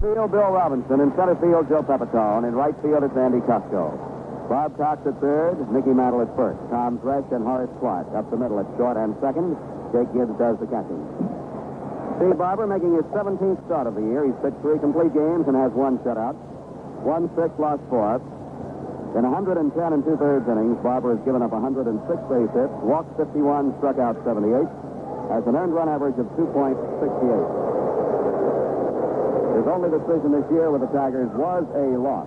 Field, Bill Robinson. In center field, Joe Pepitone. In right field, it's Andy Cusco. Bob Cox at third, Mickey Mantle at first. Tom Thresh and Horace Clark up the middle at short and second. Jake Gibbs does the catching. Steve Barber making his 17th start of the year. He's pitched 3 complete games and has 1 shutout. 1-6, lost 4. In 110 and 2/3 innings, Barber has given up 106 base hits, walked 51, struck out 78, has an earned run average of 2.68. His only decision this year with the Tigers was a loss.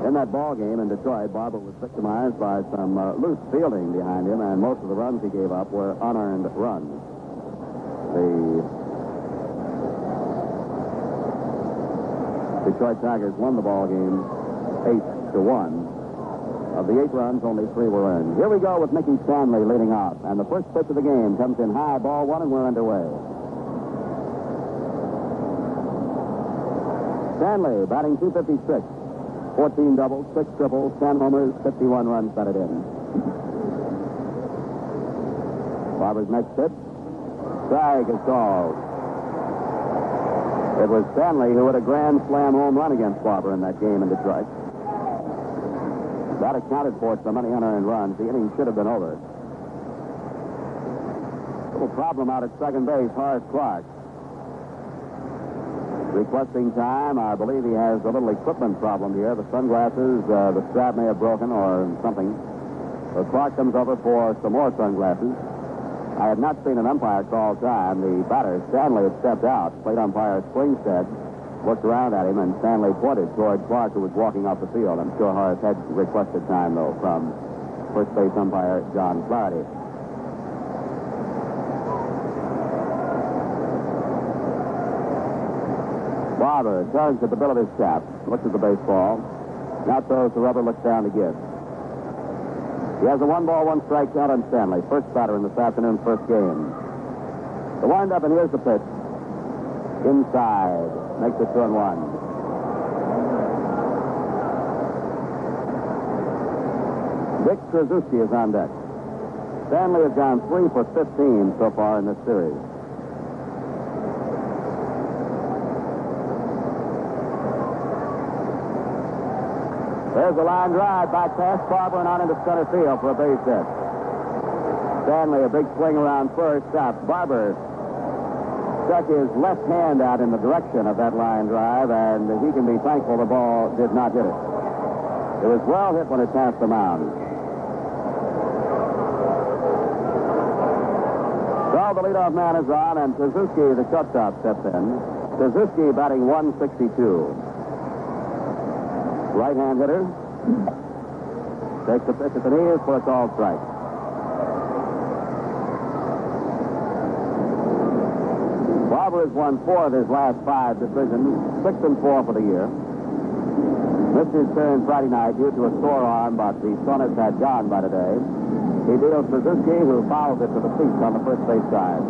In that ball game in Detroit, Barber was victimized by some loose fielding behind him, and most of the runs he gave up were unearned runs. The Detroit Tigers won the ball game 8-1. Of the 8 runs, only 3 were earned. Here we go with Mickey Stanley leading off, and the first pitch of the game comes in high, ball 1, and we're underway. Stanley batting .256. 14 doubles, 6 triples, 10 homers, 51 runs batted in. Barber's next pitch. Strike is called. It was Stanley who had a grand slam home run against Barber in that game in Detroit. That accounted for so many unearned runs. The inning should have been over. Little problem out at second base, Horace Clark. Requesting time. I believe he has a little equipment problem here. The sunglasses, the strap may have broken or something. So Clark comes over for some more sunglasses. I had not seen an umpire call time. The batter, Stanley, had stepped out. Plate umpire Springstead looked around at him, and Stanley pointed toward Clark, who was walking off the field. I'm sure Horace had requested time, though, from first base umpire John Flaherty. Barber tugs at the bill of his cap, looks at the baseball, now throws the rubber, looks down to Gibbs. He has a 1-ball, 1-strike count on Stanley, first batter in this afternoon's first game. The windup, and here's the pitch. Inside, makes it 2-1. Dick Rizzuto is on deck. Stanley has gone 3 for 15 so far in this series. There's a line drive back past Barber and on into center field for a base hit. Stanley, a big swing around first, stops. Barber stuck his left hand out in the direction of that line drive, and he can be thankful the ball did not hit it. It was well hit when it passed the mound. So the leadoff man is on, and Suzuki, the shortstop, steps in. Suzuki batting .162. Right-hand hitter. Takes the pitch at the knees for a called strike. Barber has won 4 of his last 5 decisions, 6-4 for the year. Missed his turn Friday night due to a sore arm, but the soreness had gone by today. He deals Suzuki, who fouls it to the seats on the first base side.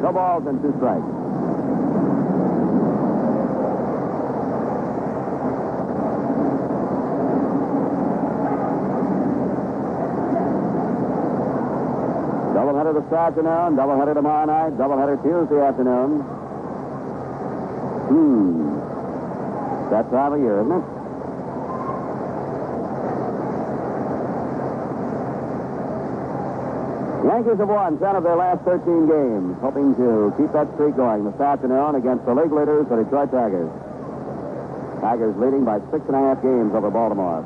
2 balls and 2 strikes. Doubleheader this afternoon, doubleheader tomorrow night, doubleheader Tuesday afternoon. That time of year, isn't it? Yankees have won 10 of their last 13 games, hoping to keep that streak going this afternoon against the league leaders, the Detroit Tigers. Tigers leading by 6.5 games over Baltimore.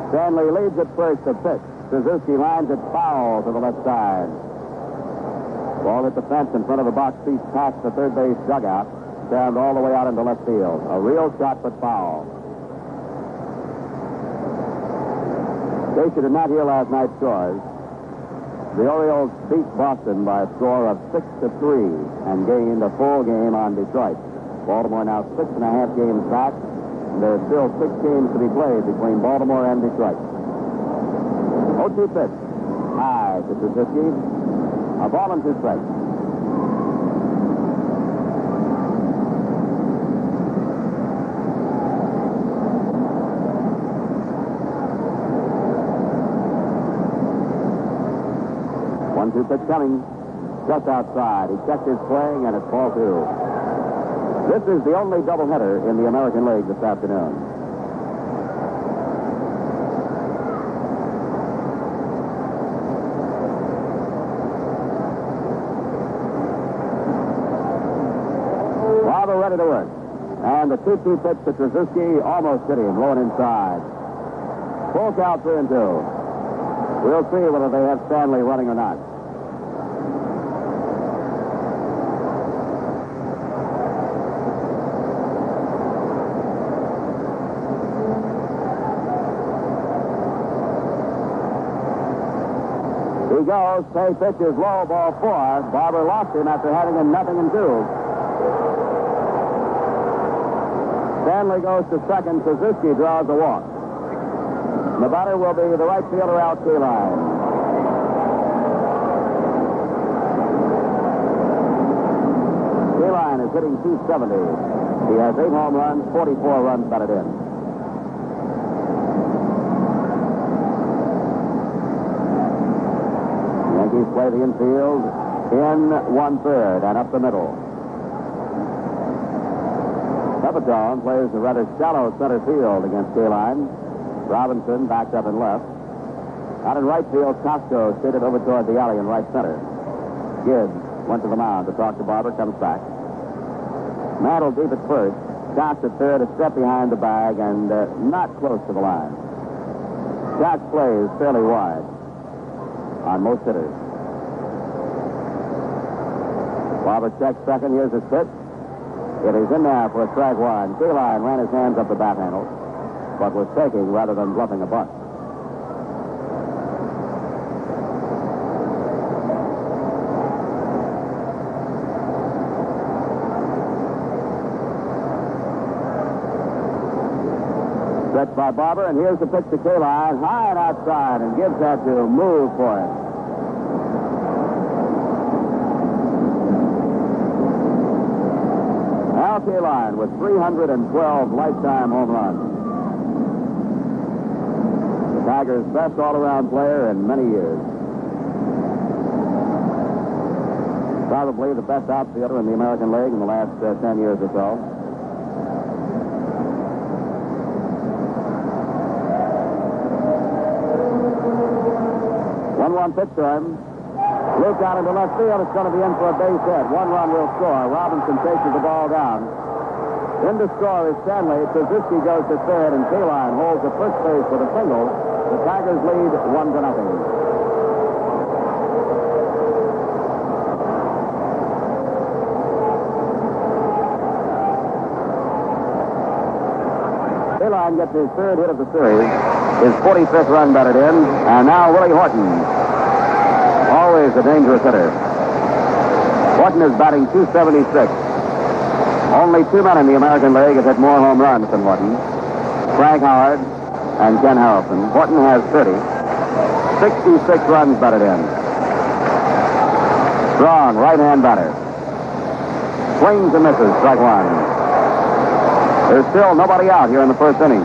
Stanley leads at first to pitch. Suzuki lines it foul to the left side. Ball hit the fence in front of the box seat, past the third base dugout, down all the way out into left field. A real shot, but foul. In case you did not hear last night's scores, the Orioles beat Boston by a score of 6-3 and gained a full game on Detroit. Baltimore now 6.5 games back. There's still 6 games to be played between Baltimore and Detroit. 0-2 pitch. High to Suzuki. A ball and 2 strikes. 1-2 pitch coming. Just outside. He checked his swing, and it's ball 2. This is the only doubleheader in the American League this afternoon. Barber ready to work. And the 2-2 pitch to Rizzuto almost hit him, low and inside. Full count, 3-2. We'll see whether they have Stanley running or not. He goes. Pay pitch is low, ball 4. Barber lost him after having him 0-2. Stanley goes to second. Rizzuto draws a walk. The batter will be the right fielder, Al Coleman. Coleman is hitting .270. He has 8 home runs, 44 runs batted in. Yankees play the infield in 1/3 and up the middle. Pepitone plays the rather shallow center field against Coleman. Robinson backed up and left. Out in right field, Costco skated over toward the alley in right center. Gibbs went to the mound to talk to Barber, comes back. Mantle deep at first. Cox at third, a step behind the bag, and not close to the line. Cox plays fairly wide on most hitters. Barber checks second. Here's his pitch. It is in there for a strike one. Coleman ran his hands up the bat handle, but was taking rather than bluffing a bunt. Stretched by Barber, and here's the pitch to Coleman, high and outside, and Gibbs had to move for it. Al Coleman with 312 lifetime home runs. The Tigers' best all-around player in many years. Probably the best outfielder in the American League in the last 10 years or so. One pitch to him. Luke out into left field. It's going to be in for a base hit. 1 run will score. Robinson chases the ball down. In to score is Stanley. Rizzuto goes to third, and Coleman holds at first base with a single. The Tigers lead 1-0. Coleman gets his third hit of the series. His 45th run batted in, and now Willie Horton. Always a dangerous hitter. Horton is batting .276. Only 2 men in the American League have hit more home runs than Horton. Frank Howard and Ken Harrelson. Horton has 30. 66 runs batted in. Strong right-hand batter. Swings and misses, strike one. There's still nobody out here in the first inning.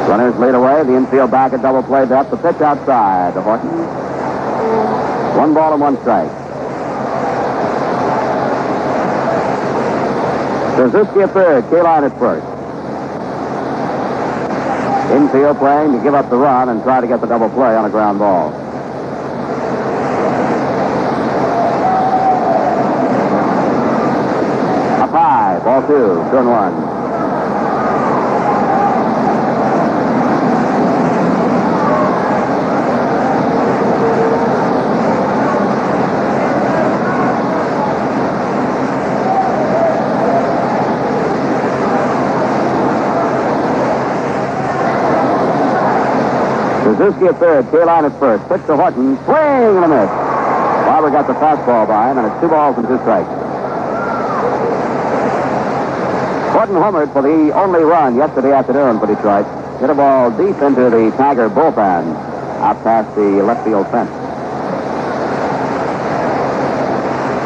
Runners lead away. The infield back at double play depth. The pitch outside to Horton. 1 ball and 1 strike. Rizzuto at third. Coleman at first. Infield playing to give up the run and try to get the double play on a ground ball. Up high. Ball 2. 2-1. Rizzuto at third, Coleman at first. Pitch to Horton, swing and a miss. Barber got the fastball by him, and it's 2 balls and 2 strikes. Horton homered for the only run yesterday afternoon for Detroit. hit a ball deep into the Tiger bullpen, out past the left field fence.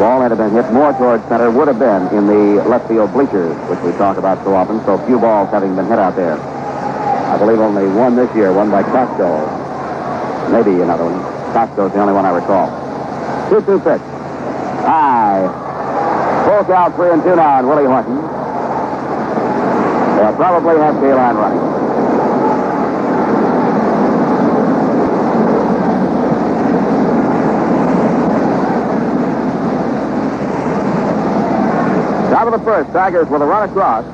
Ball had been hit more towards center, would have been in the left field bleachers, which we talk about so often, so few balls having been hit out there. I believe only one this year, one by Costco. Maybe another one. Costco's the only one I recall. 2-2 pitch. High. Full count, 3-2 now on Willie Horton. They'll probably have Kaline running. Top of the first, Tigers with a run across.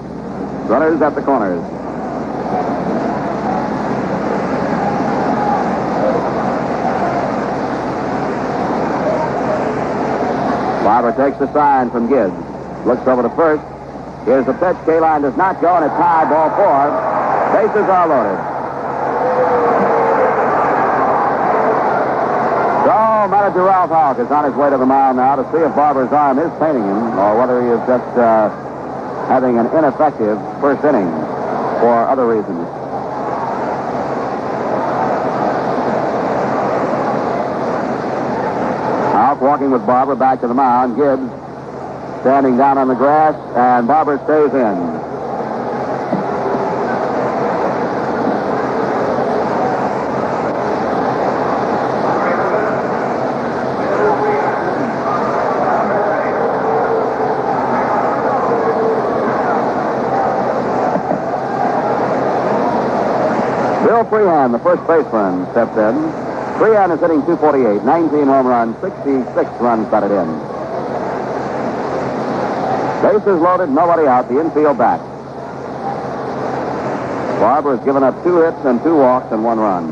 Runners at the corners. Barber takes the sign from Gibbs. Looks over to first. Here's the pitch. Kaline does not go, and it's high, ball 4. Bases are loaded. So, manager Ralph Houck is on his way to the mound now to see if Barber's arm is paining him or whether he is just having an ineffective first inning for other reasons. Houck walking with Barber back to the mound. Gibbs standing down on the grass, and Barber stays in. Bill Freehan, the first baseman, steps in. Freehan is hitting .248, 19 home runs, 66 runs batted in. Bases loaded, nobody out, the infield back. Barber has given up 2 hits and 2 walks and 1 run.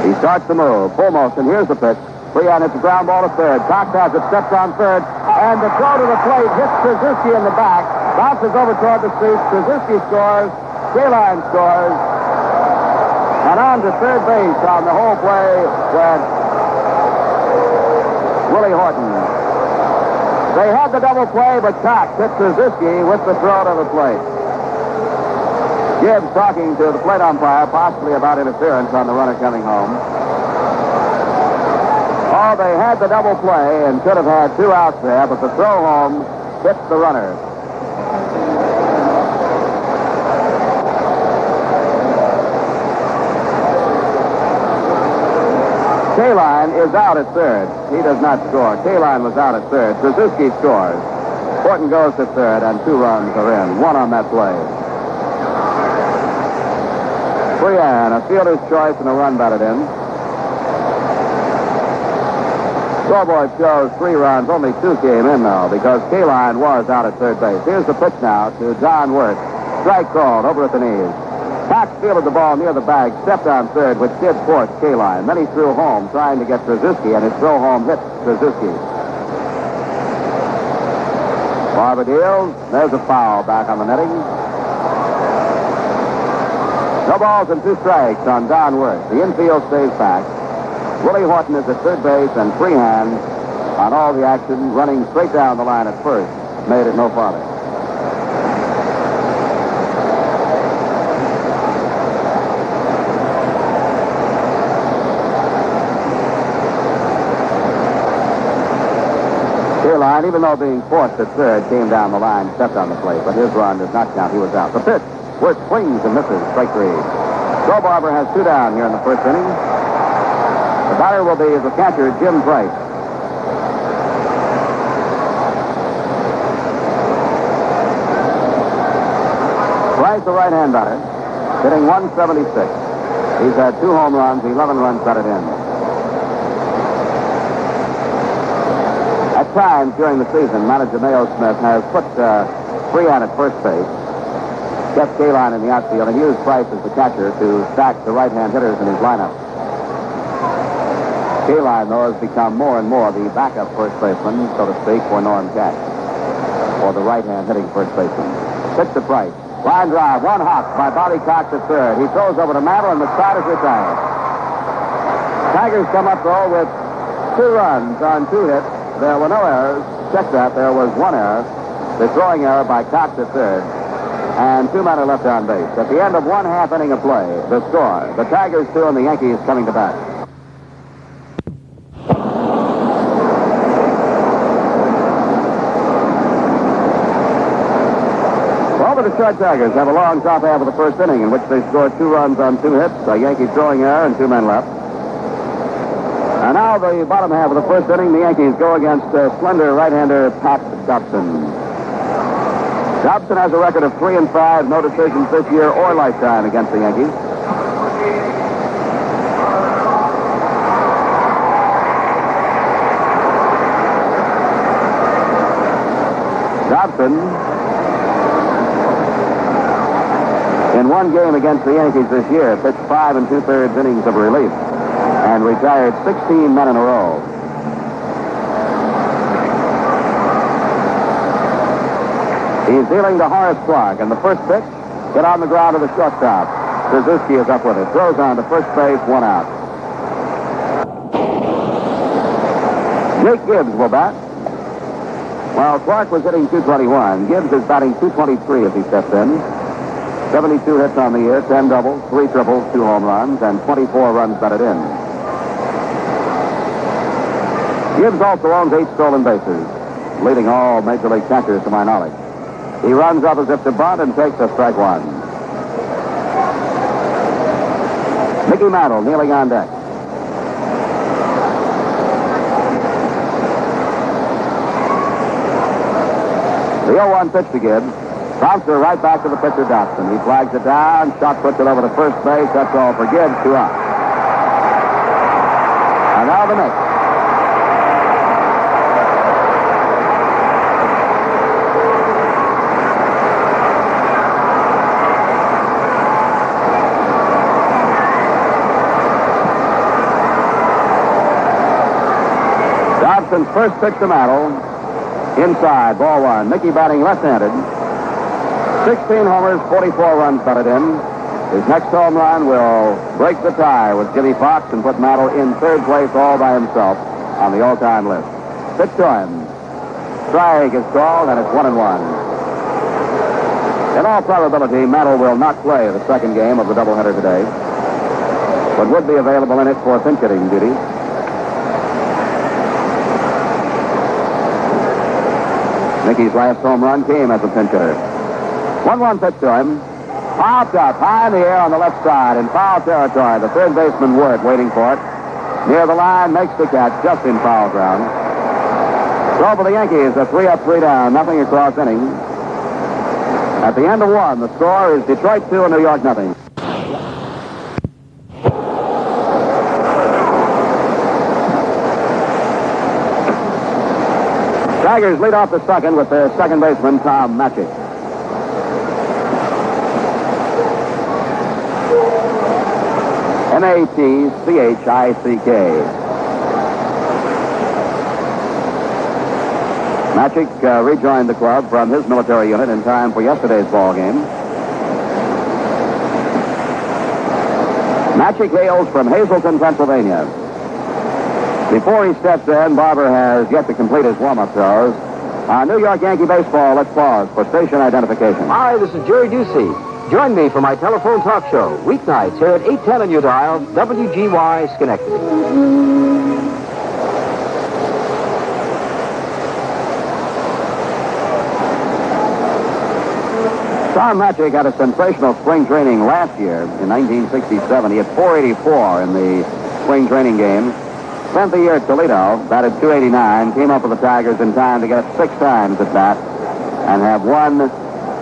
He starts to move, full motion, here's the pitch. Freehan hits a ground ball to third. Cox has it, steps on third, and the throw to the plate hits Trzeski in the back. Bounces over toward the street. Trzeski scores. Kaline scores. And on to third base on the whole play went Willie Horton. They had the double play, but Cox hit Trzeski with the throw to the plate. Gibbs talking to the plate umpire, possibly about interference on the runner coming home. Oh, they had the double play and should have had 2 outs there, but the throw home hits the runner. Kaline is out at third. He does not score. Kaline was out at third. Trzeski scores. Horton goes to third, and 2 runs are in. 1 on that play. Freehan, a fielder's choice and a run batted in. Scoreboard shows 3 runs. Only 2 came in, though, because Kaline was out at third base. Here's the pitch now to John Wirth. Strike called over at the knees. Cox fielded the ball near the bag, stepped on third, which did force Kaline. Then he threw home, trying to get Trzeski, and his throw home hit Trzeski. Barber deals. There's a foul back on the netting. No balls and 2 strikes on Don Wirth. The infield stays back. Willie Horton is at third base, and Freehan on all the action, running straight down the line at first. Made it no farther. Kaline, even though being forced at third, came down the line, stepped on the plate, but his run does not count. He was out. The pitch. Wirth swings and misses. Strike 3. So Barber has 2 down here in the first inning. The batter will be the catcher, Jim Price. Price, the right-hand batter, hitting .176. He's had 2 home runs, 11 runs batted in. At times during the season, manager Mayo Smith has put Freehan at first base, kept Kaline in the outfield, and used Price as the catcher to stack the right-hand hitters in his lineup. Kaline, though, has become more and more the backup first baseman, so to speak, for Norm Cash, or the right-hand hitting first baseman. Pitch to Price. Line drive, 1 hop by Bobby Cox at third. He throws over to Mantle, and the side is retired. Tigers come up, though, with 2 runs on 2 hits. There were no errors. Check that. There was 1 error. The throwing error by Cox at third. And 2 men are left on base. At the end of 1/2 inning of play, the score, the Tigers 2 and the Yankees coming to bat. Well, the Detroit Tigers have a long top half of the first inning in which they scored 2 runs on 2 hits, a Yankee throwing error, and 2 men left. And now the bottom half of the first inning, the Yankees go against slender right-hander Pat Dobson. Dobson has a record of 3-5, no decisions this year or lifetime against the Yankees. Dobson, in one game against the Yankees this year, pitched 5 2/3 innings of relief and retired 16 men in a row. He's dealing to Horace Clark, and the first pitch hit on the ground to the shortstop. Rizzuto is up with it. Throws on to first base, 1 out. Jake Gibbs will bat. While Clark was hitting .221, Gibbs is batting .223 as he steps in. 72 hits on the year, 10 doubles, 3 triples, 2 home runs, and 24 runs batted in. Gibbs also owns 8 stolen bases, leading all Major League catchers to my knowledge. He runs up as if to bunt and takes a strike 1. Mickey Mantle kneeling on deck. The 0-1 pitch to Gibbs. Bouncer right back to the pitcher, Dobson. He flags it down. Shot puts it over to first base. That's all for Gibbs. 2 out. And now the Knicks. Dobson's first pitch to Mantle. Inside, ball 1. Mickey batting left-handed. 16 homers, 44 runs batted in. His next home run will break the tie with Jimmy Fox and put Mantle in 3rd place all by himself on the all-time list. Pitch to him. Strike is called, and it's 1-1. In all probability, Mantle will not play the second game of the doubleheader today, but would be available in it for pinch hitting duty. Mickey's last home run came as a pinch hitter. 1-1 pitch to him. Popped up high in the air on the left side in foul territory. The third baseman Wirt waiting for it. Near the line, makes the catch just in foul ground. So for the Yankees, a 3 up, 3 down, nothing across innings. At the end of 1, the score is Detroit 2 and New York nothing. Tigers lead off the second with their second baseman, Tom Machick. Machick. Machick rejoined the club from his military unit in time for yesterday's ball game. Machick hails from Hazleton, Pennsylvania. Before he steps in, Barber has yet to complete his warm-up throws. New York Yankee baseball, let's pause for station identification. Hi, this is Jerry Ducey. Join me for my telephone talk show, weeknights here at 810 on your dial, WGY Schenectady. Tom Machick had a sensational spring training last year in 1967. He had 484 in the spring training game. Spent the year at Toledo, batted .289, came up with the Tigers in time to get it 6 times at bat and have 1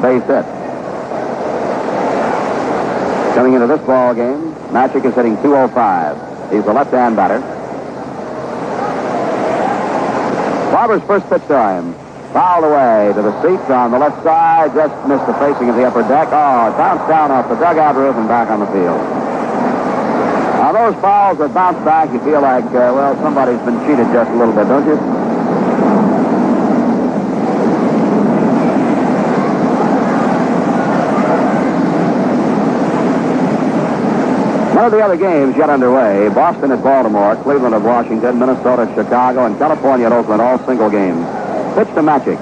base hit. Coming into this ball game, Machick is hitting .205. He's a left-hand batter. Barber's first pitch to him. Fouled away to the seats on the left side. Just missed the facing of the upper deck. Oh, it bounced down off the dugout roof and back on the field. Now, those fouls that bounce back, you feel like, well, somebody's been cheated just a little bit, don't you? None of the other games yet underway. Boston at Baltimore, Cleveland at Washington, Minnesota at Chicago, and California at Oakland, all single games. Pitch to Magic.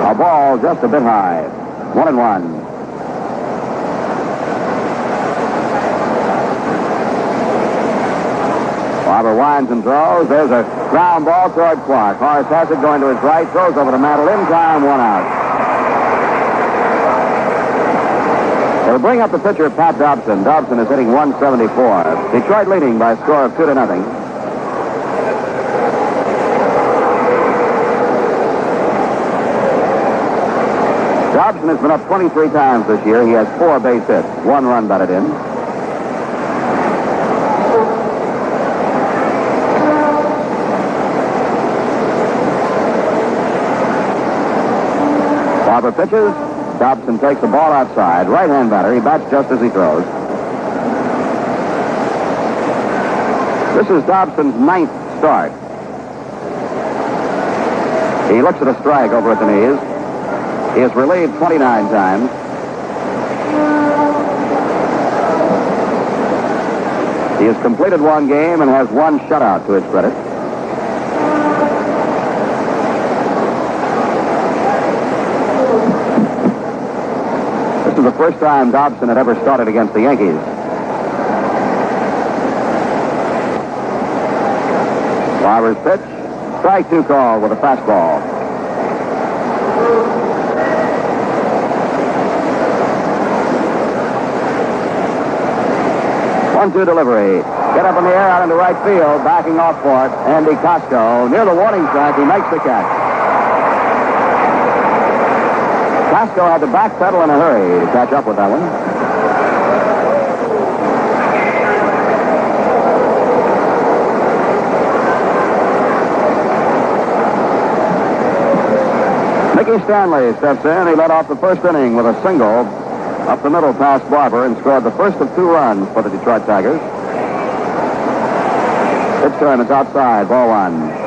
A ball just a bit high. 1-1. Barber winds and throws. There's a ground ball toward Clark. Horace has it going to his right. Throws over to Mantle in time. 1 out. They'll bring up the pitcher, Pat Dobson. Dobson is hitting 174. Detroit leading by a score of 2-0. Dobson has been up 23 times this year. He has 4 base hits. 1 run batted in. Barber pitches. Dobson takes the ball outside. Right-hand batter. He bats just as he throws. This is Dobson's 9th start. He looks at a strike over at the knees. He has relieved 29 times. He has completed 1 game and has 1 shutout to his credit. This is the first time Dobson had ever started against the Yankees. Barber's pitch. Strike 2 call with a fastball. One-two delivery. Get up in the air out into right field. Backing off for it. Andy Costco near the warning track. He makes the catch. Costco had to backpedal in a hurry to catch up with that one. Mickey Stanley steps in. He led off the first inning with a single up the middle past Barber and scored the first of 2 runs for the Detroit Tigers. Pitch to him. It's outside. Ball 1.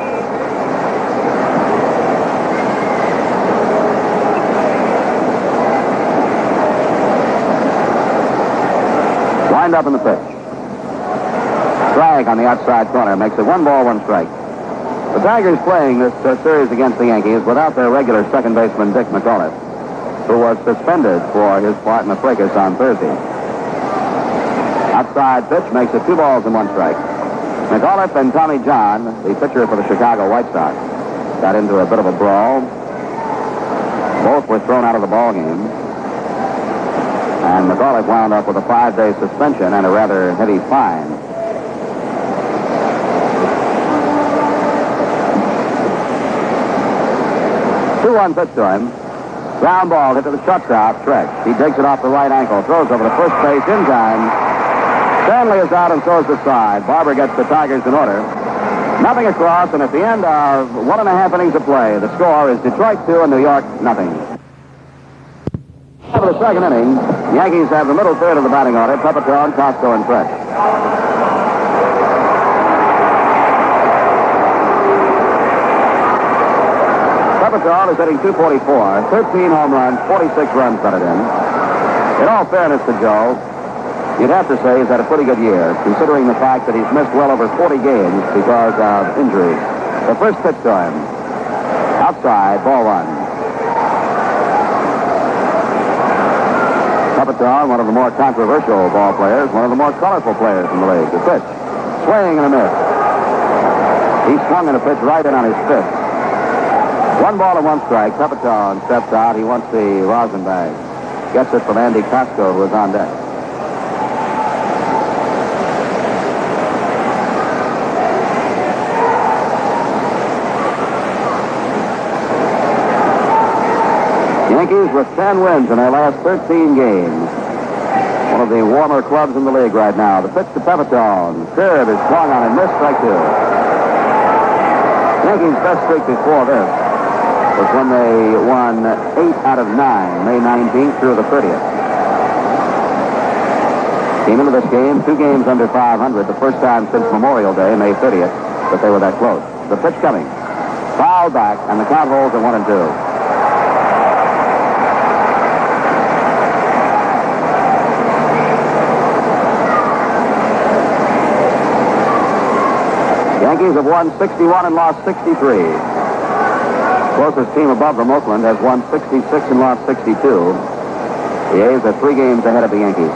Wind up in the pitch. Strike on the outside corner. Makes it 1 ball, 1 strike. The Tigers playing this series against the Yankees without their regular second baseman, Dick McAuliffe, who was suspended for his part in the fracas on Thursday. Outside pitch makes it 2 balls and 1 strike. McAuliffe and Tommy John, the pitcher for the Chicago White Sox, got into a bit of a brawl. Both were thrown out of the ball game. And McAuliffe wound up with a 5-day suspension and a rather heavy fine. One pitch to him. Ground ball hit to the shortstop, Trex. He digs it off the right ankle, throws over to first base in time. Stanley is out and throws the side. Barber gets the Tigers in order. Nothing across, and at the end of 1.5 innings of play, the score is Detroit 2 and New York nothing. For the second inning, the Yankees have the middle third of the batting order, Pepitone, Costco, and Trex. Pepitone is hitting .244, 13 home runs, 46 runs batted in. In all fairness to Joe, you'd have to say he's had a pretty good year, considering the fact that he's missed well over 40 games because of injuries. The first pitch to him. Outside, ball 1. Pepitone, one of the more controversial ball players, one of the more colorful players in the league. The pitch. Swing and a miss. He swung in a pitch right in on his fist. 1 ball and 1 strike. Pepitone steps out. He wants the rosin bag. Gets it from Andy Costco, who is on deck. Yankees with 10 wins in their last 13 games. One of the warmer clubs in the league right now. The pitch to Pepitone. Curve is swung on and missed, strike 2. Yankees' best streak before this was when they won 8 out of 9, May 19th through the 30th. Came into this game 2 games under 500, the first time since Memorial Day, May 30th, that they were that close. The pitch coming. Foul back, and the count holds at 1-2. Yankees have won 61 and lost 63. Closest team above them, Oakland, has won 66 and lost 62. The A's are 3 games ahead of the Yankees.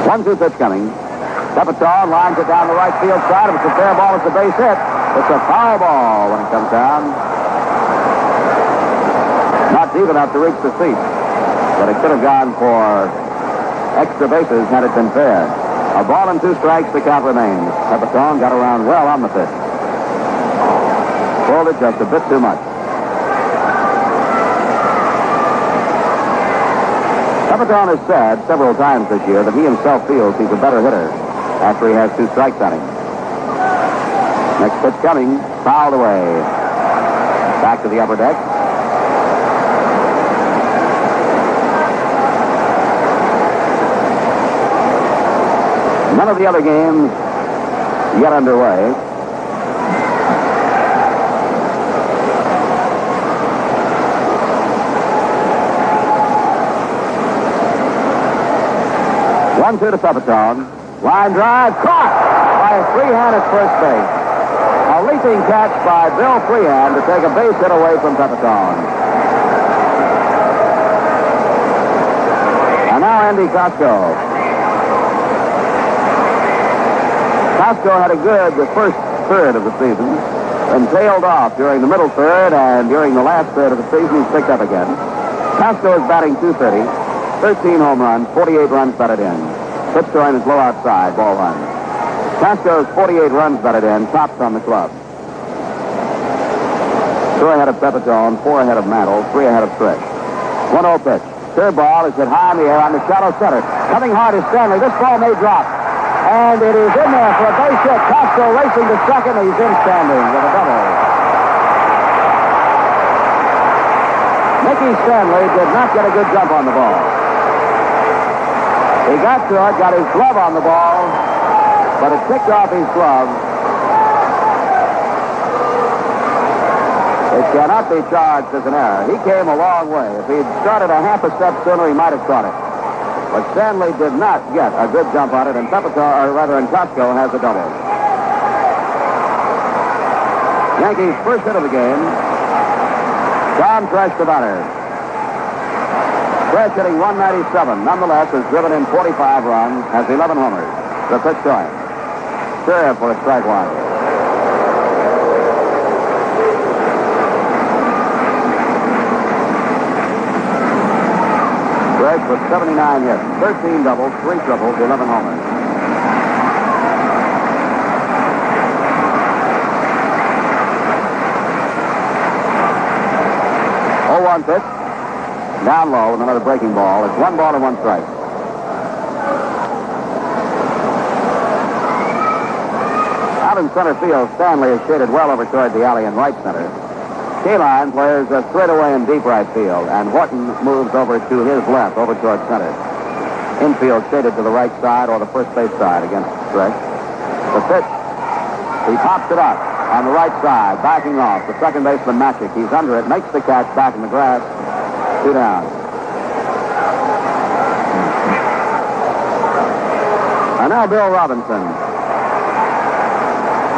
1-2 pitch coming. Pepitone lines it down the right field side. If it's a fair ball, it's a base hit. It's a foul ball when it comes down. Not deep enough to reach the seats, but it could have gone for extra bases had it been fair. A ball and 2 strikes, the count remains. Pepitone got around well on the pitch. Pulled it just a bit too much. Pepitone has said several times this year that he himself feels he's a better hitter after he has 2 strikes on him. Next pitch coming, fouled away. Back to the upper deck. None of the other games yet underway. One-two to Pepitone. Line drive, caught by Freehan at first base. A leaping catch by Bill Freehan to take a base hit away from Pepitone. And now Andy Costco. Costco had a good first third of the season and tailed off during the middle third, and during the last third of the season he's picked up again. Costco is batting .230, 13 home runs, 48 runs batted in. Pitch to him is low outside, ball 1. Costco's 48 runs batted in, tops on the club. 2 ahead of Pepitone, 4 ahead of Mantle, 3 ahead of Trish. 1-0 pitch. Curveball is hit high in the air on the shallow center. Coming hard is Stanley. This ball may drop. And it is in there for a base hit. Costco racing to second. He's in standing with a double. Mickey Stanley did not get a good jump on the ball. He got to it, got his glove on the ball, but it ticked off his glove. It cannot be charged as an error. He came a long way. If he'd started a half a step sooner, he might have caught it. But Stanley did not get a good jump on it, and Costco has a double. Yankees' first hit of the game. Tom Tresh the batter. Tresh hitting .197. Nonetheless, has driven in 45 runs, has 11 homers. The pitch to him. Serve for a strike 1. Tresh with 79 hits, 13 doubles, 3 triples, 11 homers. Oh, 1 pitch. Down low with another breaking ball. It's 1 ball and 1 strike. Out in center field, Stanley is shaded well over toward the alley in right center. Kaline plays straight away in deep right field, and Horton moves over to his left, over toward center. Infield shaded to the right side or the first base side against Stretch. The pitch, he pops it up on the right side, backing off. The second baseman, Magic, he's under it, makes the catch back in the grass. 2 down. And now Bill Robinson.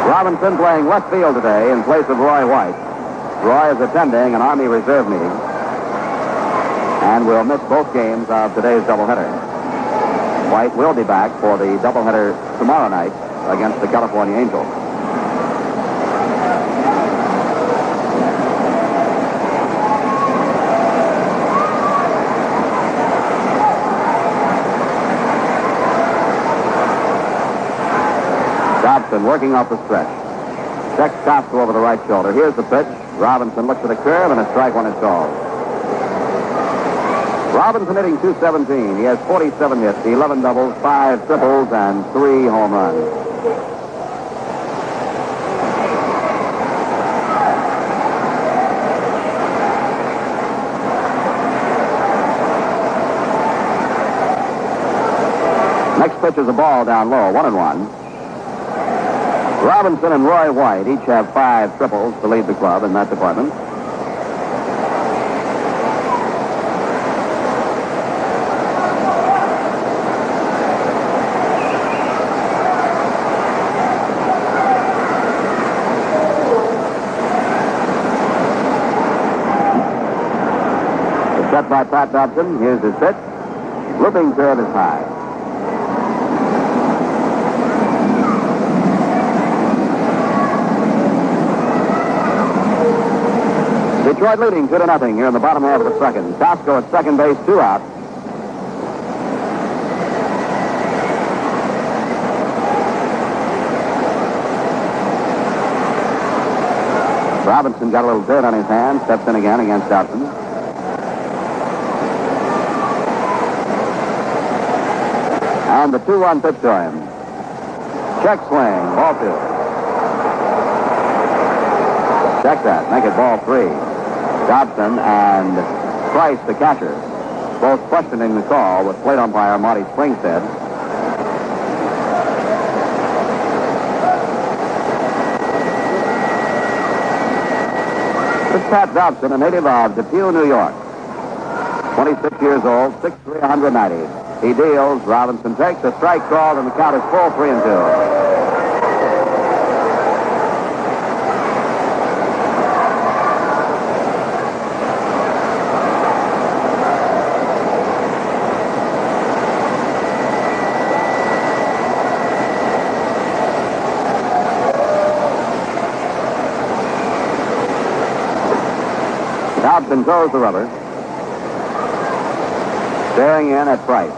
Robinson playing left field today in place of Roy White. Roy is attending an Army Reserve meeting and will miss both games of today's doubleheader. White will be back for the doubleheader tomorrow night against the California Angels. Dobson working off the stretch. Checks Costco over the right shoulder. Here's the pitch. Robinson looks at the curve, and a strike 1 is called. Robinson hitting .217. He has 47 hits, 11 doubles, 5 triples, and 3 home runs. Next pitch is a ball down low, 1-1. Robinson and Roy White each have 5 triples to lead the club in that department. set by Pat Dobson. Here's his pitch. Looping curve is high. Detroit leading 2-0 here in the bottom half of the second. Costco at second base, 2 out. Robinson got a little dirt on his hand, steps in again against Dobson. And the 2-1 pitch to him. Check swing, ball 2. Check that, make it ball 3. Dobson and Price, the catcher, both questioning the call with plate umpire Marty Springstead. This is Pat Dobson, a native of Depew, New York. 26 years old, 6'3", 190. He deals, Robinson takes a strike called, and the count is full, 3-2. Dobson throws the rubber. Staring in at Price.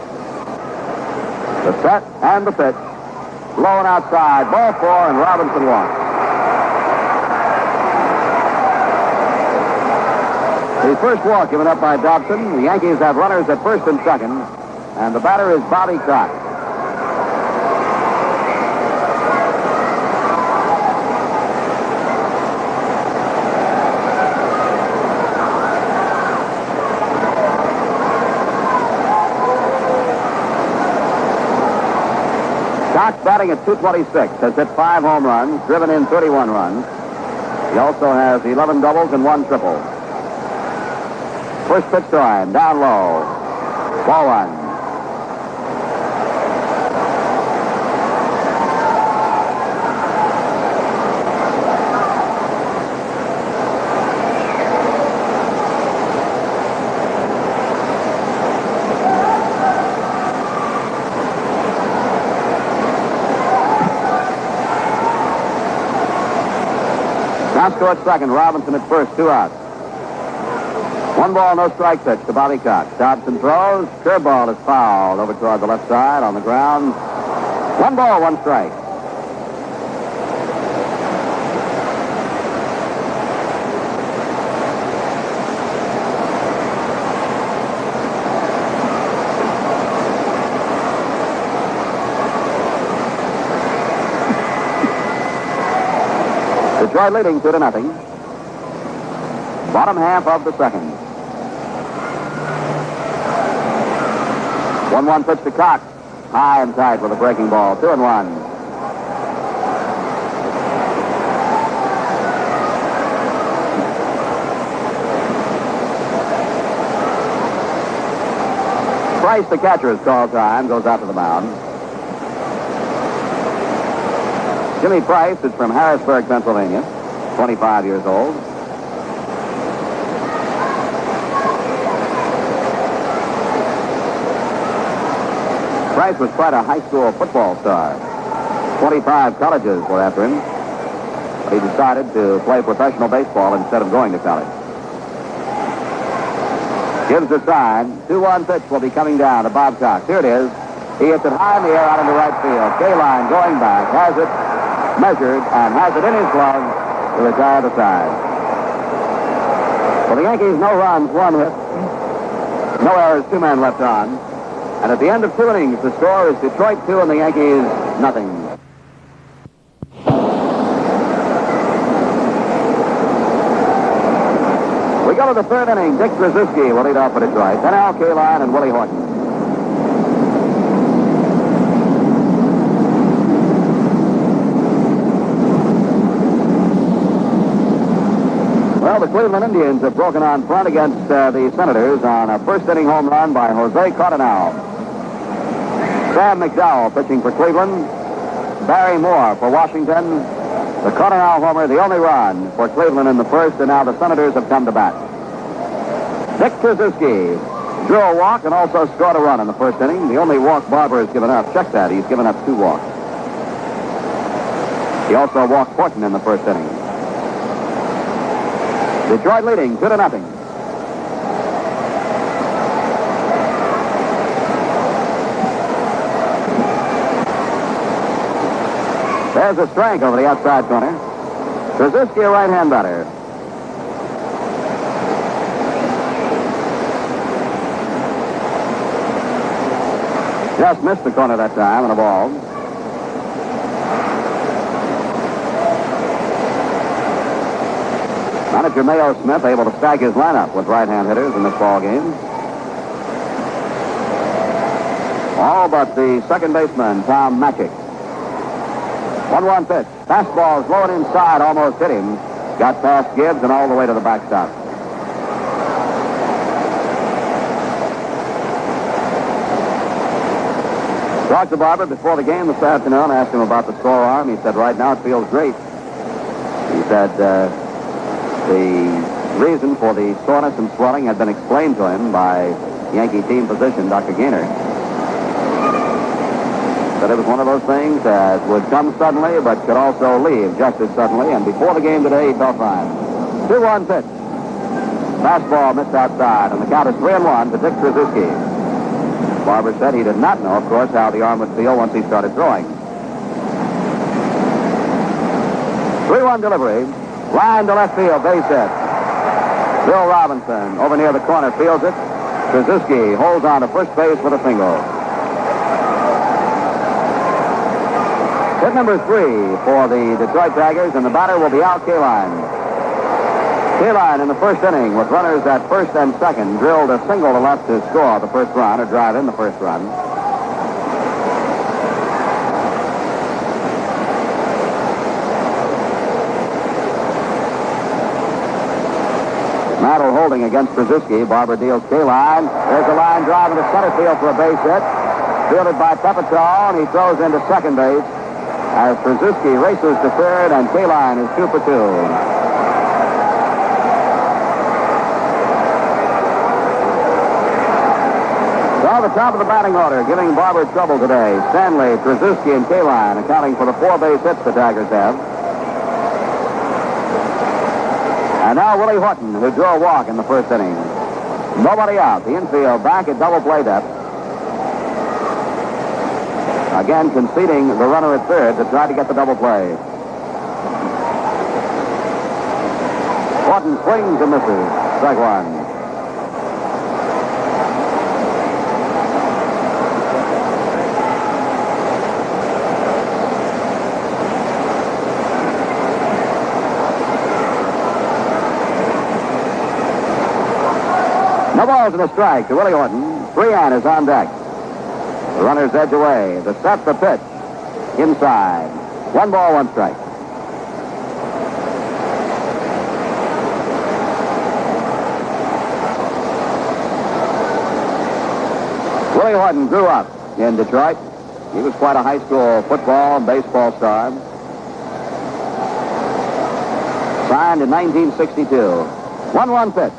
The set and the pitch. Blowing outside. Ball 4 and Robinson walks. The first walk given up by Dobson. The Yankees have runners at first and second. And the batter is Bobby Cox. Cox batting at .226, has hit 5 home runs, driven in 31 runs. He also has 11 doubles and 1 triple. First pitch to him, down low. Ball 1. Costco at second, Robinson at first, 2 outs. 1 ball, no strike pitch to Bobby Cox. Dobson throws, curveball is fouled over toward the left side on the ground. 1 ball, 1 strike. Detroit leading 2-0. Bottom half of the second. 1-1 pitch to Cox. High and tight with a breaking ball. 2-1. Price, the catcher, is called time. Goes out to the mound. Jimmy Price is from Harrisburg, Pennsylvania, 25 years old. Price was quite a high school football star. 25 colleges were after him. He decided to play professional baseball instead of going to college. Gives the sign. 2-1 pitch will be coming down to Bob Cox. Here it is. He hits it high in the air out into right field. K-line going back. Has it measured and has it in his glove to retire the side. For the Yankees, no runs, 1 hit. No errors, 2 men left on. And at the end of 2 innings, the score is Detroit 2 and the Yankees nothing. We go to the 3rd inning. Dick Rizzuto will lead off for Detroit. Then Al Kaline and Willie Horton. Well, the Cleveland Indians have broken on front against the Senators on a first-inning home run by Jose Cardinal. Sam McDowell pitching for Cleveland. Barry Moore for Washington. The Cardinal homer, the only run for Cleveland in the first, and now the Senators have come to bat. Dick Trzeski drew a walk and also scored a run in the first inning. The only walk Barber has given up. Check that. He's given up 2 walks. He also walked Horton in the first inning. Detroit leading 2-0. There's a strike over the outside corner. Trzeski, a right-hand batter. Just missed the corner that time and a ball. Manager Mayo Smith able to stack his lineup with right-hand hitters in this ball game. All but the second baseman, Tom Machick. 1-1 pitch. Fastball is low and inside, almost hit him. Got past Gibbs and all the way to the backstop. Talked to Barber before the game this afternoon, asked him about the sore arm. He said, right now it feels great. He said the reason for the soreness and swelling had been explained to him by Yankee team physician, Dr. Gaynor. Said it was one of those things that would come suddenly, but could also leave just as suddenly. And before the game today, he felt fine. 2-1 pitch. Fastball missed outside, and the count is 3-1 to Dick Trzeski. Barber said he did not know, of course, how the arm would feel once he started throwing. 3-1 delivery. Line to left field, base hit. Bill Robinson over near the corner fields it. Trzeski holds on to first base with a single. Hit number 3 for the Detroit Tigers, and the batter will be Al Kaline. Kaline in the first inning with runners at first and second drilled a single to left to score the first run, or drive in the first run. Mantle holding against Rizzuto. Barber deals Kaline. There's a line drive into center field for a base hit. Fielded by Pepitone, and he throws into second base as Rizzuto races to third, and Kaline is 2 for 2. So the top of the batting order, giving Barber trouble today. Stanley, Trzeski, and Kaline accounting for the 4 base hits the Tigers have. And now Willie Horton, who drew a walk in the first inning. Nobody out. The infield back at double play depth. Again, conceding the runner at third to try to get the double play. Horton swings and misses. Strike 1. No balls and a strike to Willie Horton. Freon is on deck. The runners edge away. The set, the pitch. Inside. 1 ball, 1 strike. Willie Horton grew up in Detroit. He was quite a high school football and baseball star. Signed in 1962. 1-1 pitch.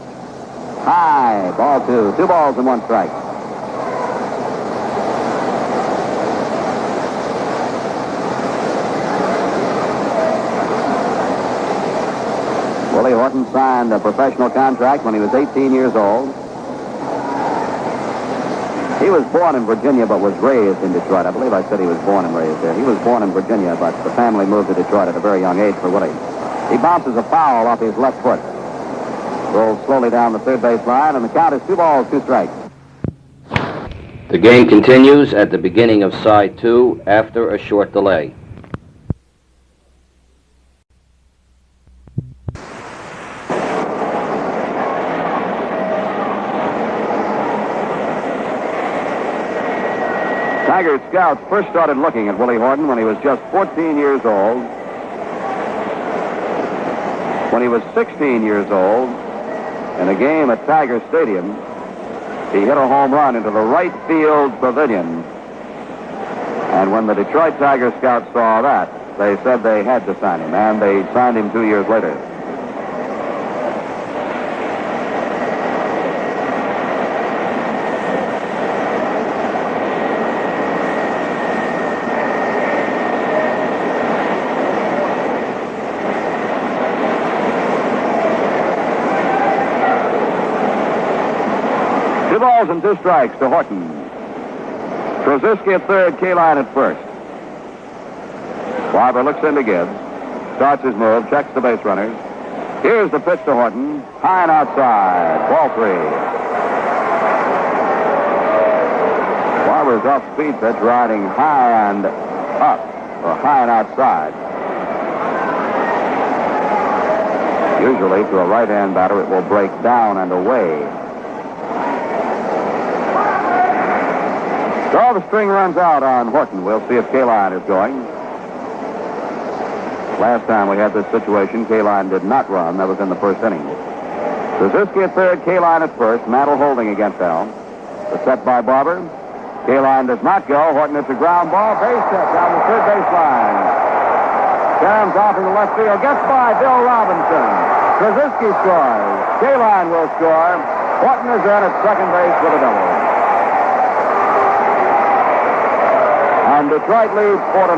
High, ball 2. 2 balls and 1 strike. Willie Horton signed a professional contract when he was 18 years old. He was born in Virginia but was raised in Detroit. I believe I said he was born and raised there. He was born in Virginia, but the family moved to Detroit at a very young age for Willie. He bounces a foul off his left foot. Rolls slowly down the third base line, and the count is 2 balls, 2 strikes. The game continues at the beginning of side 2 after a short delay. Tiger scouts first started looking at Willie Horton when he was just 14 years old. When he was 16 years old, in a game at Tiger Stadium, he hit a home run into the right field pavilion. And when the Detroit Tiger scouts saw that, they said they had to sign him, and they signed him 2 years later. balls and 2 strikes to Horton. Krzyzewski at third, Kaline at first. Barber looks in to Gibbs. Starts his move, checks the base runners. Here's the pitch to Horton. High and outside. Ball 3. Barber's off-speed pitch riding high and up, or high and outside. Usually to a right-hand batter, it will break down and away. So the string runs out on Horton. We'll see if Kaline is going. Last time we had this situation, Kaline did not run. That was in the first inning. Krzyzewski at third, Kaline at first. Mantle holding against Al. The set by Barber. Kaline does not go. Horton hits a ground ball. Base hit down the third baseline. Comes off in the left field. Gets by Bill Robinson. Krzyzewski scores. Kaline will score. Horton is in at second base with a double. And Detroit leads 4-0.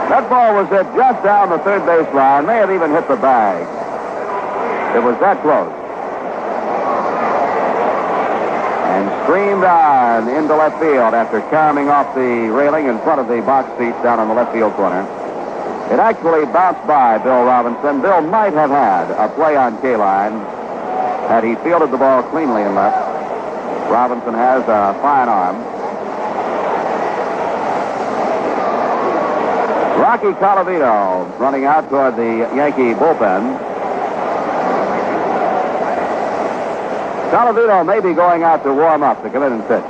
That ball was hit just down the third baseline. May have even hit the bag. It was that close. And streamed on into left field after caromming off the railing in front of the box seats down on the left field corner. It actually bounced by Bill Robinson. Bill might have had a play on Kaline had he fielded the ball cleanly and left. Robinson has a fine arm. Rocky Colavito running out toward the Yankee bullpen. Colavito may be going out to warm up to come in and pitch.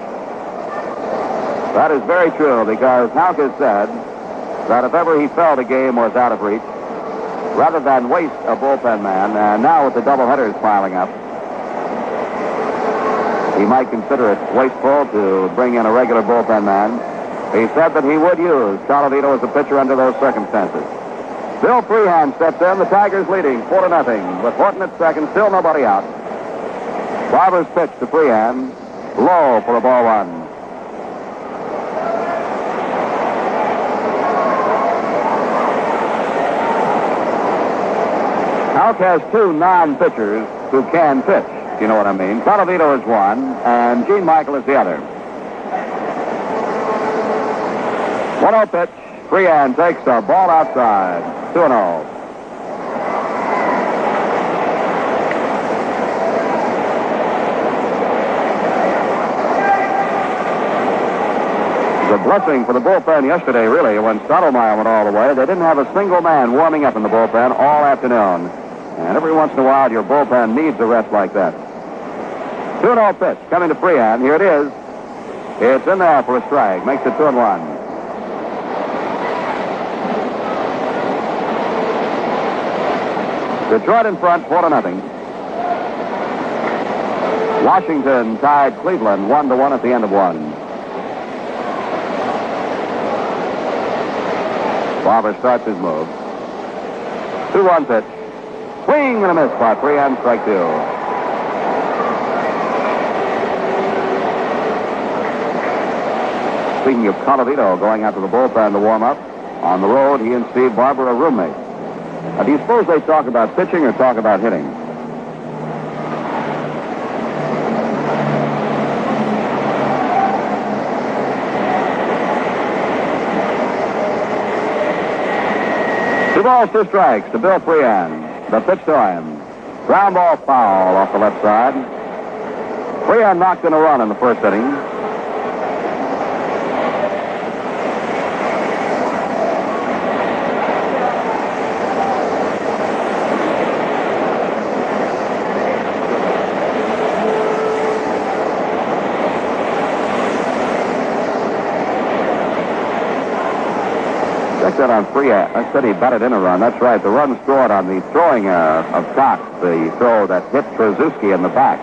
That is very true because Houck has said that if ever he felt a game was out of reach, rather than waste a bullpen man, and now with the doubleheaders piling up, he might consider it wasteful to bring in a regular bullpen man. He said that he would use Colavito as a pitcher under those circumstances. Bill Freehan steps in. The Tigers leading 4-0 with Horton at second. Still nobody out. Barber's pitch to Freehan. Low for a ball 1. Houck has 2 non-pitchers who can pitch, if you know what I mean. Colavito is one, and Gene Michael is the other. 1-0 pitch. Freehan takes a ball outside. 2-0. It was a blessing for the bullpen yesterday, really, when Stottlemyre went all the way. They didn't have a single man warming up in the bullpen all afternoon. And every once in a while, your bullpen needs a rest like that. 2-0 pitch coming to Freehan. Here it is. It's in there for a strike. Makes it 2-1. Detroit in front, 4-0. Washington tied Cleveland 1-1 at the end of 1. Barber starts his move. 2-1 pitch. Swing and a miss by Freehan, strike 2. Speaking of Colavito going out to the bullpen to warm up, on the road, he and Steve Barber are roommates. Now, do you suppose they talk about pitching or talk about hitting? Two balls, 2 strikes to Bill Freehan. The pitch to him. Ground ball foul off the left side. Freehan knocked in a run in the first inning. That on Freehan. I said he batted in a run. That's right. The run scored on the throwing error of Cox, the throw that hit Krzyzewski in the back.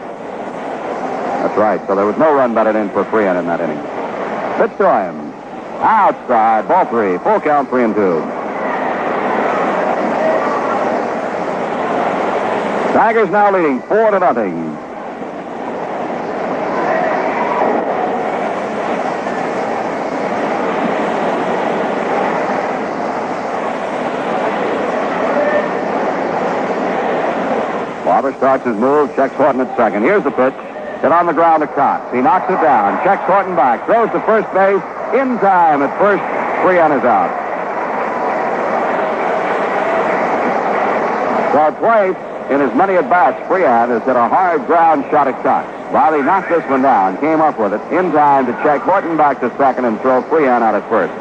That's right. So there was no run batted in for Freehan in that inning. Pitch to him. Outside. Ball 3. Full count, 3-2. Tigers now leading 4-0. Barber starts his move, checks Horton at second. Here's the pitch. Hit on the ground to Cox. He knocks it down, checks Horton back, throws to first base. In time at first. Freon is out. So twice in as many at-bats, Freon has hit a hard ground shot at Cox. While he knocked this one down, came up with it in time to check Horton back to second and throw Freon out at first.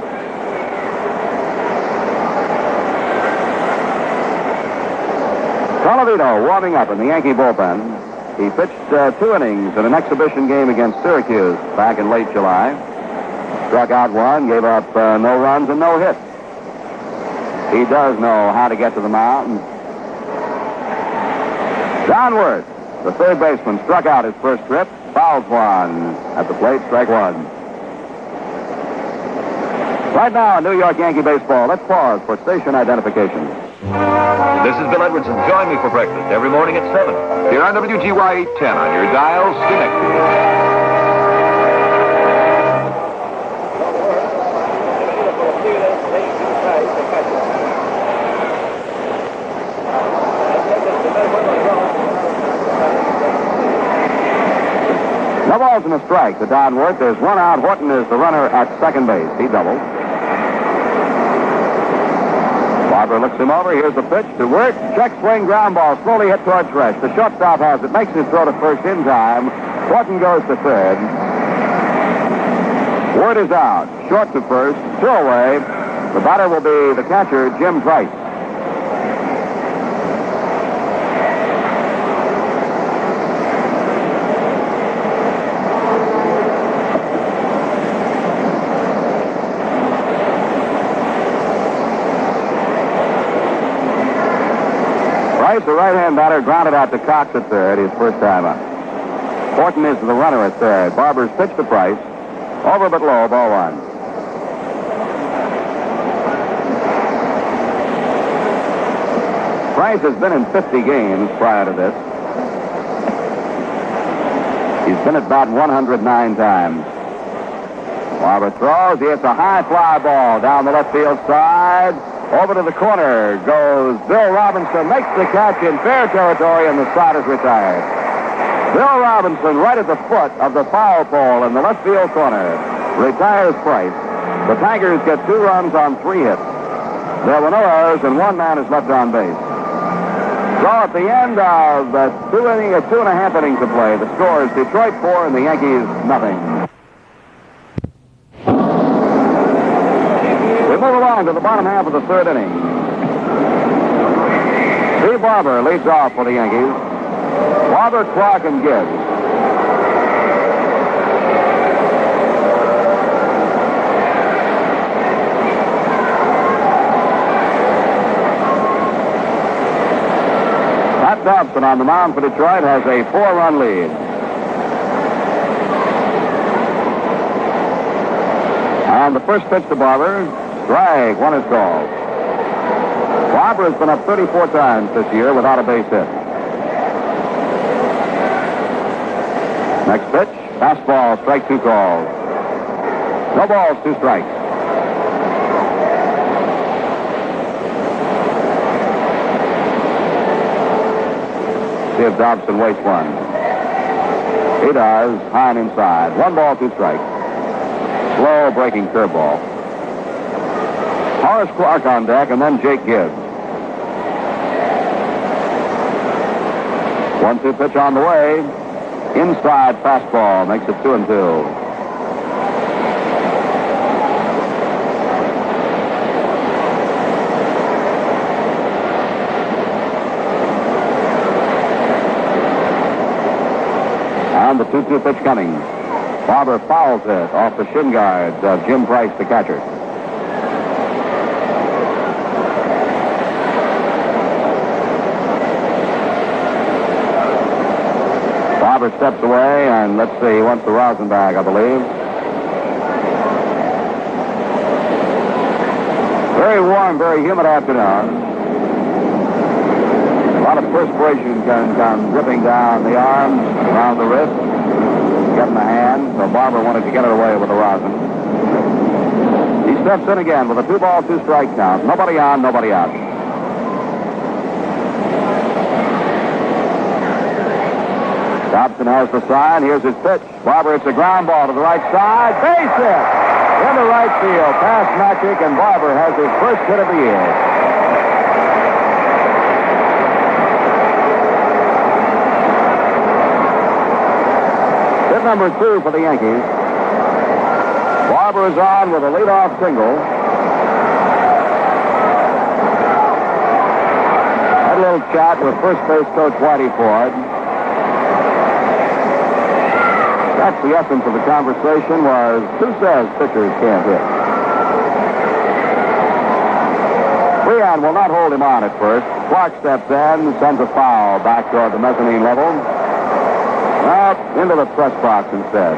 Colavito warming up in the Yankee bullpen. He pitched 2 innings in an exhibition game against Syracuse back in late July. Struck out 1, gave up no runs and no hits. He does know how to get to the mound. Downward, the third baseman struck out his first trip, fouls 1 at the plate, strike 1. Right now in New York Yankee baseball, let's pause for station identification. This is Bill Edwardson. Join me for breakfast every morning at 7 here on WGY 810 on your dial, Schenectady. No balls and a strike to downward. There's 1 out. Horton is the runner at second base. He doubled. Barber looks him over. Here's the pitch to Wirt. Check swing, ground ball, slowly hit toward Thresh. The shortstop has it. Makes his throw to first in time. Horton goes to third. Wirt is out. Short to first. 2 away. The batter will be the catcher, Jim Price. The right-hand batter grounded out to Cox at third, his first time up. Horton is the runner at third. Barber's pitch to Price. Over but low, ball 1. Price has been in 50 games prior to this. He's been at bat 109 times. Barber throws. He hits a high fly ball down the left field side. Over to the corner goes Bill Robinson, makes the catch in fair territory, and the side is retired. Bill Robinson, right at the foot of the foul pole in the left field corner, retires Price. The Tigers get 2 runs on 3 hits. There were no errors, and 1 man is left on base. So at the end of 2.5 innings of play, the score is Detroit 4 and the Yankees nothing. Move along to the bottom half of the 3rd inning. Steve Barber leads off for the Yankees. Barber, Clark, and Gibbs. Pat Dobson on the mound for Detroit has a 4-run lead. And the first pitch to Barber. Strike, 1 is called. Barber has been up 34 times this year without a base hit. Next pitch, fastball, strike 2 called. No balls, 2 strikes. See if Dobson wastes 1. He does, high and inside. 1 ball, 2 strikes. Slow breaking curveball. Horace Clark on deck, and then Jake Gibbs. 1-2 pitch on the way. Inside fastball makes it 2-2. And the 2-2 pitch coming. Barber fouls it off the shin guards of Jim Price, the catcher. Barber steps away, and let's see, he wants the rosin bag, I believe. Very warm, very humid afternoon. A lot of perspiration comes dripping down the arms, around the wrist, getting the hand. So Barber wanted to get it away with the rosin. He steps in again with a 2-ball, 2-strike count. Nobody on, nobody out. Dobson has the sign. Here's his pitch. Barber hits a ground ball to the right side. Base hit into right field. Past Magic, and Barber has his first hit of the year. Hit number 2 for the Yankees. Barber is on with a leadoff single. Had a little chat with first base coach Whitey Ford. That's the essence of the conversation was, who says pitchers can't hit? Freehan will not hold him on at first. Clark steps in, sends a foul back toward the mezzanine level. Up into the press box instead.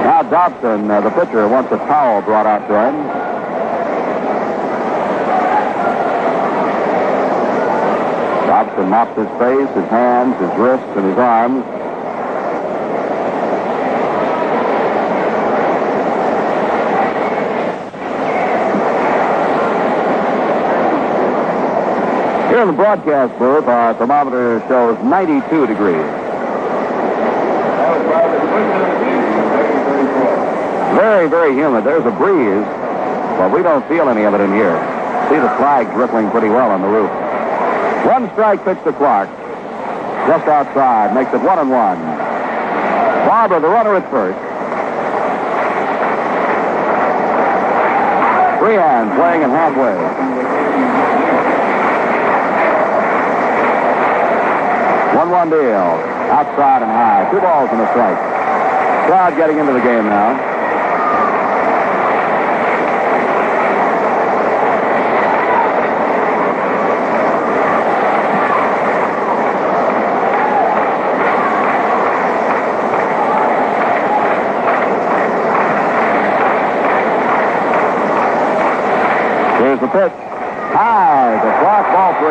Now Dobson, the pitcher, wants a towel brought out to him. Dobson mops his face, his hands, his wrists, and his arms. Here in the broadcast booth, our thermometer shows 92 degrees. Very, very humid. There's a breeze, but we don't feel any of it in here. See the flags rippling pretty well on the roof. One strike pitch to Clark. Just outside. Makes it 1-1. Barber, the runner at first. Freehan playing in halfway. 1-1 deal. Outside and high. 2 balls and a strike. Crowd getting into the game now. Here's the pitch. High. The Clark, ball 3.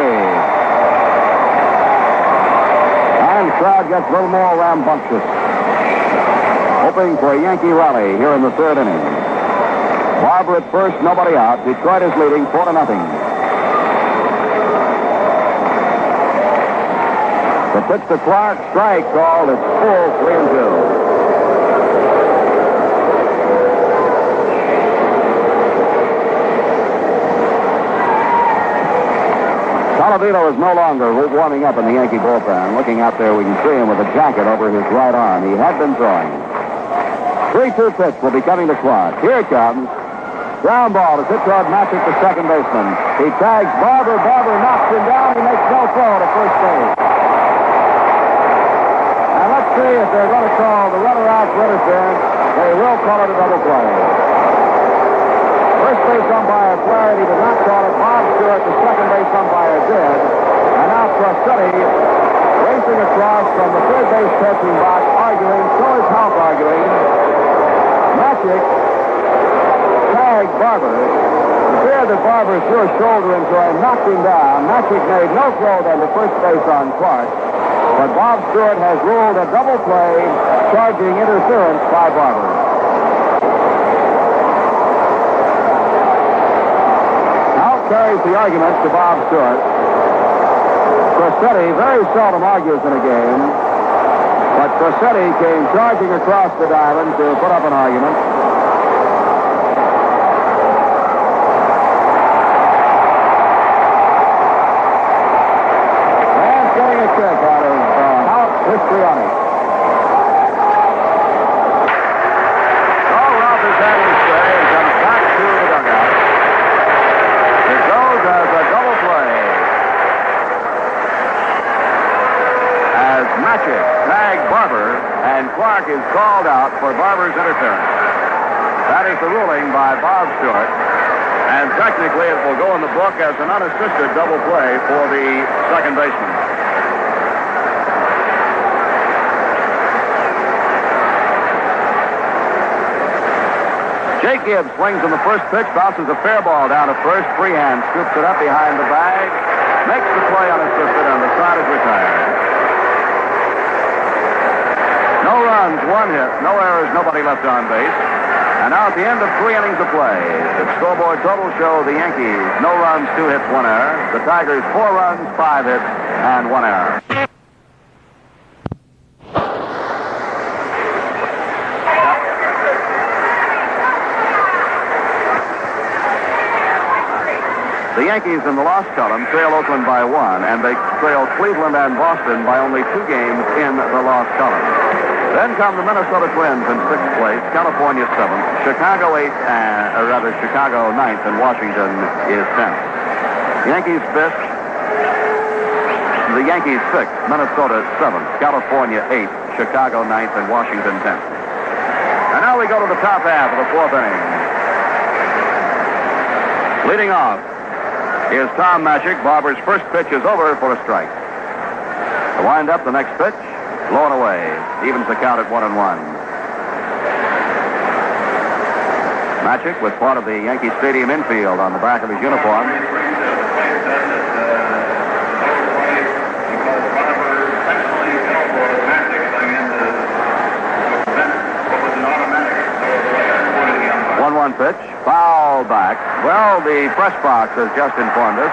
And the crowd gets a little more rambunctious. Hoping for a Yankee rally here in the 3rd inning. Barber at first, nobody out. Detroit is leading 4-0. The pitch to Clark, strike called. It's full 3-2. Talavino is no longer warming up in the Yankee bullpen. Looking out there, we can see him with a jacket over his right arm. He had been throwing. 3-2 pitch will be coming to Clark. Here it comes. Ground ball to hit toward Magic, the second baseman. He tags Barber. Barber knocks him down. He makes no throw to first base. And let's see if they're going to call the runner out for interference. They will call it a double play. First base umpire Flaherty did not call it. Bob Stewart, the second base umpire, did. And now Crossetti racing across from the third base coaching box, arguing. So is House arguing. Magic tagged Barber. It appeared that Barber threw a shoulder into him, knocked him down. Magic made no throw then to first base on Clark. But Bob Stewart has ruled a double play, charging interference by Barber. Carries the argument to Bob Stewart. Crossetti very seldom argues in a game, but Crossetti came charging across the diamond to put up an argument. And getting a check out of House Histrionic. So Ralph is having his say and comes back to the dugout. As a double play. As Magic tagged Barber, and Clark is called out for Barber's interference. That is the ruling by Bob Stewart. And technically it will go in the book as an unassisted double play for the second baseman. Jake Gibbs swings on the first pitch, bounces a fair ball down to first. Freehan scoops it up behind the bag, makes the play unassisted, and the side is retired. No runs, 1 hit, no errors, nobody left on base. And now at the end of 3 innings of play, the scoreboard total show the Yankees, no runs, 2 hits, 1 error. The Tigers, 4 runs, 5 hits, and 1 error. The Yankees in the loss column trail Oakland by 1, and they trail Cleveland and Boston by only 2 games in the loss column. Then come the Minnesota Twins in 6th place, California 7th, Chicago 8th, Chicago 9th, and Washington is 10th. Yankees 5th, the Yankees 6th, Minnesota 7th, California 8th, Chicago 9th, and Washington 10th. And now we go to the top half of the 4th inning. Leading off is Tom Magic. Barber's first pitch is over for a strike. To wind up the next pitch, low and away. Evens the count at 1-1. Magic with part of the Yankee Stadium infield on the back of his uniform. Pitch, foul back. Well, the press box has just informed us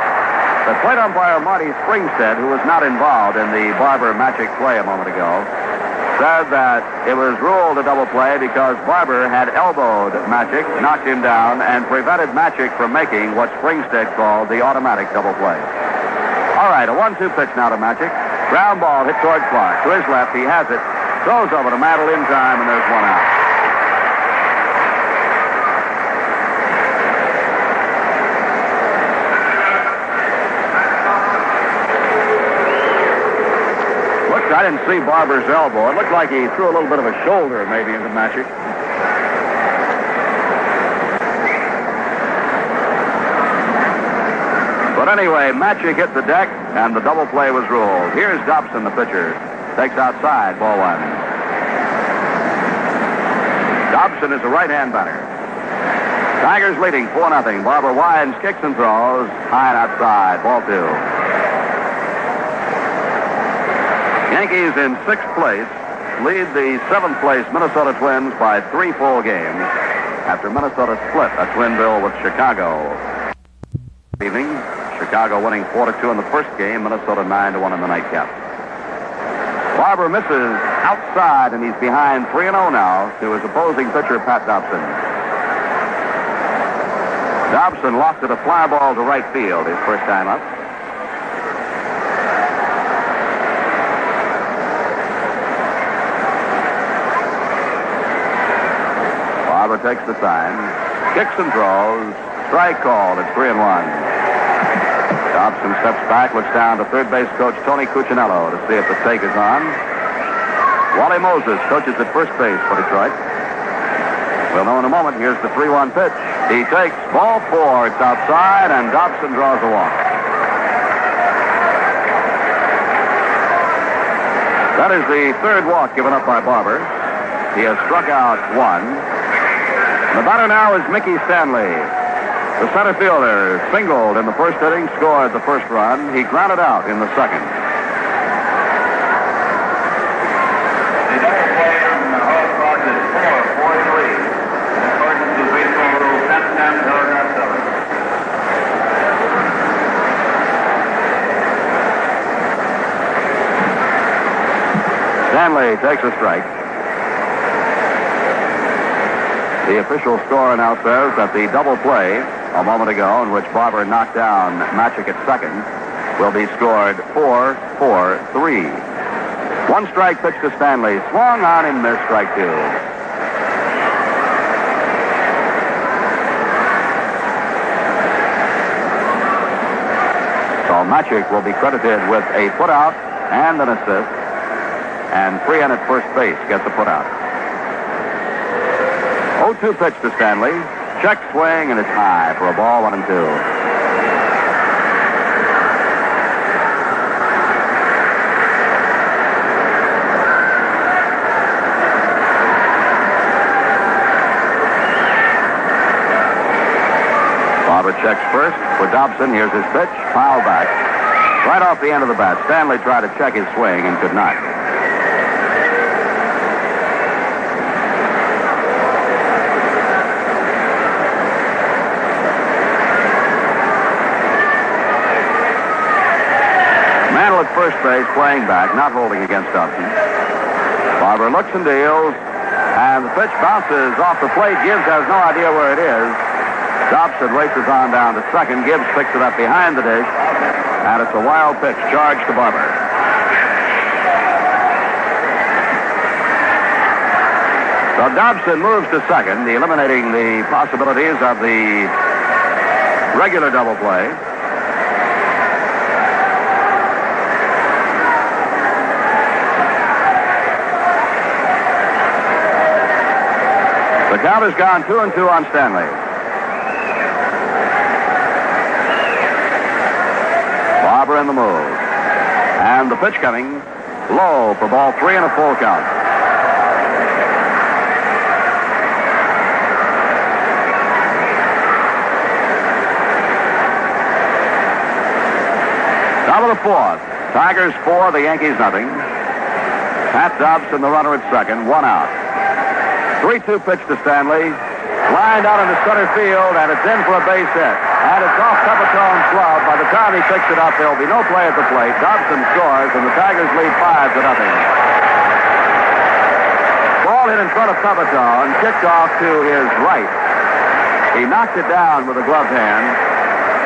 that plate umpire Marty Springstead, who was not involved in the Barber Magic play a moment ago, said that it was ruled a double play because Barber had elbowed Magic, knocked him down, and prevented Magic from making what Springstead called the automatic double play. All right, a 1-2 pitch now to Magic. Ground ball hit toward Clark. To his left, he has it. Throws over to Mantle in time, and there's 1 out. I didn't see Barber's elbow. It looked like he threw a little bit of a shoulder maybe into Magic. But anyway, Magic hit the deck, and the double play was ruled. Here's Dobson, the pitcher. Takes outside, ball 1. Dobson is a right-hand batter. Tigers leading 4-0. Barber winds, kicks, and throws. High and outside, ball 2. Yankees in 6th place lead the 7th place Minnesota Twins by 3 full games after Minnesota split a twin bill with Chicago. Evening, Chicago winning 4-2 in the first game, Minnesota 9-1 in the nightcap. Barber misses outside, and he's behind 3-0 now to his opposing pitcher, Pat Dobson. Dobson lofted a fly ball to right field his first time up. Barber takes the time, kicks and throws, strike called at 3-1. Dobson steps back, looks down to third base coach Tony Cuccinello to see if the take is on. Wally Moses coaches at first base for Detroit. We'll know in a moment. Here's the 3-1 pitch. He takes ball 4. It's outside, and Dobson draws a walk. That is the 3rd walk given up by Barber. He has struck out 1. The batter now is Mickey Stanley. The center fielder singled in the first inning, scored the first run. He grounded out in the second. The double play on the Hall clock is 4-4-3. In accordance with baseball rule 10-10, paragraph 7. Stanley takes a strike. The official score now says that the double play a moment ago in which Barber knocked down Magic at second will be scored 4-4-3. 1 strike pitch to Stanley. Swung on and missed, strike 2. So Magic will be credited with a putout and an assist, and Freehan at first base gets a putout. 0-2 pitch to Stanley. Check swing, and it's high for a ball, 1-2. Barber checks first for Dobson. Here's his pitch. Foul back. Right off the end of the bat. Stanley tried to check his swing and could not. first base, playing back, not holding against Dobson. Barber looks and deals, and the pitch bounces off the plate. Gibbs has no idea where it is. Dobson races on down to second. Gibbs picks it up behind the dish, and it's a wild pitch charged to Barber. So Dobson moves to second, eliminating the possibilities of the regular double play. The count has gone 2-2 on Stanley. Barber in the move. And the pitch coming low for ball 3 and a full count. Top of the fourth. Tigers 4, the Yankees nothing. Pat Dobson, the runner at second, 1 out. 3-2 pitch to Stanley. Lined out into center field, and it's in for a base hit. And it's off Pepitone's glove. By the time he picks it up, there'll be no play at the plate. Dobson scores, and the Tigers lead 5-0. Ball hit in front of Pepitone, kicked off to his right. He knocked it down with a gloved hand.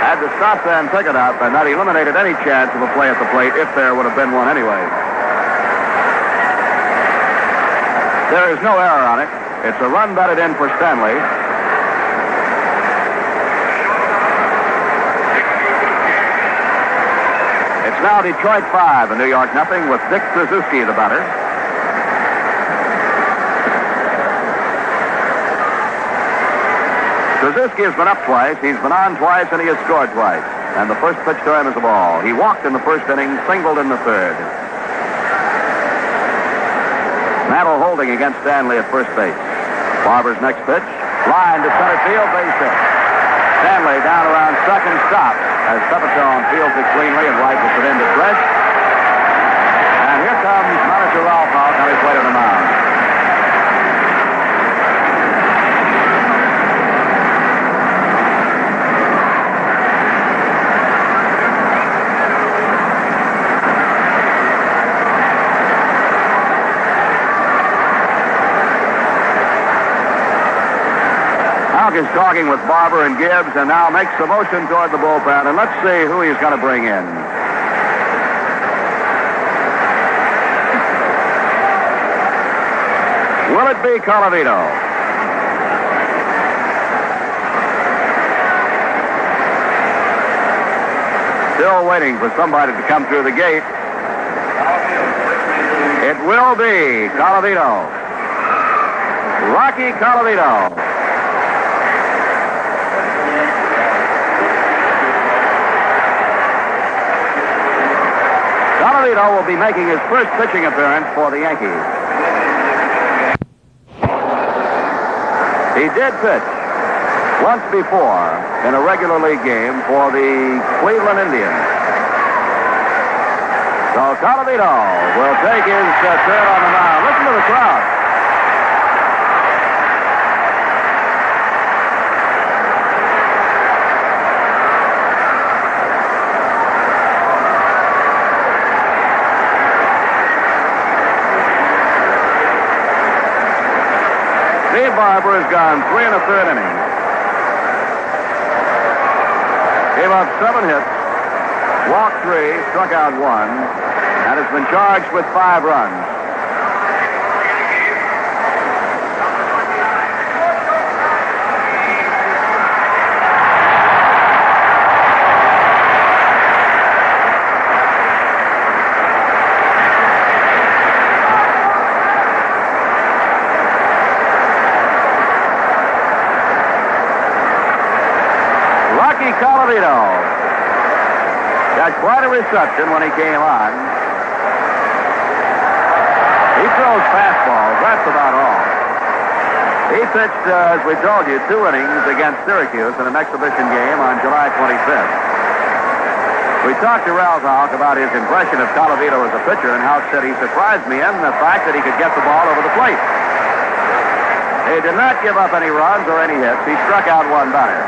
Had to stop there and pick it up, and that eliminated any chance of a play at the plate, if there would have been one anyway. There is no error on it. It's a run batted in for Stanley. It's now Detroit 5 and New York nothing, with Dick Rizzuto the batter. Rizzuto has been up twice, he's been on twice, and he has scored twice. And the first pitch to him is a ball. He walked in the first inning, singled in the third. Mantle holding against Stanley at first base. Barber's next pitch, line to center field, base hit. Stanley down around second, stops as Pepitone fields it cleanly and rifles it into Fresh. And here comes manager Ralph Houck on his way to the mound. Houck is talking with Barber and Gibbs, and now makes the motion toward the bullpen, and let's see who he's going to bring in. Will it be Colavito? Still waiting for somebody to come through the gate. It will be Colavito. Rocky Colavito. Colavito will be making his first pitching appearance for the Yankees. He did pitch once before in a regular league game for the Cleveland Indians. So Colavito will take his turn on the mound. Listen to the crowd. Barber has gone 3 1/3 innings. Gave up 7 hits, walked 3, struck out 1, and has been charged with 5 runs. Colavito got quite a reception when he came on. He throws fastballs, that's about all. He pitched, as we told you, 2 innings against Syracuse in an exhibition game on July 25th. We talked to Ralph Houck about his impression of Colavito as a pitcher, and Houck said he surprised me in the fact that he could get the ball over the plate. He did not give up any runs or any hits. He struck out 1 batter.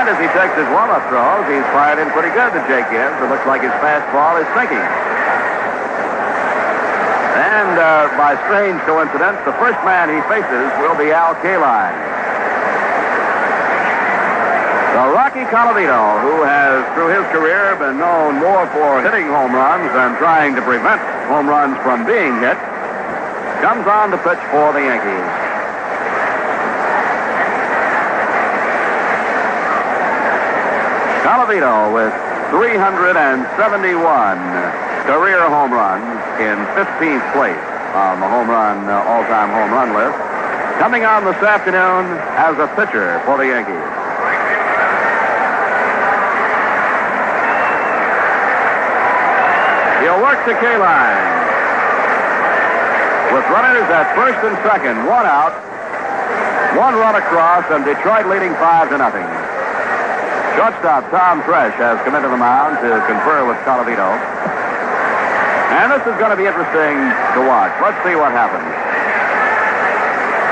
And as he takes his warm-up throws, he's fired in pretty good to Jake Gibbs. It looks like his fastball is sinking. And by strange coincidence, the first man he faces will be Al Kaline. So Rocky Colavito, who has, through his career, been known more for hitting home runs than trying to prevent home runs from being hit, comes on to pitch for the Yankees. Colavito with 371 career home runs in 15th place on the all-time home run list. Coming on this afternoon as a pitcher for the Yankees. He'll work to Kaline. With runners at first and second, one out, one run across, and Detroit leading 5-0. Shortstop Tom Thresh has come into the mound to confer with Colavito. And this is going to be interesting to watch. Let's see what happens.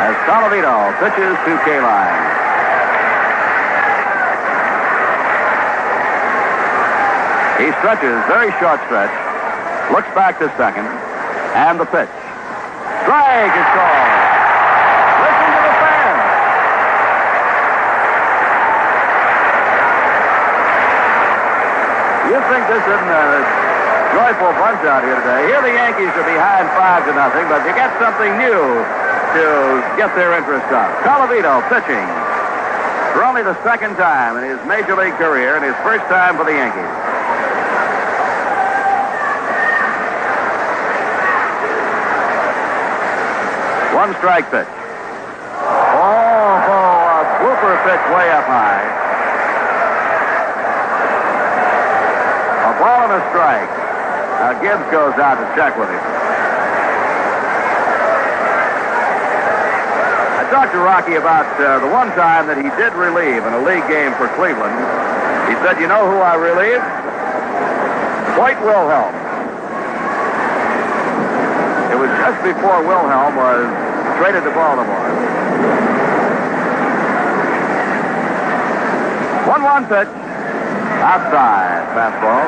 As Colavito pitches to Kaline. He stretches, very short stretch, looks back to second, and the pitch. Strike is called. Listen to the fans. You think this isn't a joyful bunch out here today? Here the Yankees are behind 5-0, but you get something new to get their interest up. Colavito pitching for only the second time in his Major League career and his first time for the Yankees. One strike pitch. A blooper pitch way up high. A ball and a strike. Now Gibbs goes out to check with him. I talked to Rocky about the one time that he did relieve in a league game for Cleveland. He said, you know who I relieved? Dwight Wilhelm. It was just before Wilhelm was traded to Baltimore. 1-1 pitch. Outside. Fastball.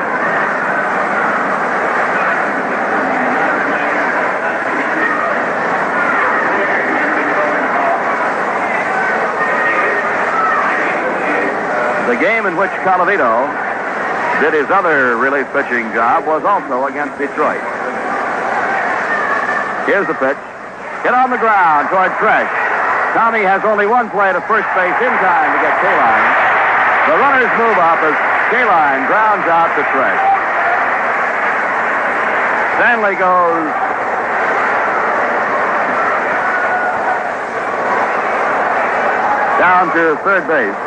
The game in which Colavito did his other relief pitching job was also against Detroit. Here's the pitch. Hit on the ground toward Thresh. Tommy has only one play to first base in time to get Kaline. The runners move up as Kaline grounds out to Thresh. Stanley goes down to third base.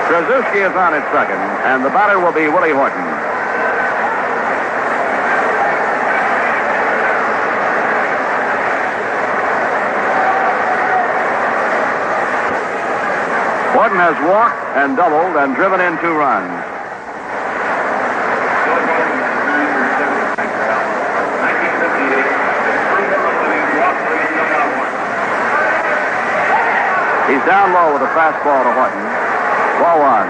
Rizzuto is on at second, and the batter will be Willie Horton. Horton has walked and doubled and driven in 2 runs. He's down low with a fastball to Horton. Ball 1.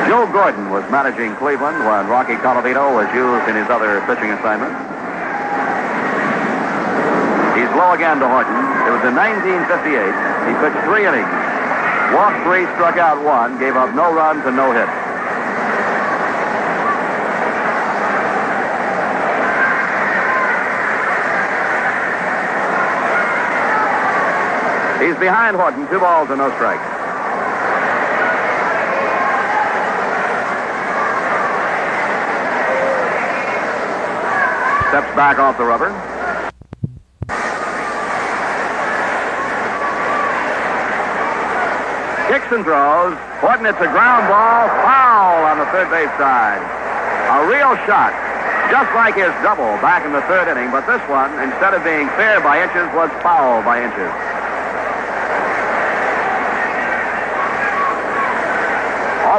Joe Gordon was managing Cleveland when Rocky Colavito was used in his other pitching assignments. He's low again to Horton. It was in 1958. He pitched 3 innings. Walked 3, struck out 1, gave up no runs and no hits. He's behind Horton, 2 balls and no strikes. Steps back off the rubber. Kicks and throws. Horton, it's a ground ball. Foul on the third base side. A real shot, just like his double back in the 3rd inning. But this one, instead of being fair by inches, was foul by inches.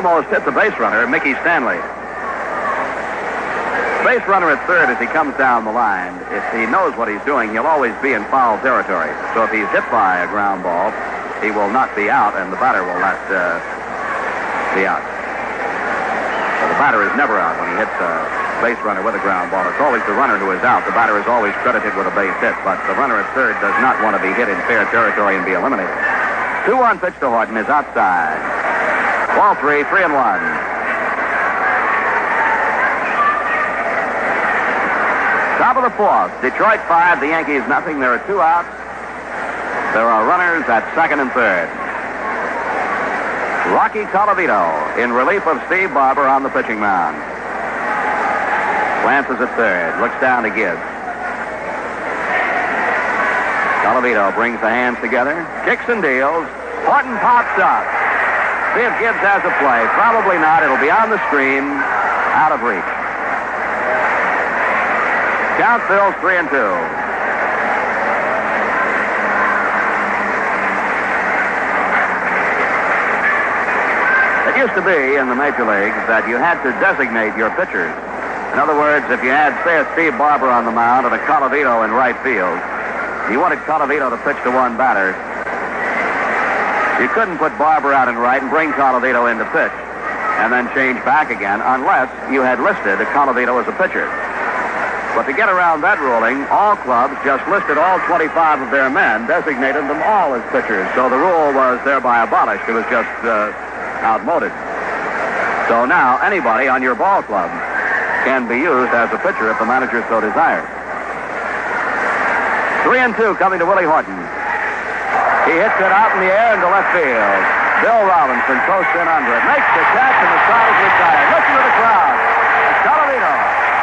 almost hit the base runner, Mickey Stanley. Base runner at third, as he comes down the line, if he knows what he's doing, he'll always be in foul territory. So if he's hit by a ground ball, he will not be out, and the batter will not be out. So the batter is never out when he hits a base runner with a ground ball. It's always the runner who is out. The batter is always credited with a base hit, but the runner at third does not want to be hit in fair territory and be eliminated. 2-1 pitch to Horton is outside. Ball 3, 3-1. Top of the fourth. Detroit 5, the Yankees nothing. There are 2 outs. There are runners at second and third. Rocky Colavito in relief of Steve Barber on the pitching mound. Glances at third. Looks down to Gibbs. Colavito brings the hands together. Kicks and deals. Horton pops up. See if Gibbs has a play. Probably not. It'll be on the screen. Out of reach. Count fills 3-2. It used to be in the major leagues that you had to designate your pitchers. In other words, if you had, say, a Steve Barber on the mound and a Colavito in right field, you wanted Colavito to pitch to one batter. You couldn't put Barber out in right and bring Colavito in to pitch and then change back again unless you had listed Colavito as a pitcher. But to get around that ruling, all clubs just listed all 25 of their men, designated them all as pitchers. So the rule was thereby abolished. It was just outmoded. So now anybody on your ball club can be used as a pitcher if the manager so desires. 3-2 coming to Willie Horton. He hits it out in the air into left field. Bill Robinson posts in under it. Makes the catch and the side is retired. Listen to the crowd. Colavito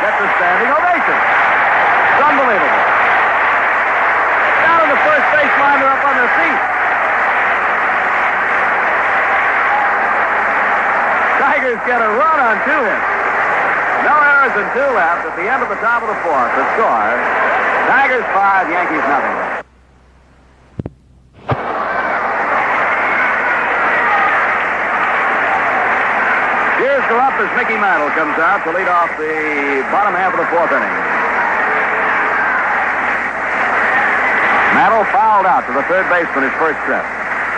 gets a standing ovation. It's unbelievable. Down on the first baseline, they're up on their feet. Tigers get a run on 2 hits. No errors and 2 left at the end of the top of the fourth. The score, Tigers 5, Yankees nothing. Gears go up as Mickey Mantle comes out to lead off the bottom half of the fourth inning. Mantle fouled out to the third baseman his first trip.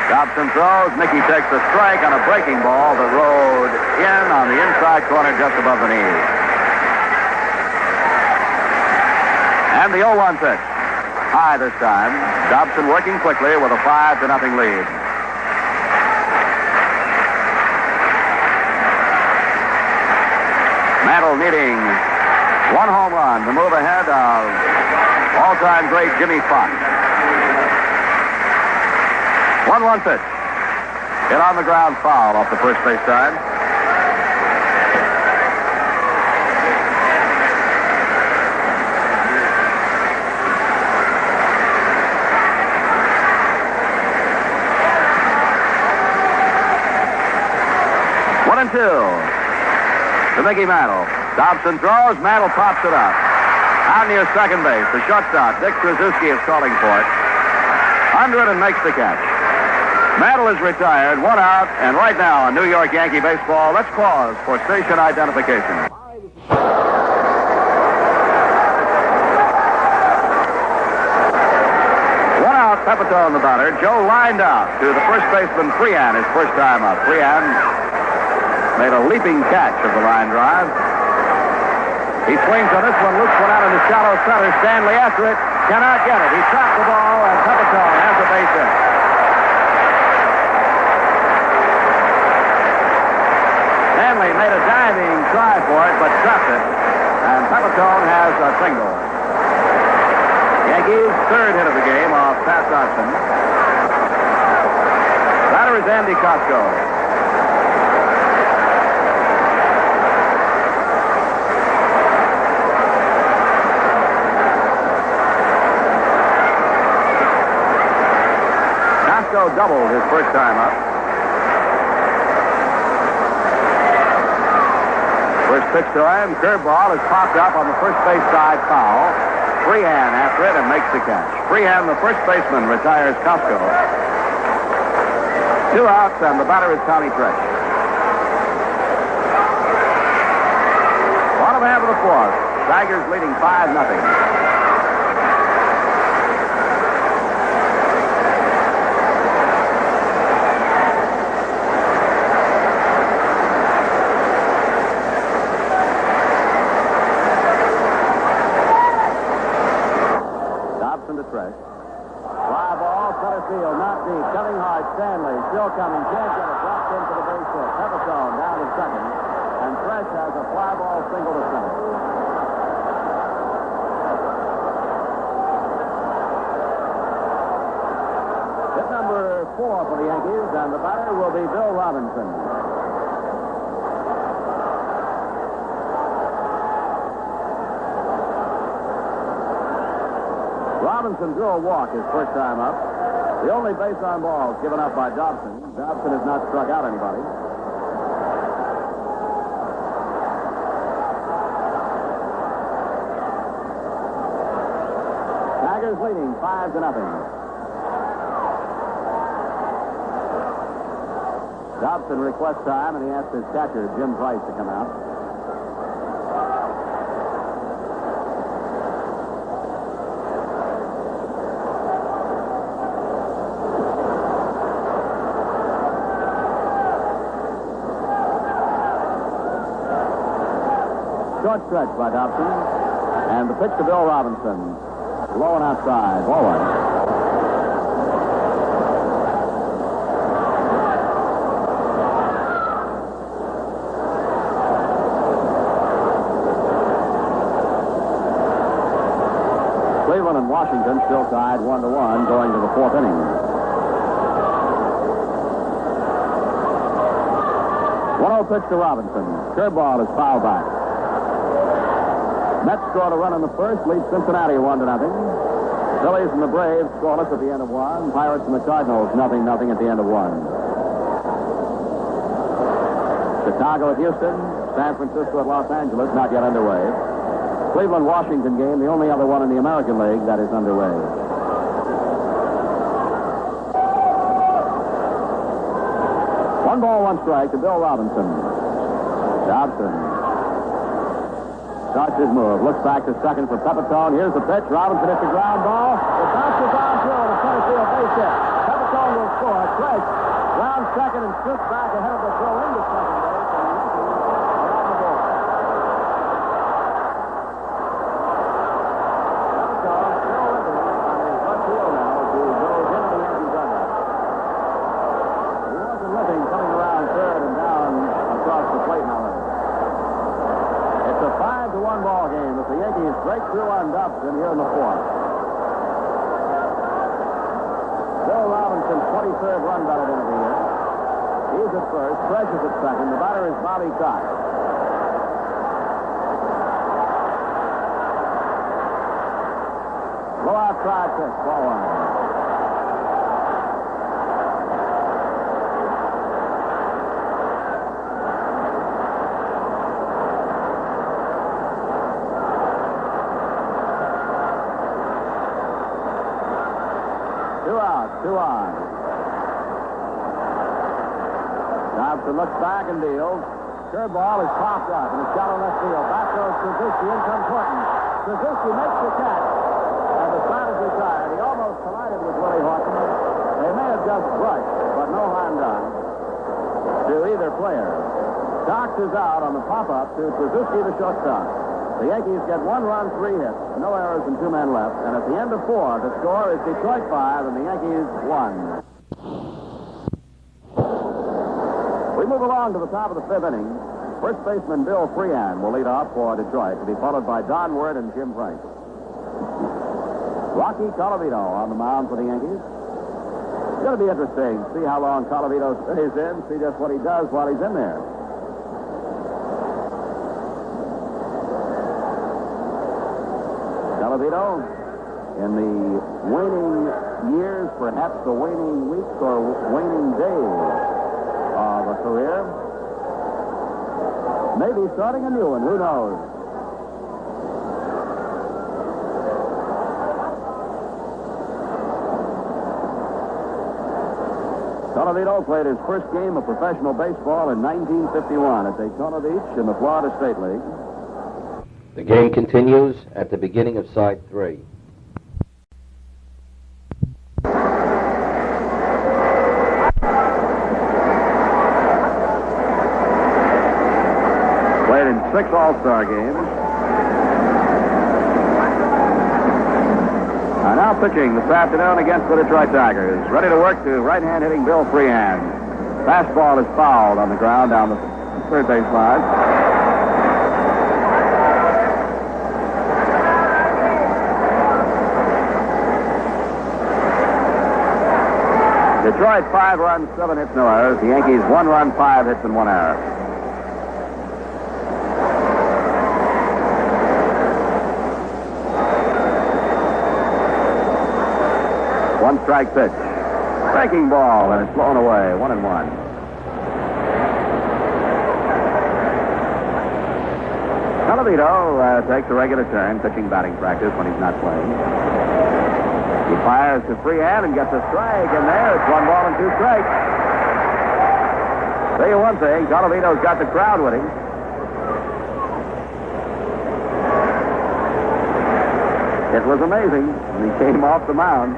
Dobson throws. Mickey takes a strike on a breaking ball that rode in on the inside corner just above the knee. And the 0-1 pitch. High this time. Dobson working quickly with a 5-0 lead. Mantle needing 1 home run to move ahead of all-time great Jimmy Fox. 1-1 pitch. Hit on the ground, foul off the first base side. One and 2 to Mickey Mantle. Dobson throws. Mantle pops it up. Out near second base. The shortstop, Dick Rizzuto, is calling for it. Under it and makes the catch. Mantle is retired, 1 out, and right now on New York Yankee baseball, let's pause for station identification. 1 out, Pepitone the batter. Joe lined out to the first baseman, Freehan, his first time up. Freehan made a leaping catch of the line drive. He swings on this one, loops one out into shallow center. Stanley after it, cannot get it. He trapped the ball, and Pepitone has a base hit. Stanley made a diving try for it, but dropped it. And Pepitone has a single. Yankees' third hit of the game off Pat Dodson. Batter is Andy Costco. Costco doubled his first time up. First pitch to him, curveball is popped up on the first base side, foul. Freehan after it and makes the catch. Freehan, the first baseman, retires Costco. 2 outs, and the batter is Tommy Tresh. 12 half of the fourth. Tigers leading 5-0. Field, not deep. Coming hard, Stanley. Still coming. Can't get it. Dropped into the base hit. Pepperstone down to second. And Fresh has a fly ball single to center. Hit number 4 for the Yankees, and the batter will be Bill Robinson. Robinson drew a walk his first time up. The only base on balls given up by Dobson. Dobson has not struck out anybody. Tigers leading 5-0. Dobson requests time, and he asks his catcher, Jim Price, to come out. Short stretch by Dobson. And the pitch to Bill Robinson. Low and outside. Ball one. Cleveland and Washington still tied 1-1 going to the fourth inning. 1-0 pitch to Robinson. Curveball is fouled back. Mets scored a run in the first, lead Cincinnati 1-0. Phillies and the Braves scoreless at the end of one. Pirates and the Cardinals 0-0 at the end of one. Chicago at Houston, San Francisco at Los Angeles, not yet underway. Cleveland-Washington game, the only other one in the American League that is underway. One ball, one strike to Bill Robinson. Dobson starts his move. Looks back to second for Pepperstone. Here's the pitch. Robinson hits the ground ball. It bounces downfield to center field base hit. Pepperstone will score. Fresh round second and shoots back ahead of the throw into second base. And the Yankees are on the board. Pepperstone still limping on his left heel now as he goes into the Yankee dugout. He wasn't limping coming around third and down across the plate, however. It's a 5-1 ball game as the Yankees break through on Dobson here in the fourth. Bill Robinson's 23rd run batted in of the year. He's at first. Fresh is at second. The batter is Bobby Cox. Low outside pitch. Ball one. Two on. Dobson looks back and deals. Curveball is popped up and it's shot on left field. Back goes Suzuki. In comes Horton. Suzuki makes the catch. And the side is retired. He almost collided with Willie Horton. They may have just brushed, but no harm done to either player. Cox is out on the pop-up to Suzuki, the shortstop. The Yankees get 1 run, 3 hits, no errors, and 2 men left. And at the end of 4, the score is Detroit 5 and the Yankees 1. We move along to the top of the 5th inning. First baseman Bill Freehan will lead off for Detroit, to be followed by Don Word and Jim Price. Rocky Colavito on the mound for the Yankees. It's going to be interesting to see how long Colavito stays in, see just what he does while he's in there. Colavito, in the waning years, perhaps the waning weeks or waning days of a career, maybe starting a new one, who knows? Colavito played his first game of professional baseball in 1951 at Daytona Beach in the Florida State League. The game continues at the beginning of side 3. Played in 6 All-Star games. And now pitching this afternoon against the Detroit Tigers. Ready to work to right-hand hitting Bill Freehan. Fastball is fouled on the ground down the third base line. Detroit 5 runs, 7 hits, no errors. The Yankees 1 run, 5 hits, and 1 error. One strike pitch. Breaking ball, and it's blown away. 1-1. Calavito takes a regular turn pitching batting practice when he's not playing. He fires to Freehan and gets a strike, and there it's 1 ball and 2 strikes. Tell you one thing, Calavito's got the crowd with him. It was amazing when he came off the mound.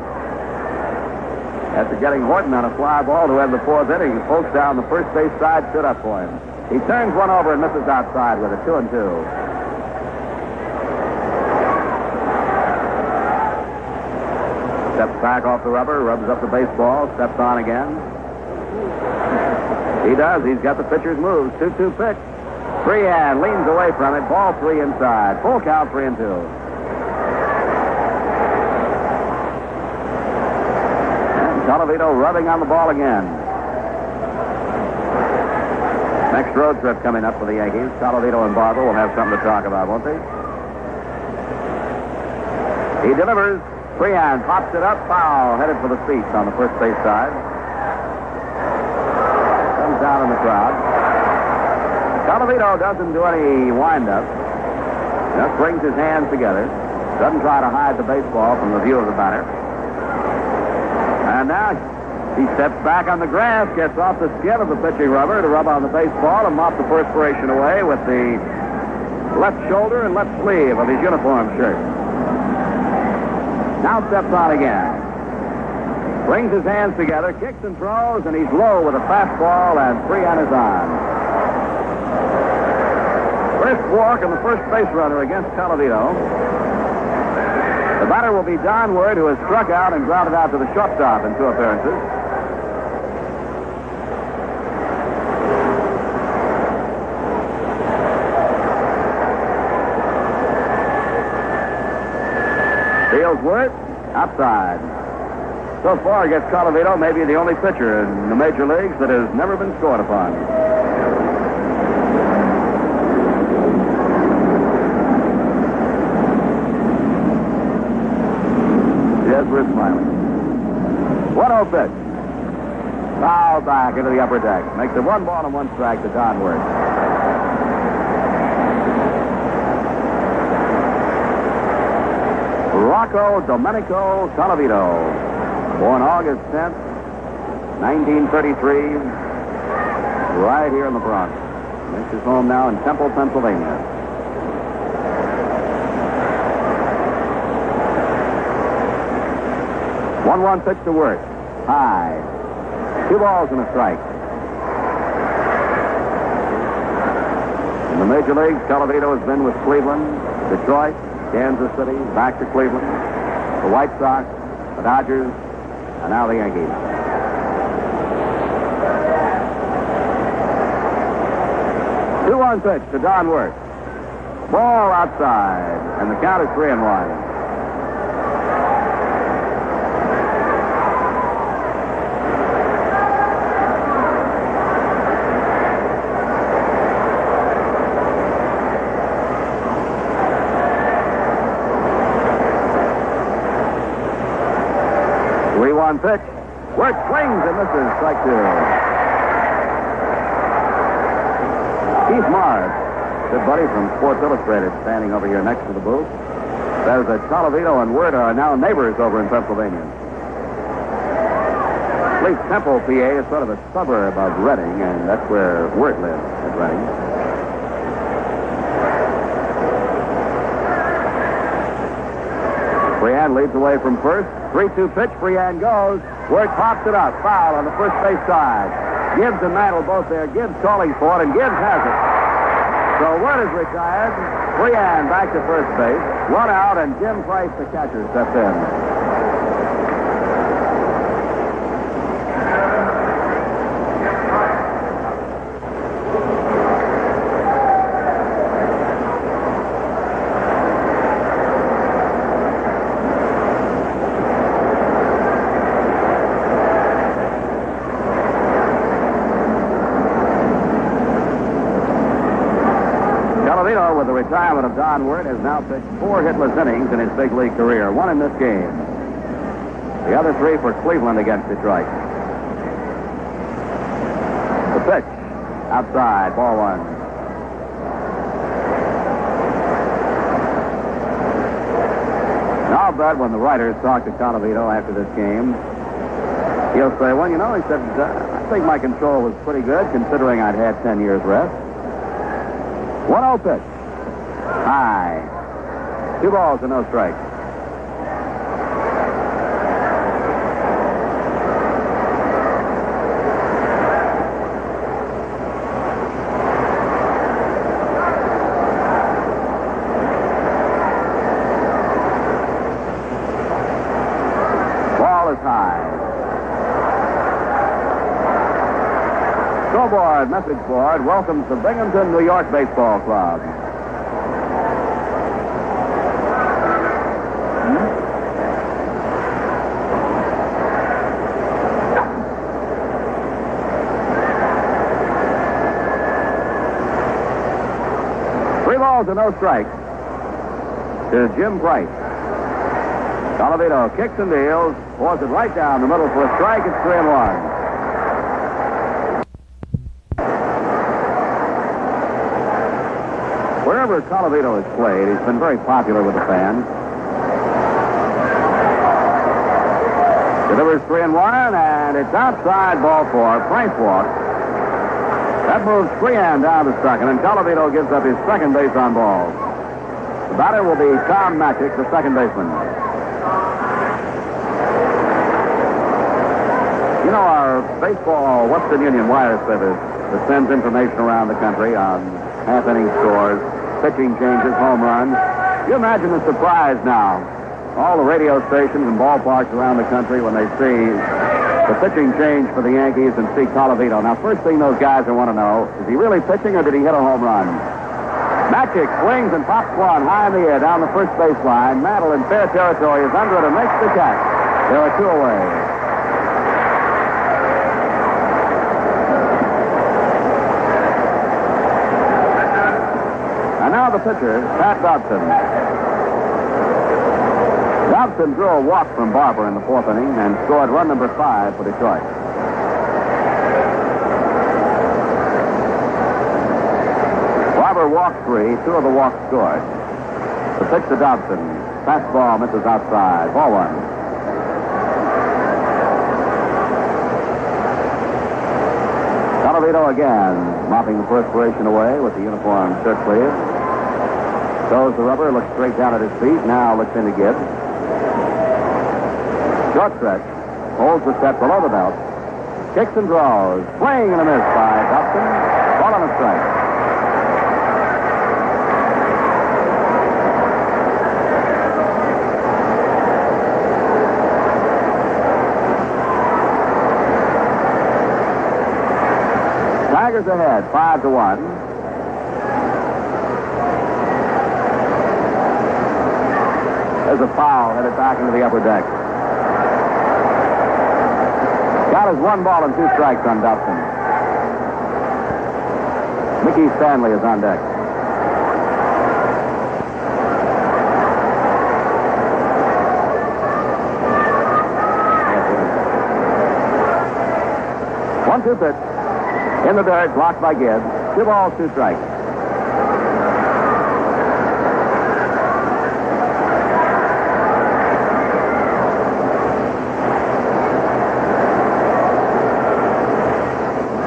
After getting Horton on a fly ball to end the 4th inning, folks down the first base side stood up for him. He turns one over and misses outside with a 2-2. Steps back off the rubber, rubs up the baseball, steps on again. He does. He's got the pitcher's moves. 2-2 pitch. Freehan leans away from it. Ball 3 inside. Full count, 3-2. Calavito rubbing on the ball again. Next road trip coming up for the Yankees. Calavito and Barber will have something to talk about, won't they? He delivers. Freehan pops it up. Foul. Headed for the seats on the first base side. Comes down in the crowd. Calavito doesn't do any wind-up. Just brings his hands together. Doesn't try to hide the baseball from the view of the batter. And now he steps back on the grass, gets off the skin of the pitching rubber to rub on the baseball and mop the perspiration away with the left shoulder and left sleeve of his uniform shirt. Now steps on again. Brings his hands together, kicks and throws, and he's low with a fastball, and Freehan is on. First walk and the first base runner against Calavito. The batter will be Don Word, who has struck out and grounded out to the shortstop in 2 appearances. Fields Word, outside. So far against Calavito, maybe the only pitcher in the major leagues that has never been scored upon. Yes, we're smiling. 1-0 pitch. Foul back into the upper deck. Makes it 1 ball and 1 strike to Don Word. Rocco Domenico Calavito, born August 10th, 1933, right here in the Bronx. Makes his home now in Temple, Pennsylvania. One pitch to Word. High. 2 balls and a strike. In the major leagues, Calavito has been with Cleveland, Detroit, Kansas City, back to Cleveland, the White Sox, the Dodgers, and now the Yankees. Two-one pitch to Don Word. Ball outside, and the count is 3-1. Pitch. Word swings and misses. Strike 2. Keith Mars, good buddy from Sports Illustrated, standing over here next to the booth, says that Calavito and Word are now neighbors over in Pennsylvania. At least Temple, PA, is sort of a suburb of Reading, and that's where Word lives, at Reading. Freehan leads away from first. 3-2 pitch. Freehan goes. Word pops it up. Foul on the first base side. Gibbs and Mantle both there. Gibbs calling for it, and Gibbs has it. So Word is retired. Freehan back to first base. Run out, and Jim Price, the catcher, steps in. With the retirement of Don Word, has now pitched 4 hitless innings in his big league career, 1 in this game. The other 3 for Cleveland against Detroit. The pitch, outside, ball 1. Now, I'll bet when the writers talk to Colavito after this game, he'll say, well, you know, he said, I think my control was pretty good considering I'd had 10 years rest. 1-0 pitch. High. 2 balls and no strikes. Ball is high. Scoreboard, message board, welcomes the Binghamton, New York Baseball Club. And no strikes to Jim Price. Colavito kicks and deals, pours it right down the middle for a strike. It's 3-1. Wherever Colavito has played, he's been very popular with the fans. Delivers 3-1, and it's outside, ball 4. Price walks. That moves Freehan down to second, and Colavito gives up his second base on balls. The batter will be Tom Magic, the second baseman. You know, our baseball Western Union wire service that sends information around the country on half-inning scores, pitching changes, home runs. You imagine the surprise now. All the radio stations and ballparks around the country when they see the pitching change for the Yankees and see Colavito. Now, first thing those guys will want to know, is he really pitching or did he hit a home run? Magic swings and pops one high in the air down the first baseline. Mantle in fair territory is under it and makes the catch. There are 2 away. And now the pitcher, Pat Dobson. Dobson drew a walk from Barber in the 4th inning and scored run number 5 for Detroit. Barber walked 3, 2 of the walks scored. The pitch to Dobson. Fastball misses outside. Ball 1. Colavito again, mopping the perspiration away with the uniform shirt sleeve. Throws the rubber, looks straight down at his feet, now looks into Gibbs. Short stretch. Holds the step below the belt. Kicks and draws. Swing and a miss by Dobson. Ball on a strike. Tigers ahead, 5-1. There's a foul headed back into the upper deck. Count is 1 ball and 2 strikes on Dobson. Mickey Stanley is on deck. One-two pitch. In the dirt, blocked by Gibbs. 2 balls, 2 strikes.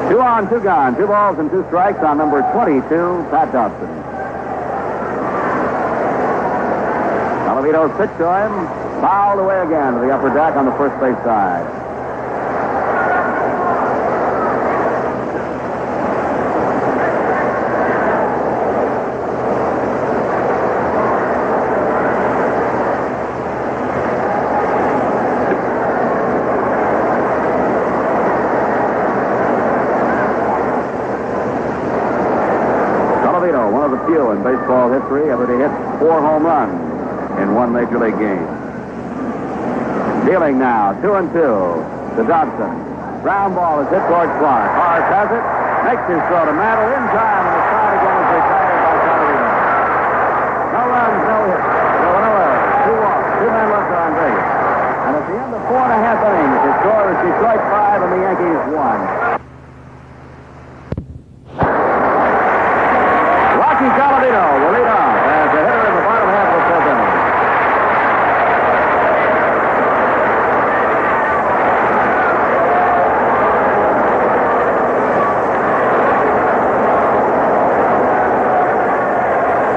Two on, 2 gone. 2 balls and 2 strikes on number 22, Pat Dobson. Colavito's pitch to him. Fouled away again to the upper deck on the first base side. Few in baseball history ever to hit 4 home runs in one major league game. Dealing now, 2-2 to Dobson. Ground ball is hit towards Clark. Horace has it, makes his throw to Mantle in time, and the side again is retired by Colavito. No runs, no hits. So no errors. 2 walks, 2 men left on base. And at the end of 4.5 innings, the score is Detroit 5 and the Yankees 1. Colavito will lead off as the hitter in the bottom half of the 5th inning.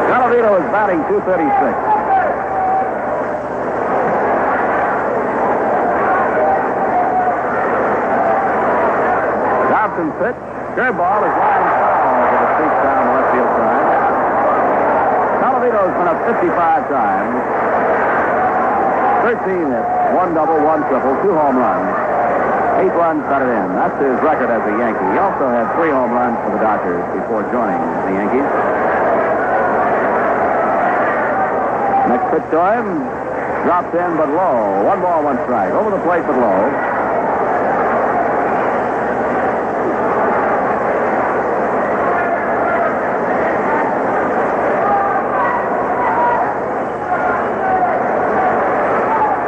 Colavito is batting .236. Dobson's pitch. Curveball is lined foul to the street down the left field side. Colavito's been up 55 times. 13 hits, 1 double, 1 triple, 2 home runs. 8 runs batted in. That's his record as a Yankee. He also had 3 home runs for the Dodgers before joining the Yankees. Next pitch to him. Drops in, but low. 1 ball, 1 strike. Over the plate, but low.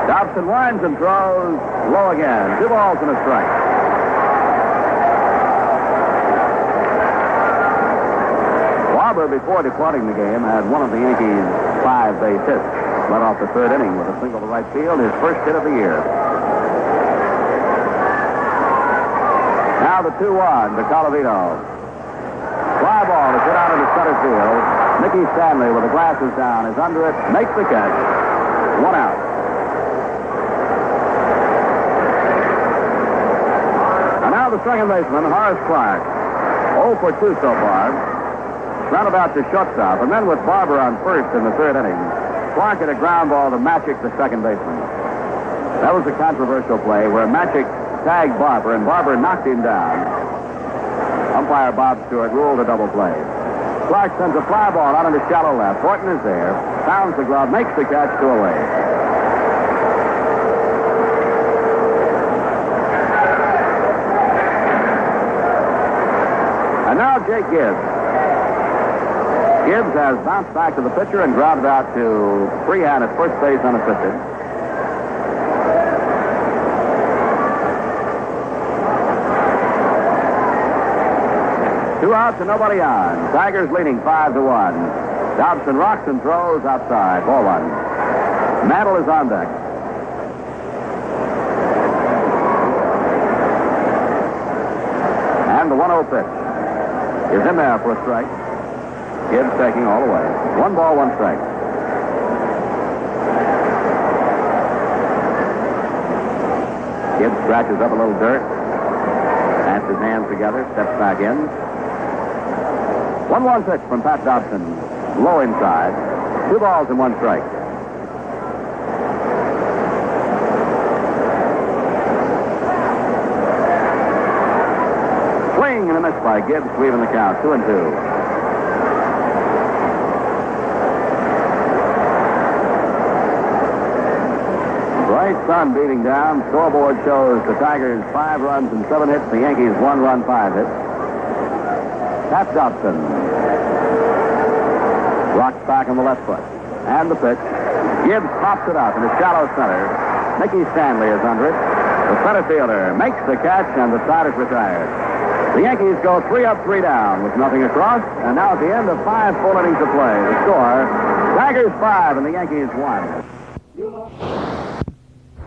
Dobson winds and throws low again. 2 balls and a strike. Barber, before departing the game, had one of the Yankees' 5 base hits. Led off the 3rd inning with a single to right field, his first hit of the year. Now the 2-1 to Colavito. Fly ball is hit out into center field. Mickey Stanley, with the glasses down, is under it, makes the catch. 1 out. The second baseman, Horace Clark, 0 for 2 so far. Roundabout to shortstop, and then with Barber on first in the 3rd inning, Clark hit a ground ball to Magic, the second baseman. That was a controversial play where Magic tagged Barber, and Barber knocked him down. Umpire Bob Stewart ruled a double play. Clark sends a fly ball out into shallow left. Horton is there, pounds the glove, makes the catch 2 away. And now Jake Gibbs. Gibbs has bounced back to the pitcher and grounded out to Freehan at first base unassisted. Two outs and nobody on. Tigers leading 5-1. Dobson rocks and throws outside. Ball 1. Mantle is on deck. And the 1-0 pitch is in there for a strike. Gibbs taking all the way. 1 ball, 1 strike. Gibbs scratches up a little dirt, pats his hands together, steps back in. 1-1 pitch from Pat Dobson. Low inside. 2 balls and 1 strike. Swing and a miss by Gibbs, leaving the count. 2-2. Bright sun beating down. Scoreboard shows the Tigers 5 runs and 7 hits. The Yankees 1 run, 5 hits. Pat Dobson rocks back on the left foot. And the pitch. Gibbs pops it up in the shallow center. Mickey Stanley is under it. The center fielder makes the catch, and the side is retired. The Yankees go 3 up, 3 down with nothing across. And now at the end of 5 full innings of play, the score, Tigers 5 and the Yankees 1.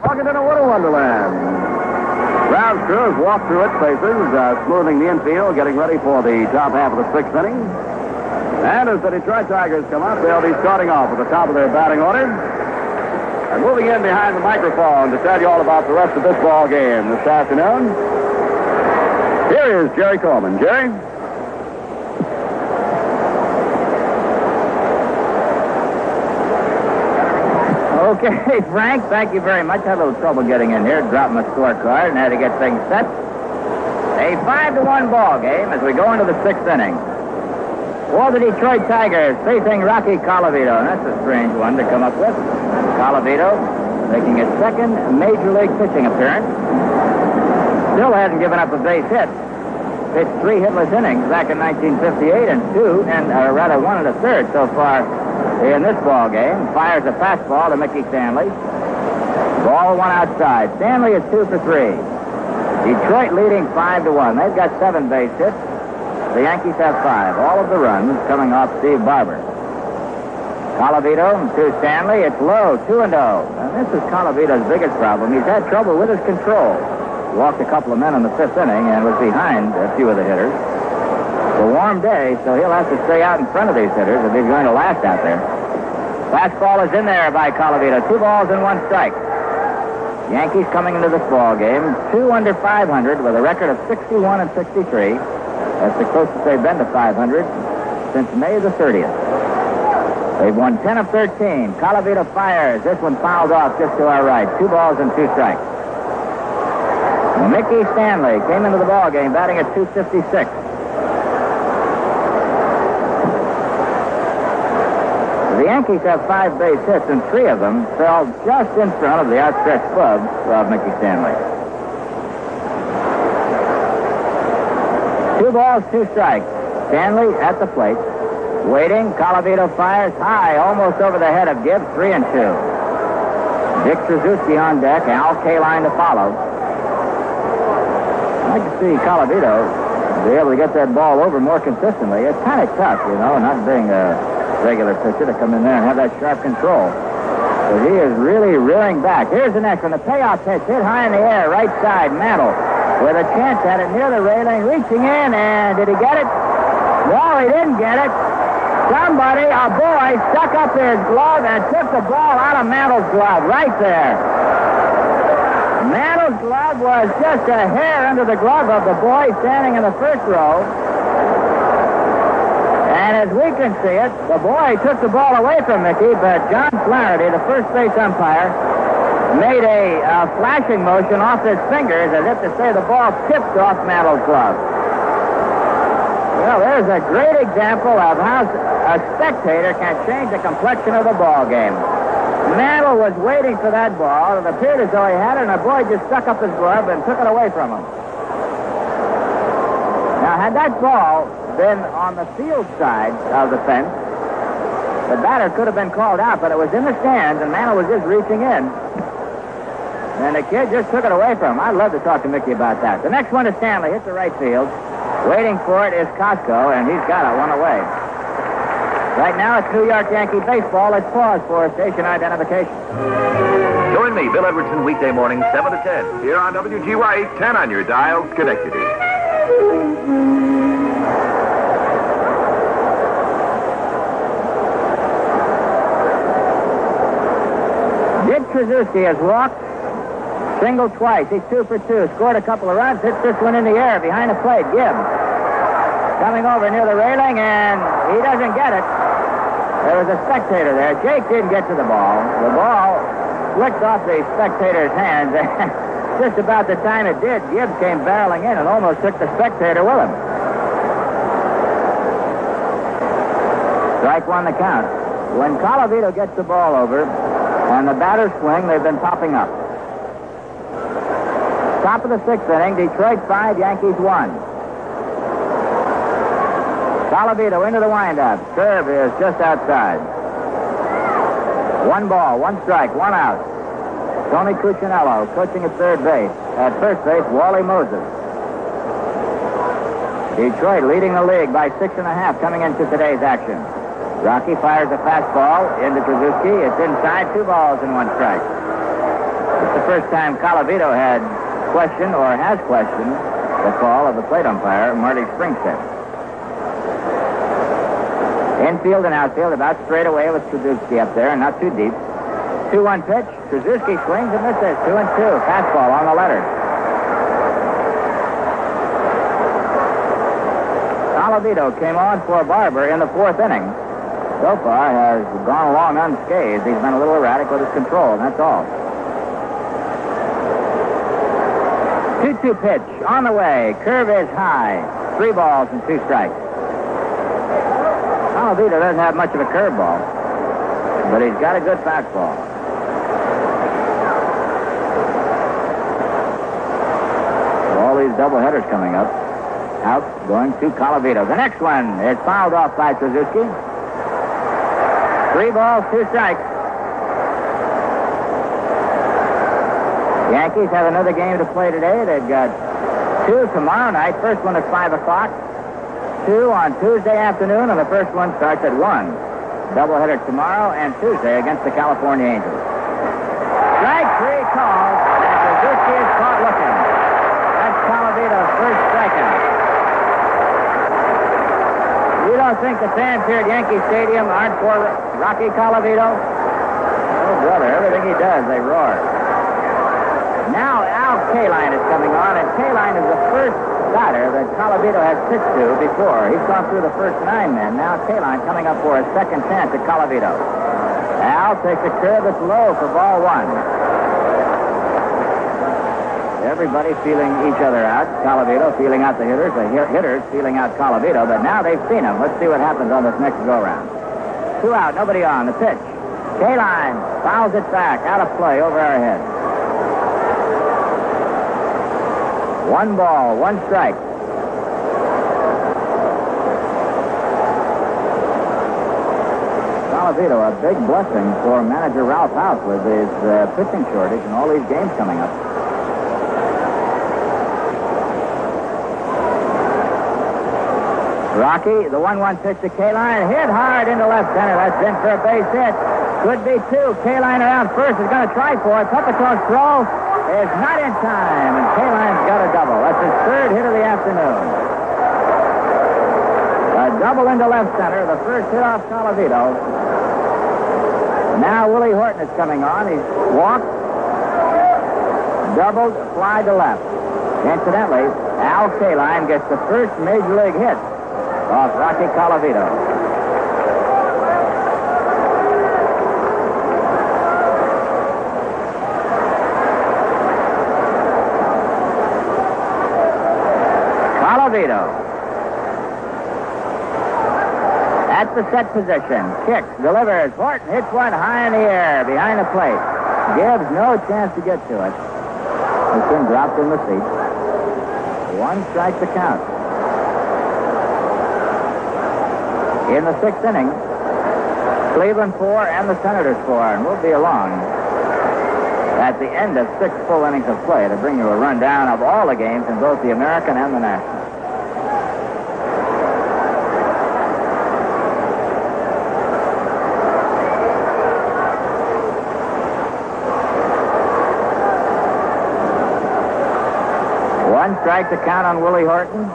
Walking in a little wonderland. Ground crew has walked through its paces, smoothing the infield, getting ready for the top half of the 6th inning. And as the Detroit Tigers come up, they'll be starting off at the top of their batting order. And moving in behind the microphone to tell you all about the rest of this ball game this afternoon, here is Jerry Coleman. Jerry? Okay, Frank, thank you very much. Had a little trouble getting in here, dropped my scorecard, and had to get things set. A 5-1 ball game as we go into the 6th inning. For the Detroit Tigers, facing Rocky Colavito, and that's a strange one to come up with. Colavito making his second Major League pitching appearance. Still hasn't given up a base hit. Pitched 3 hitless innings back in 1958 and 1 1/3 so far in this ball game. Fires a fastball to Mickey Stanley. Ball 1 outside. Stanley is 2 for 3. Detroit leading 5-1. They've got 7 base hits. The Yankees have 5. All of the runs coming off Steve Barber. Colavito to Stanley. It's low, 2-0. And this is Colavito's biggest problem. He's had trouble with his control. Walked a couple of men in the 5th inning and was behind a few of the hitters. It's a warm day, so he'll have to stay out in front of these hitters if he's going to last out there. Fastball is in there by Colavito. 2 balls and 1 strike. Yankees coming into this ball game 2 under 500 with a record of 61 and 63. That's the closest they've been to 500 since May the 30th. They've won 10 of 13. Colavito fires. This one fouled off just to our right. 2 balls and 2 strikes. Mickey Stanley came into the ball game batting at .256. The Yankees have 5 base hits, and 3 of them fell just in front of the outstretched glove of Mickey Stanley. 2 balls, 2 strikes. Stanley at the plate. Waiting. Colavito fires high, almost over the head of Gibbs, 3-2. Dick Rizzuto on deck, Al Kaline to follow. I'd like to see Colavito be able to get that ball over more consistently. It's kind of tough, you know, not being a regular pitcher to come in there and have that sharp control. But he is really rearing back. Here's the next one. The payoff pitch hit high in the air, right side, Mantle, with a chance at it near the railing, reaching in, and did he get it? No, he didn't get it. Somebody, a boy, stuck up his glove and took the ball out of Mantle's glove right there. Mantle's glove was just a hair under the glove of the boy standing in the first row. And as we can see it, the boy took the ball away from Mickey, but John Flaherty, the first base umpire, made a flashing motion off his fingers as if to say the ball tipped off Mantle's glove. Well, there's a great example of how a spectator can change the complexion of the ball game. Mantle was waiting for that ball. It appeared as though he had it, and the boy just stuck up his glove and took it away from him. Now, had that ball been on the field side of the fence, the batter could have been called out, but it was in the stands, and Mantle was just reaching in. And the kid just took it away from him. I'd love to talk to Mickey about that. The next one is Stanley. Hits the right field. Waiting for it is Costco, and he's got it one away. Right now, it's New York Yankee baseball. Let's pause for station identification. Join me, Bill Edwardson, weekday morning, 7 to 10, here on WGY 10 on your dial, Schenectady. Dick Rizzuto has walked, singled twice. He's 2 for 2. Scored a couple of runs. Hits this one in the air behind the plate. Gibbs coming over near the railing, and he doesn't get it. There was a spectator there. Jake didn't get to the ball. The ball flicked off the spectator's hands. Just about the time it did, Gibbs came barreling in and almost took the spectator with him. Strike 1 the count. When Colavito gets the ball over and the batters swing, they've been popping up. Top of the 6th inning, Detroit 5, Yankees 1. Colavito into the windup. Curve is just outside. 1 ball, 1 strike, 1 out. Tony Cuccinello coaching at third base. At first base, Wally Moses. Detroit leading the league by 6.5 coming into today's action. Rocky fires a fastball into Trubisky. It's inside, 2 balls and 1 strike. It's the first time Colavito had questioned or has questioned the call of the plate umpire, Marty Springstead. Infield and outfield about straight away with Trubisky up there and not too deep. 2-1 pitch. Suzuki swings and misses. 2-2. Fastball on the letter. Colavito came on for Barber in the 4th inning. So far has gone along unscathed. He's been a little erratic with his control, and that's all. 2-2 pitch on the way. Curve is high. 3 balls and 2 strikes. Colavito doesn't have much of a curveball, but he's got a good fastball. All these doubleheaders coming up. Out, going to Colavito. The next one is fouled off by Suzuki. 3 balls, 2 strikes. Yankees have another game to play today. They've got 2 tomorrow night. First one at 5 o'clock. 2 on Tuesday afternoon, and the first one starts at 1. Doubleheader tomorrow and Tuesday against the California Angels. Strike 3 called, and Suzuki is caught looking. That's Colavito's first strikeout. You don't think the fans here at Yankee Stadium aren't for Rocky Colavito? Oh, brother, everything he does, they roar. Now Al Kaline is coming on, and Kaline is the first batter that Colavito has pitched to before. He's gone through the first 9 men. Now Kaline coming up for a second chance at Colavito. Al takes a curve that's low for ball 1. Everybody feeling each other out. Colavito feeling out the hitters feeling out Colavito, but now they've seen him. Let's see what happens on this next go-round. 2 out, nobody on. The pitch. Kaline fouls it back, out of play, over our head. 1 ball, 1 strike. Colavito, a big blessing for manager Ralph House with his pitching shortage and all these games coming up. Rocky, the 1-1 pitch to Kaline, hit hard into left center. That's in for a base hit. Could be 2. Kaline around first is going to try for it. Pepitone's throw is not in time, and Kaline's got a double. That's his 3rd hit of the afternoon. A double into left center, the first hit off Colavito. Now Willie Horton is coming on. He's walked, doubled, fly to left. Incidentally, Al Kaline gets the first major league hit off Rocky Colavito. Colavito at the set position. Kicks, delivers. Horton hits one high in the air behind the plate. Gibbs no chance to get to it. It's been dropped in the seat. 1 strike to count. In the 6th inning, Cleveland 4 and the Senators 4, and we'll be along at the end of 6 full innings of play to bring you a rundown of all the games in both the American and the National. One strike to count on Willie Horton.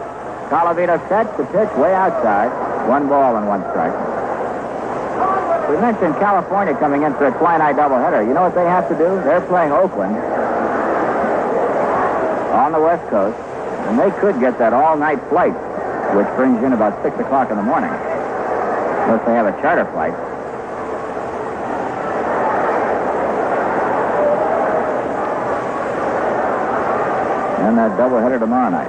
Colavito sets the pitch way outside. 1 ball and 1 strike. We mentioned California coming in for a twilight doubleheader. You know what they have to do? They're playing Oakland on the West Coast, and they could get that all-night flight, which brings in about 6 o'clock in the morning, unless they have a charter flight. And that doubleheader tomorrow night.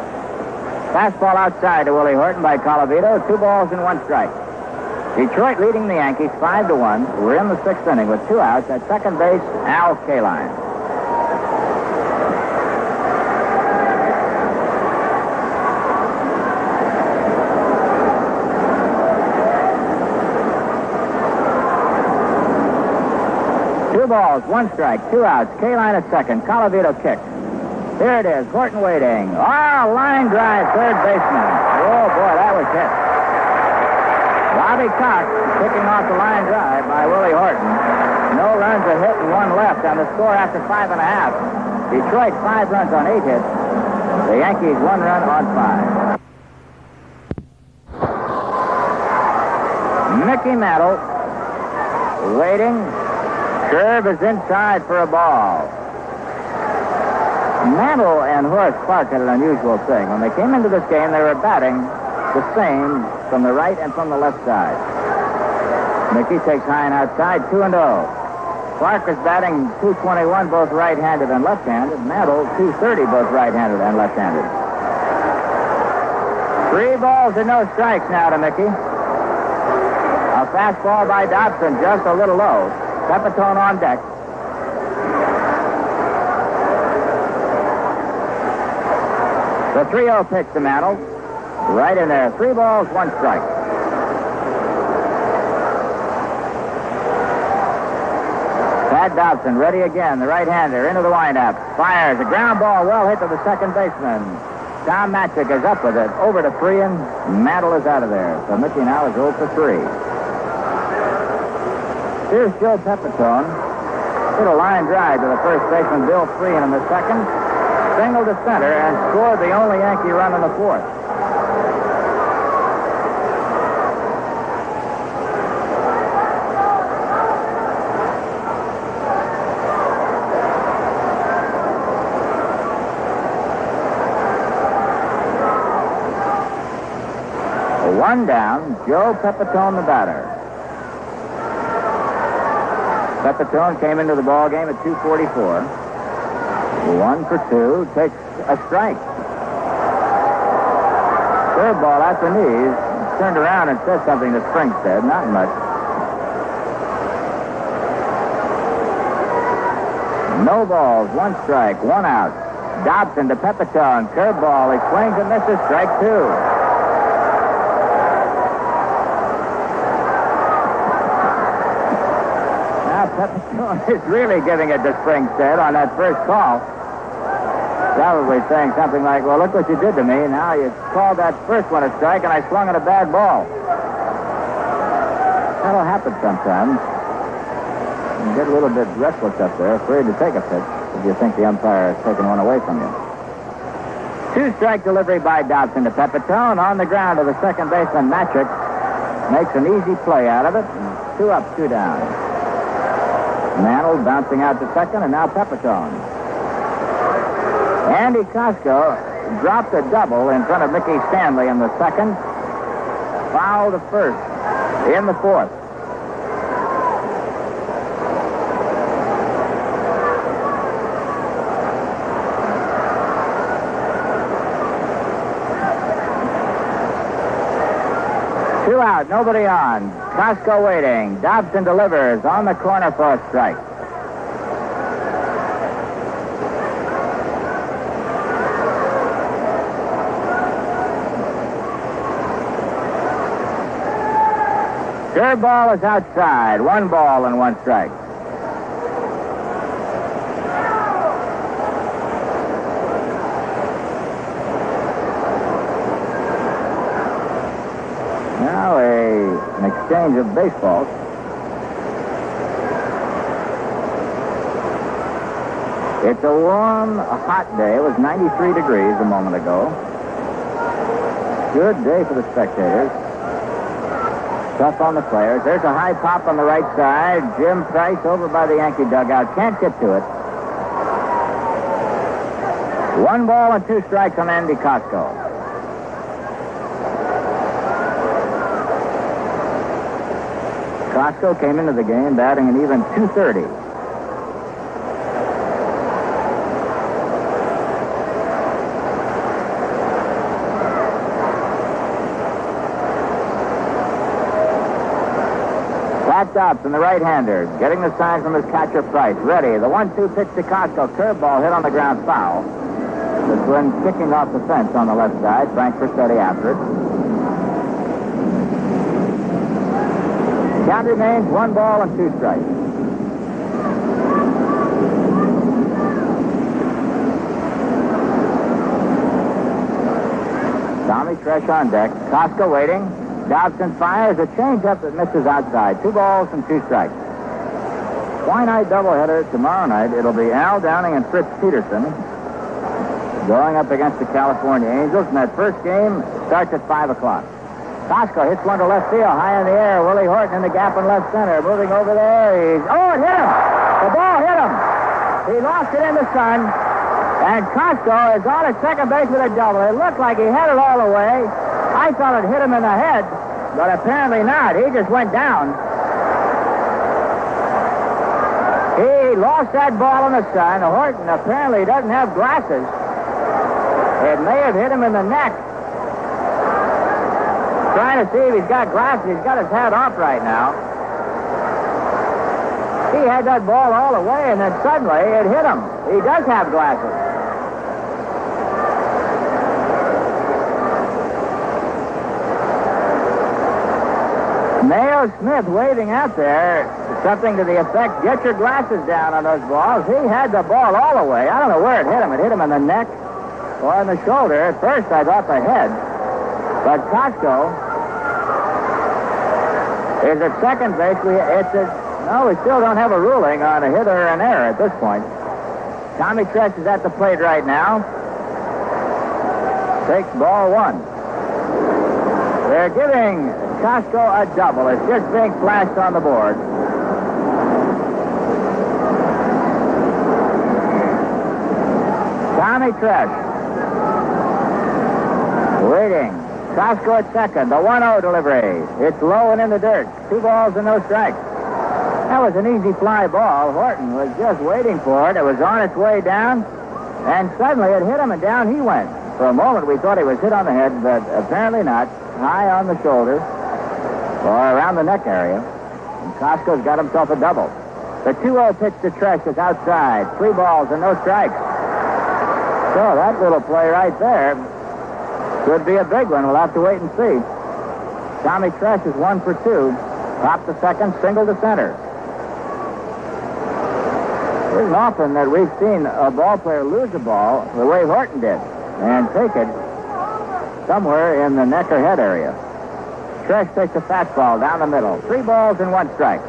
Fastball outside to Willie Horton by Colavito. 2 balls and 1 strike. Detroit leading the Yankees 5-1. We're in the 6th inning with 2 outs. At second base, Al Kaline. Two balls, 1 strike, 2 outs. Kaline at second. Colavito kicks. Here it is. Horton waiting. Oh, line drive, third baseman. Oh, boy, that was hit. Bobby Cox picking off the line drive by Willie Horton. No runs, a hit, and 1 left on the score after 5 and a half. Detroit 5 runs on 8 hits. The Yankees 1 run on 5. Mickey Mantle waiting. Curve is inside for a ball. Mantle and Horace Clark had an unusual thing. When they came into this game, they were batting the same from the right and from the left side. Mickey takes high and outside, 2-0. Clark was batting .221, both right-handed and left-handed. Mantle, .230, both right-handed and left-handed. 3 balls and no strikes now to Mickey. A fastball by Dobson, just a little low. Pepitone on deck. The 3-0 pitch to Mantle. Right in there. 3 balls, 1 strike. Pat Dobson ready again. The right-hander into the windup. Fires a ground ball well hit to the second baseman. Tom Matchick is up with it. Over to Freehan. Mantle is out of there. So Mickey now is 0 for 3. Here's Joe Pepitone. Hit a line drive to the first baseman, Bill Freehan, in the second. Single to center and scored the only Yankee run in the fourth. One down, Joe Pepitone, the batter. Pepitone came into the ball game at 2:44. 1 for 2, takes a strike. Curveball at the knees. Turned around and said something to Springstead. Not much. No balls, 1 strike, 1 out. Dobson to Pepitone. Curveball. He swings and misses. Strike 2. Pepitone is really giving it to Springstead on that first call. Probably saying something like, well, look what you did to me. Now you called that first one a strike, and I swung at a bad ball. That'll happen sometimes. You get a little bit restless up there, afraid to take a pitch if you think the umpire has taken one away from you. 2-strike delivery by Dobson to Pepitone. On the ground to the second baseman, Matchick makes an easy play out of it. 2 up, 2 down. Mantle bouncing out to second, and now Pepitone. Andy Costco dropped a double in front of Mickey Stanley in the second. Foul to first in the fourth. Two out, nobody on. Costco waiting. Dobson delivers on the corner for a strike. Curveball is outside. 1 ball and 1 strike. Now an exchange of baseballs. It's a warm, hot day. It was 93 degrees a moment ago. Good day for the spectators. Tough on the players. There's a high pop on the right side. Jim Price over by the Yankee dugout. Can't get to it. 1 ball and 2 strikes on Andy Costco. Costco came into the game batting an even .230. Pat Dobson, the right-hander, getting the sign from his catcher Price. Ready. The 1-2 pitch to Costco. Curveball hit on the ground, foul. The Twins kicking off the fence on the left side. Frank Vercetti after it. Count remains 1 ball and 2 strikes. Tommy Tresh on deck. Costco waiting. Dobson fires a changeup that misses outside. 2 balls and 2 strikes. Twilight doubleheader tomorrow night. It'll be Al Downing and Fritz Peterson going up against the California Angels. And that first game starts at 5 o'clock. Costco hits one to left field, high in the air. Willie Horton in the gap in left center. Moving over there. It hit him. The ball hit him. He lost it in the sun. And Costco is on at second base with a double. It looked like he had it all the way. I thought it hit him in the head, but apparently not. He just went down. He lost that ball in the sun. Horton apparently doesn't have glasses. It may have hit him in the neck. Trying to see if he's got glasses. He's got his hat off right now. He had that ball all the way, and then suddenly it hit him. He does have glasses. Mayo Smith waving out there, something to the effect, get your glasses down on those balls. He had the ball all the way. I don't know where it hit him. It hit him in the neck or in the shoulder. At first, I thought the head. But Costco is at second base. We still don't have a ruling on a hit or an error at this point. Tommy Tresh is at the plate right now. Takes ball one. They're giving Costco a double. It's just being flashed on the board. Tommy Tresh. Waiting. Costco at second. The 1-0 delivery. It's low and in the dirt. 2 balls and no strikes. That was an easy fly ball. Horton was just waiting for it. It was on its way down, and suddenly it hit him, and down he went. For a moment, we thought he was hit on the head, but apparently not. High on the shoulder, or around the neck area. And Costco's got himself a double. The 2-0 pitch to Tresh is outside. 3 balls and no strikes. So that little play right there could be a big one. We'll have to wait and see. Tommy Tresh is 1 for 2. Top to second, single to center. It isn't often that we've seen a ball player lose a ball the way Horton did and take it somewhere in the neck or head area. Tresh takes a fastball down the middle. 3 balls and 1 strike.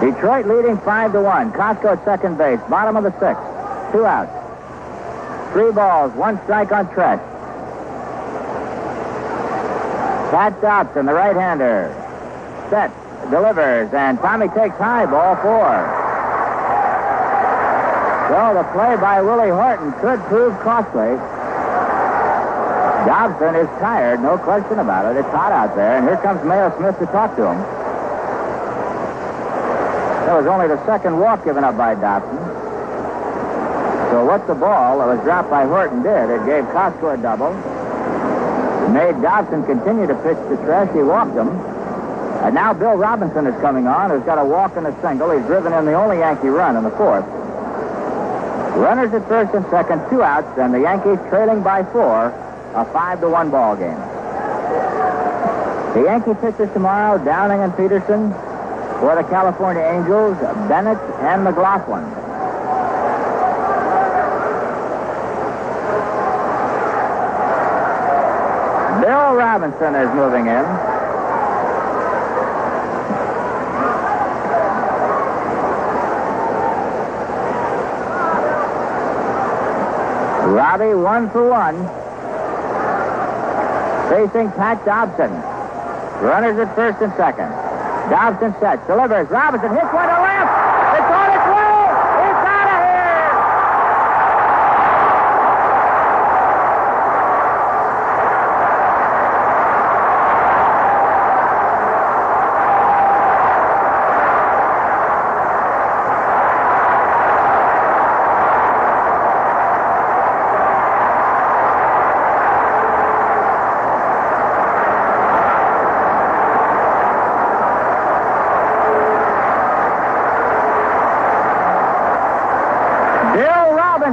Detroit leading 5-1. Costco at second base. Bottom of the 6th. 2 outs. 3 balls, 1 strike on Tresh. Pat Dobson, the right-hander. Set, delivers, and Tommy takes high, ball 4. So the play by Willie Horton could prove costly. Dobson is tired, no question about it. It's hot out there, and here comes Mayo Smith to talk to him. That was only the 2nd walk given up by Dobson. So what the ball that was dropped by Horton did, it gave Costco a double. Made Dobson continue to pitch to Tresh. He walked him. And now Bill Robinson is coming on, who's got a walk and a single. He's driven in the only Yankee run in the 4th. Runners at first and second, 2 outs, and the Yankees trailing by 4, a 5-1 ball game. The Yankee pitchers tomorrow, Downing and Peterson. For the California Angels, Bennett and McLaughlin. Bill Robinson is moving in. Robbie 1 for 1. Facing Pat Dobson. Runners at first and second. Dobson sets, delivers. Robinson hits one to left. It's on its way. It's out of here.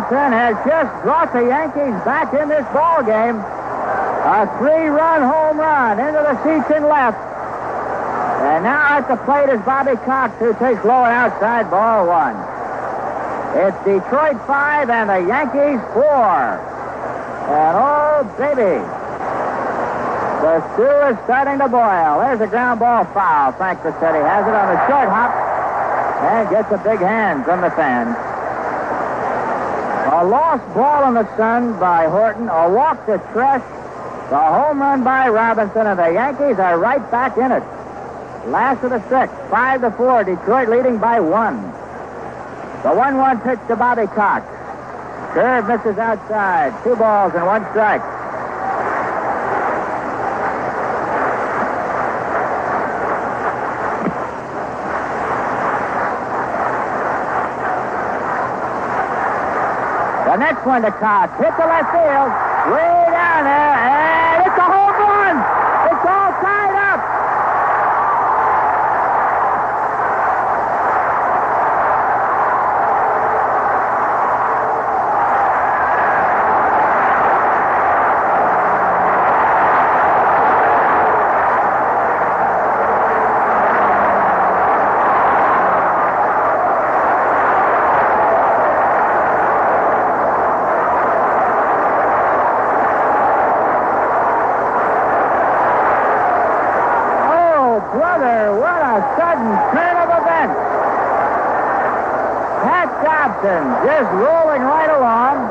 Has just brought the Yankees back in this ball game. A 3-run home run into the seats in left. And now at the plate is Bobby Cox, who takes low and outside, ball 1. It's Detroit 5 and the Yankees 4. And oh, baby, the stew is starting to boil. There's a ground ball foul. Frank Rossetti has it on the short hop and gets a big hand from the fans. A A lost ball in the sun by Horton. A walk to Tresh. The home run by Robinson, and the Yankees are right back in it. Last of the sixth, 5-4. Detroit leading by 1. The 1-1 pitch to Bobby Cox. Curve misses outside. 2 balls and 1 strike. The next one to Cox. Hit to left field. Way down there. And it's a home run. It's all tied up. Just rolling right along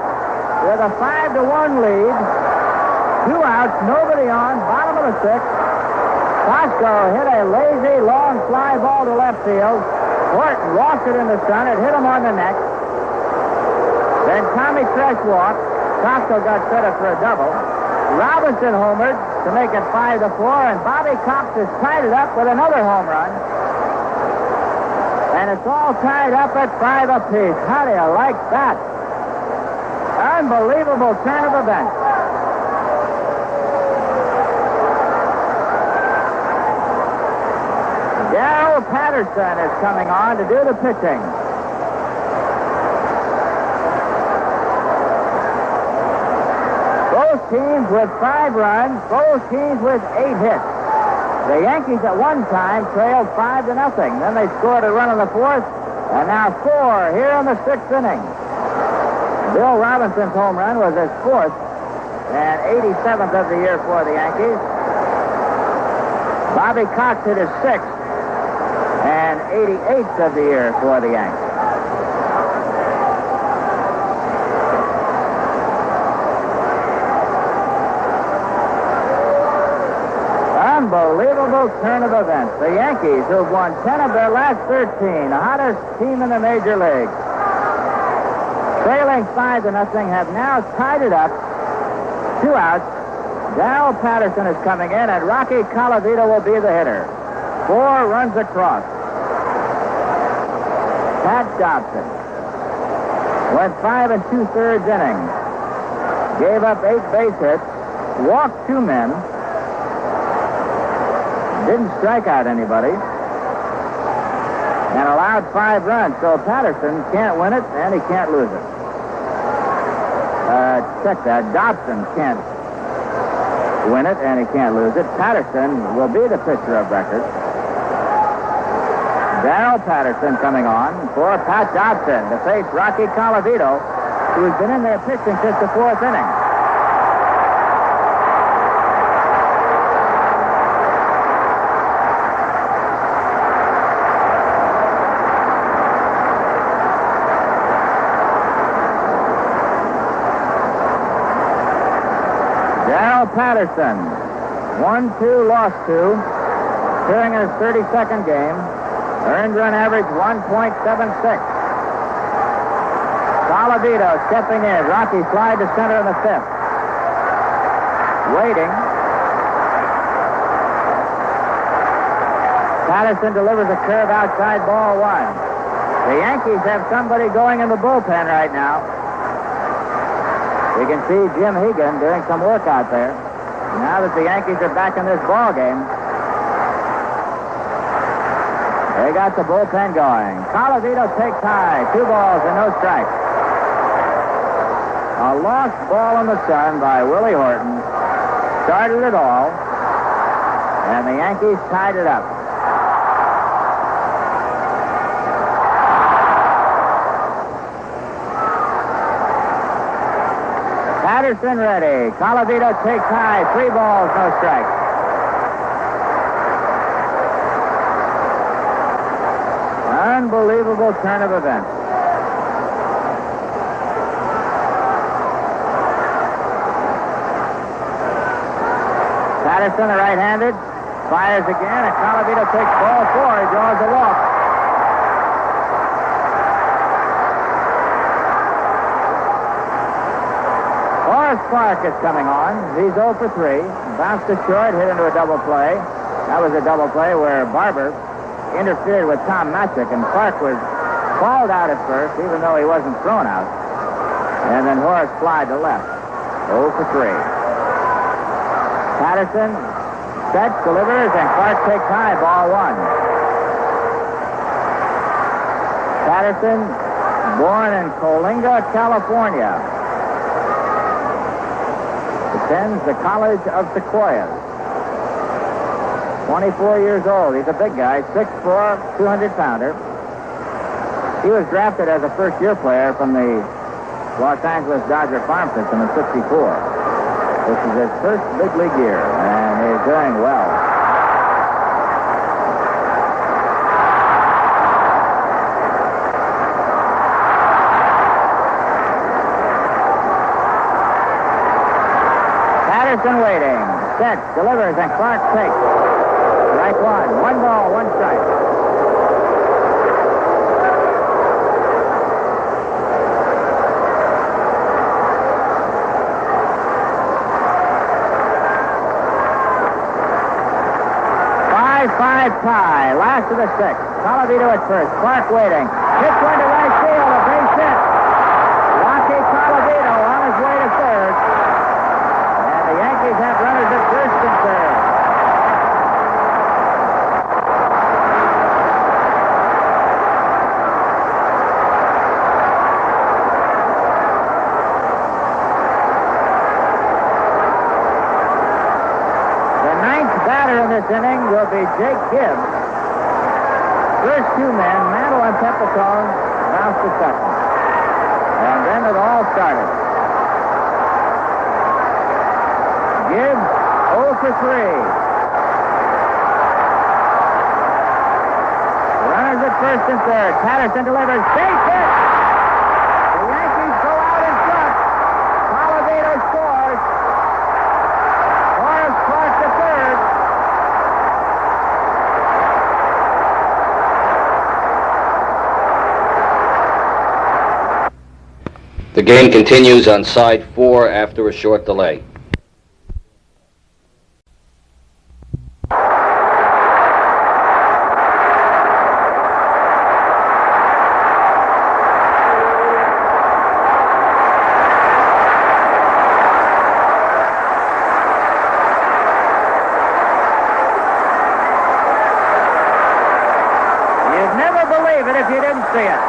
with a 5-1 lead. 2 outs, nobody on, bottom of the 6th. Costco hit a lazy, long fly ball to left field. Horton lost it in the sun. It hit him on the neck. Then Tommy Tresh walked. Costco got credit for a double. Robinson homered to make it 5-4, and Bobby Cox has tied it up with another home run. And it's all tied up at 5 apiece. How do you like that? Unbelievable turn of events. Darrell Patterson is coming on to do the pitching. Both teams with 5 runs, both teams with 8 hits. The Yankees at one time trailed 5-0. Then they scored a run in the 4th, and now 4 here in the 6th inning. Bill Robinson's home run was his 4th and 87th of the year for the Yankees. Bobby Cox hit his 6th and 88th of the year for the Yankees. Unbelievable turn of events. The Yankees, who've won 10 of their last 13, the hottest team in the major league, trailing 5-0, have now tied it up. 2 outs. Darrell Patterson is coming in, and Rocky Colavito will be the hitter. 4 runs across. Pat Dobson went 5 2/3 innings. Gave up 8 base hits. Walked 2 men. Didn't strike out anybody. And allowed 5 runs. So Patterson can't win it, and he can't lose it. Check that. Dobson can't win it, and he can't lose it. Patterson will be the pitcher of record. Darrell Patterson coming on for Pat Dobson to face Rocky Colavito, who's been in there pitching since the 4th inning. Patterson, 1-2, lost 2, appearing in his 32nd game. Earned run average 1.76. Colavito stepping in. Rocky slide to center in the 5th. Waiting. Patterson delivers a curve outside, ball 1. The Yankees have somebody going in the bullpen right now. You can see Jim Hegan doing some work out there. Now that the Yankees are back in this ball game, they got the bullpen going. Colavito takes high. 2 balls and no strikes. A lost ball in the sun by Willie Horton started it all, and the Yankees tied it up. Patterson ready. Colavito takes high. 3 balls, no strikes. Unbelievable turn of events. Patterson, the right-handed, fires again, and Colavito takes ball 4. He draws a walk. Horace Clark is coming on. He's 0 for 3. Bounced to short, hit into a double play. That was a double play where Barber interfered with Tom Matzik, and Clark was called out at first, even though he wasn't thrown out. And then Horace flied to left. 0 for 3. Patterson sets, delivers, and Clark takes high, ball 1. Patterson, born in Coalinga, California, attends the College of Sequoias. 24 years old. He's a big guy, 6'4", 200-pounder. He was drafted as a first-year player from the Los Angeles Dodger farm system in 64. This is his first big league year, and he's doing well. Patterson waiting. Sets, delivers, and Clark takes. Strike 1. 1 ball, 1 strike. Five tie. Last of the 6th. Colavito at first. Clark waiting. Hits one to right field. A base hit. Rocky Colavito on his way to third. And the Yankees have runners at first and third. In this inning will be Jake Gibbs. First 2 men, Mantle and Pepitone, bounced to second. And then it all started. Gibbs 0 for 3. Runners at first and third. Patterson delivers. Base hit. The Yankees go out in front. Colavito scores. Horace Clark to third. The game continues on side 4 after a short delay. You'd never believe it if you didn't see it.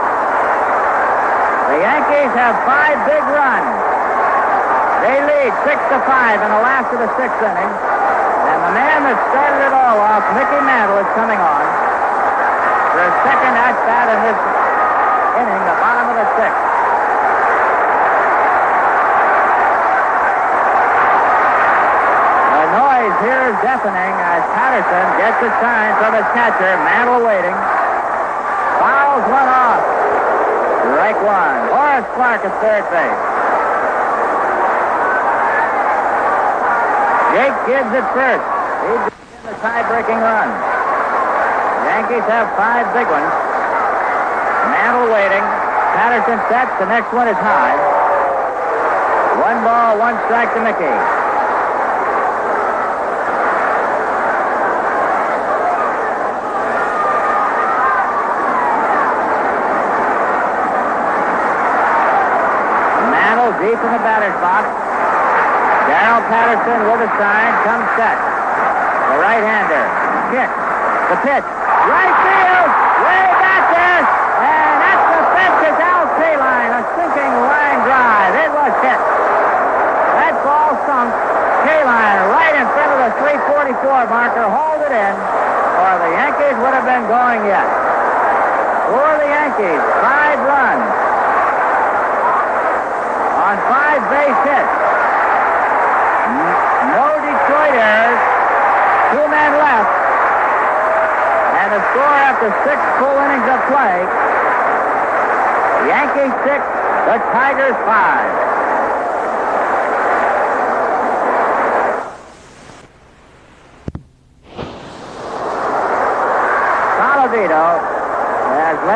The Yankees have 5 big runs. They lead 6-5 in the last of the 6th inning. And the man that started it all off, Mickey Mantle, is coming on for his second at-bat in this inning, the bottom of the 6th. The noise here is deafening as Patterson gets a sign from his catcher, Mantle waiting. Fouls one off. Strike 1. Horace Clark at third base. Jake Gibbs at first. He begins the tie-breaking run. Yankees have 5 big ones. Mantle waiting. Patterson sets. The next one is high. 1 ball, 1 strike to Mickey. Deep in the batter's box. Darrell Patterson with a sign, comes set. The right-hander. Kick. The pitch. Right field. Way back there. And that's the fences. Al Kaline. A sinking line drive. It was hit. That ball sunk. Kaline right in front of the 344 marker. Hauled it in. Or the Yankees would have been going yet. For the Yankees, 5 runs. On 5 base hits. No Detroit errors. 2 men left. And the score after 6 full innings of play. Yankees 6, the Tigers 5.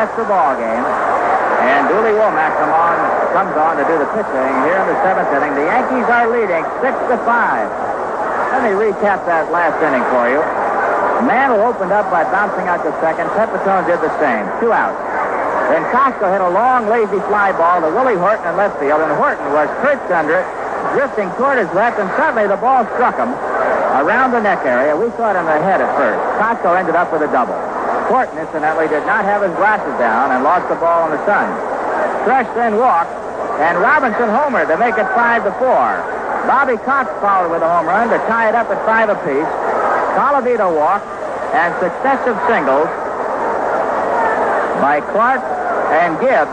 extra ball game. And Dooley Womack comes on to do the pitching here in the 7th inning. The Yankees are leading 6-5. Let me recap that last inning for you. Mantle opened up by bouncing out to second. Pepitone did the same. 2 outs. Then Costco hit a long, lazy fly ball to Willie Horton in left field, and Horton was perched under it, drifting toward his left, and suddenly the ball struck him around the neck area. We thought in the head at first. Costco ended up with a double. Horton, incidentally, did not have his glasses down and lost the ball in the sun. Thresh then walked, and Robinson homered to make it 5-4. Bobby Cox followed with a home run to tie it up at 5 apiece. Colavito walked, and successive singles by Clark and Gibbs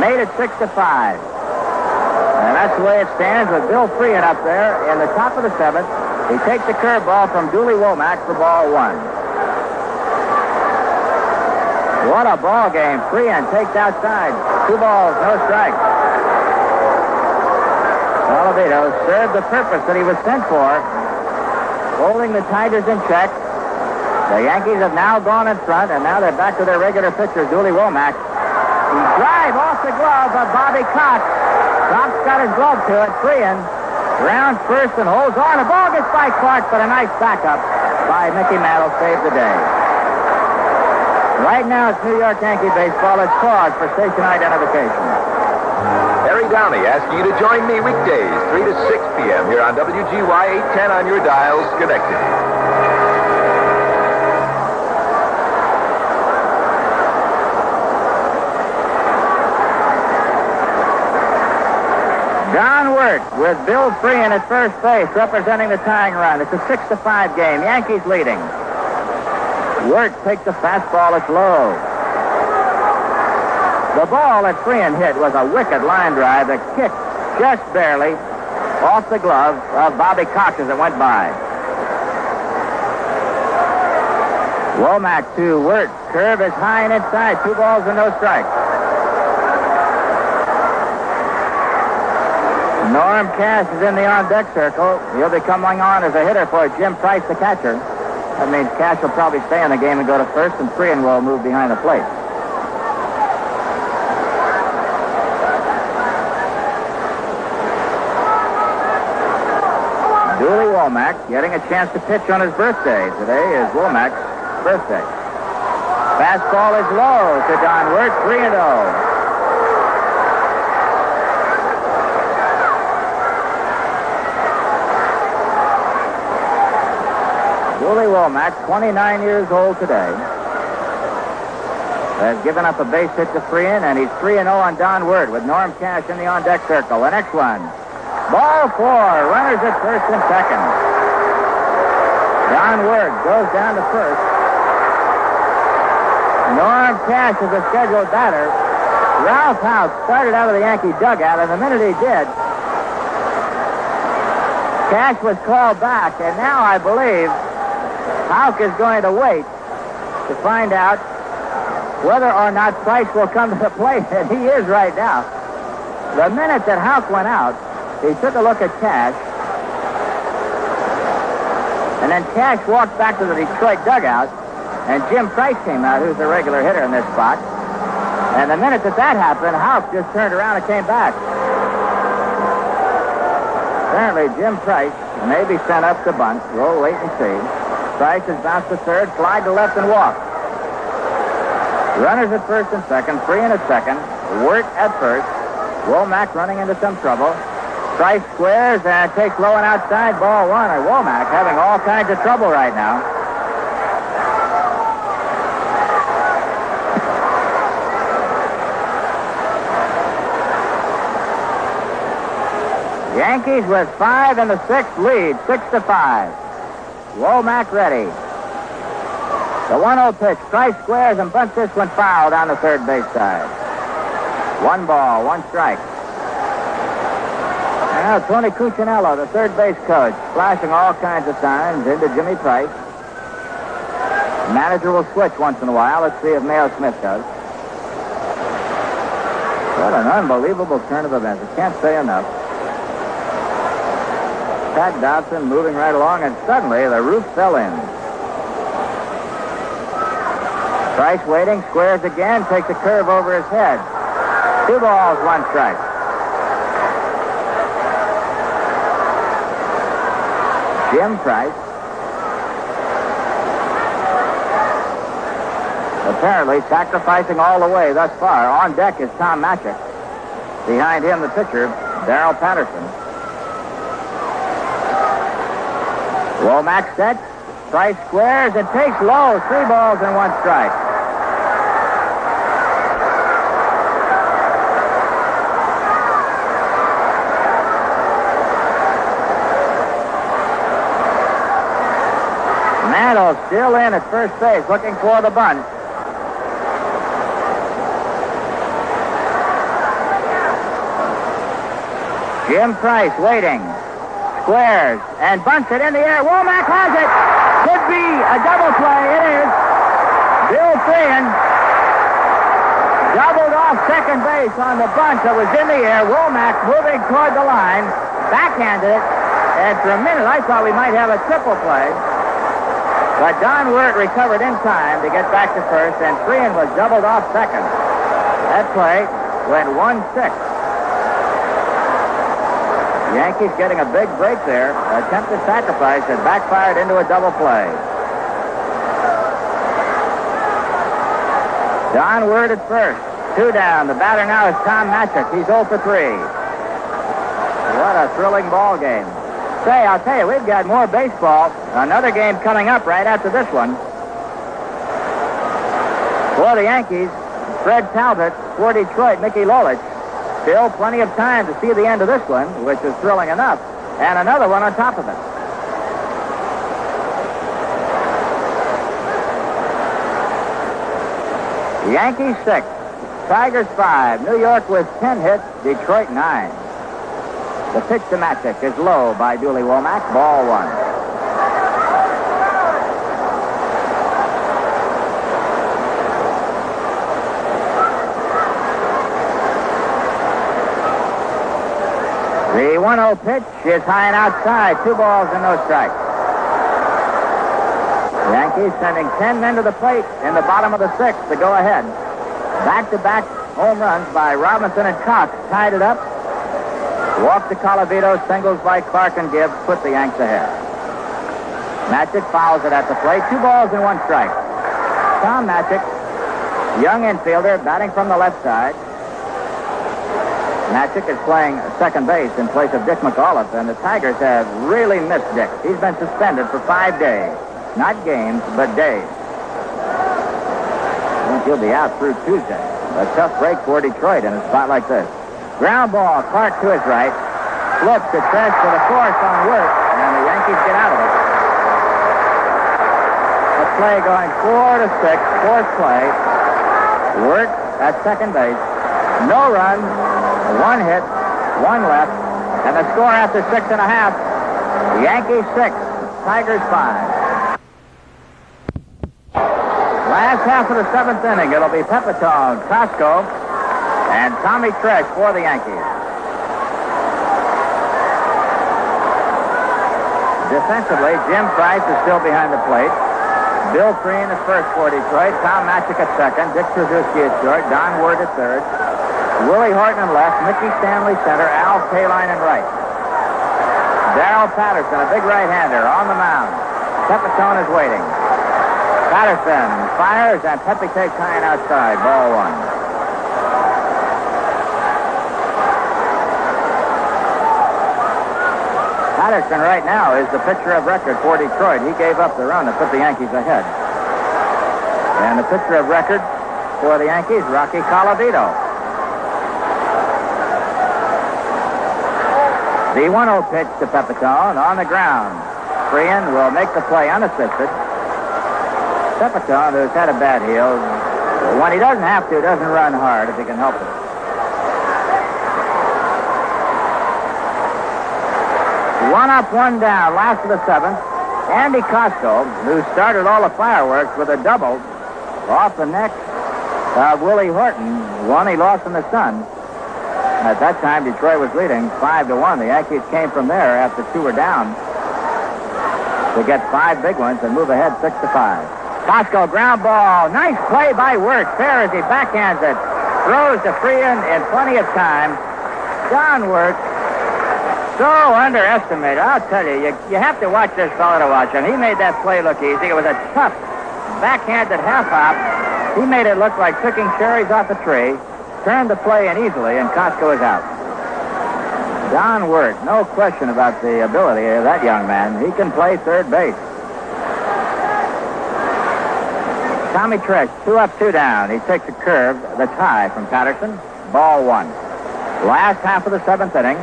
made it 6-5. And that's the way it stands with Bill Freehan up there in the top of the 7th. He takes the curveball from Dooley Womack for ball 1. What a ball game. Freehan takes outside. 2 balls, no strikes. Colavito served the purpose that he was sent for, holding the Tigers in check. The Yankees have now gone in front, and now they're back to their regular pitcher, Dooley Womack. He drive off the glove of Bobby Cox. Cox got his glove to it. Freehan rounds first and holds on. The ball gets by Clark, but a nice backup by Mickey Mantle saved the day. Right now, it's New York Yankee baseball. It's pause for station identification. Harry Downey asking you to join me weekdays, 3 to 6 p.m. here on WGY 810 on your dial, Schenectady. John Wirt with Bill Freehan at first base representing the tying run. It's a 6-5 game. Yankees leading. Wirt takes the fastball. It's low. The ball that Freehan hit was a wicked line drive that kicked just barely off the glove of Bobby Cox as it went by. Womack to Wirt. Curve is high and inside. 2 balls and no strikes. Norm Cash is in the on-deck circle. He'll be coming on as a hitter for Jim Price, the catcher. That means Cash will probably stay in the game and go to first, and Freehan will move behind the plate. Dooley Womack getting a chance to pitch on his birthday. Today is Womack's birthday. Fastball is low to Don Wirt, 3-0. Dooley Womack, 29 years old today, has given up a base hit to Freehan, and he's 3-0 on Don Wirt with Norm Cash in the on-deck circle. The next one, ball 4, runners at first and second. Don Wirt goes down to first. Norm Cash is a scheduled batter. Ralph House started out of the Yankee dugout, and the minute he did, Cash was called back, and now I believe Houck is going to wait to find out whether or not Price will come to the plate, and he is right now. The minute that Houck went out, he took a look at Cash, and then Cash walked back to the Detroit dugout, and Jim Price came out, who's the regular hitter in this spot. And the minute that happened, Houck just turned around and came back. Apparently, Jim Price may be sent up to bunt. We'll wait and see. Price has bounced to third, fly to left, and walk. Runners at first and second, Freehan at second, Wirt at first. Womack running into some trouble. Price squares and takes low and outside, ball 1. Or Womack having all kinds of trouble right now. Yankees with 5 in the 6th lead, 6-5. Womack ready. The 1-0 pitch. Price squares and bunts this one foul down the third base side. 1 ball, 1 strike. And now Tony Cuccinello, the third base coach, flashing all kinds of signs into Jimmy Price. The manager will switch once in a while. Let's see if Mayo Smith does. What an unbelievable turn of events. I can't say enough. Pat Dodson moving right along, and suddenly the roof fell in. Price waiting, squares again, takes a curve over his head. 2 balls, 1 strike. Jim Price. Apparently sacrificing all the way thus far. On deck is Tom Matchett. Behind him, the pitcher, Darrell Patterson. Womack set. Price squares and takes low. 3 balls and 1 strike. Mantle still in at first base, looking for the bunt. Jim Price waiting. Squares and bunts it in the air. Womack has it. Could be a double play. It is. Bill Freehan doubled off second base on the bunt that was in the air. Womack moving toward the line. Backhanded it. And for a minute, I thought we might have a triple play. But Don Wirt recovered in time to get back to first, and Freehan was doubled off second. That play went 1-6. Yankees getting a big break there. Attempted sacrifice that backfired into a double play. Don Wirt at first. 2 down. The batter now is Tom Matchett. He's 0 for 3. What a thrilling ball game. Say, I'll tell you, we've got more baseball. Another game coming up right after this one. For the Yankees, Fred Talbot. For Detroit, Mickey Lolich. Still plenty of time to see the end of this one, which is thrilling enough. And another one on top of it. Yankees 6, Tigers 5, New York with 10 hits, Detroit 9. The pitch to Matchett is low by Dooley Womack, ball 1. The 1-0 pitch is high and outside. 2 balls and no strikes. The Yankees sending 10 men to the plate in the bottom of the 6th to go ahead. Back-to-back home runs by Robinson and Cox tied it up. Walk to Colavito, singles by Clark and Gibbs put the Yanks ahead. Matchett fouls it at the plate. 2 balls and 1 strike. Tom Matchett, young infielder, batting from the left side. Matchett is playing second base in place of Dick McAuliffe, and the Tigers have really missed Dick. He's been suspended for 5 days. Not games, but days. I think he'll be out through Tuesday. A tough break for Detroit in a spot like this. Ground ball, Clark to his right. Flips to Trench for the force on Wirt, and the Yankees get out of it. A play going 4-6, fourth play. Wirt at second base. No runs. 1 hit, 1 left, and the score after 6.5, Yankees 6, Tigers 5. Last half of the 7th inning, it'll be Pepitone, Costco, and Tommy Tresh for the Yankees. Defensively, Jim Price is still behind the plate. Bill Freehan is first for Detroit, Tom Matchett at second, Dick Trubisky at short, Don Wirt at third. Willie Horton in left, Mickey Stanley center, Al Kaline in right. Darrell Patterson, a big right-hander, on the mound. Pepitone is waiting. Patterson fires, and Pepe takes high and outside, ball 1. Patterson right now is the pitcher of record for Detroit. He gave up the run to put the Yankees ahead. And the pitcher of record for the Yankees, Rocky Colavito. The 1-0 pitch to Pepitone on the ground. Freehan will make the play unassisted. Pepitone, who's had a bad heel, when he doesn't have to, doesn't run hard if he can help it. 1 up, 1 down, last of the 7th. Andy Costco, who started all the fireworks with a double off the neck of Willie Horton, one he lost in the sun. At that time, Detroit was leading 5-1. The Yankees came from there after 2 were down to get 5 big ones and move ahead 6-5. Costco ground ball. Nice play by Wirt. Fair as he backhands it. Throws to Freehan in plenty of time. John Wirt, so underestimated. I'll tell you, you have to watch this fellow to watch him. He made that play look easy. It was a tough backhanded half hop. He made it look like picking cherries off a tree. Turned the play in easily, and Costco is out. John Wirt, no question about the ability of that young man. He can play third base. Tommy Tresh, 2 up, 2 down. He takes a curve, the tie from Patterson. Ball 1. Last half of the 7th inning.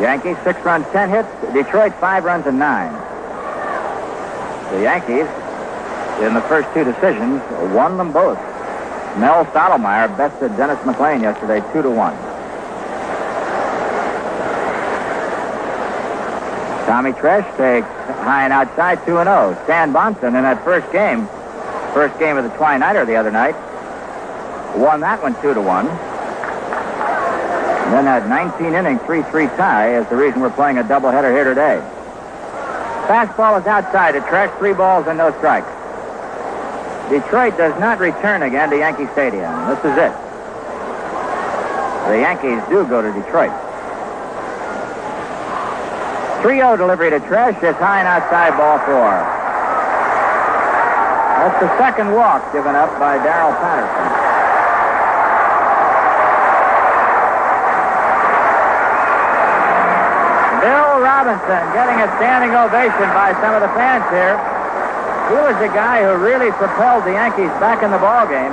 Yankees 6 runs, 10 hits. Detroit 5 runs and 9. The Yankees, in the first 2 decisions, won them both. Mel Stottlemyre bested Dennis McLean yesterday 2-1. Tommy Tresh takes high and outside 2-0. Stan Bonson in that first game of the 29er the other night, won that one 2-1. And then that 19-inning 3-3 tie is the reason we're playing a doubleheader here today. Fastball is outside to Tresh, 3 balls and no strikes. Detroit does not return again to Yankee Stadium. This is it. The Yankees do go to Detroit. 3-0 delivery to Tresh. It's high and outside, ball 4. That's the second walk given up by Darrell Patterson. Bill Robinson getting a standing ovation by some of the fans here. He was the guy who really propelled the Yankees back in the ballgame.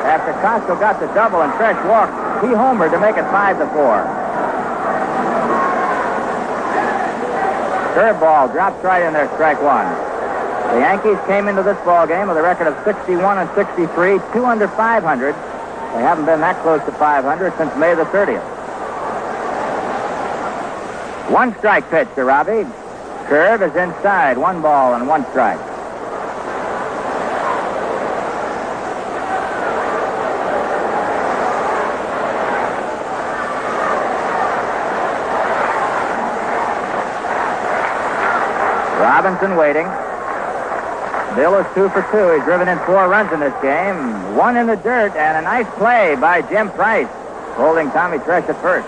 After Costco got the double and Tresh walked, he homered to make it 5-4. Curveball drops right in there, strike 1. The Yankees came into this ballgame with a record of 61 and 63, 2 under 500. They haven't been that close to 500 since May the 30th. 1 strike pitch to Robbie. Curve is inside, 1 ball and 1 strike. Robinson waiting. Bill is 2 for 2. He's driven in 4 runs in this game. 1 in the dirt, and a nice play by Jim Price, holding Tommy Tresh at first.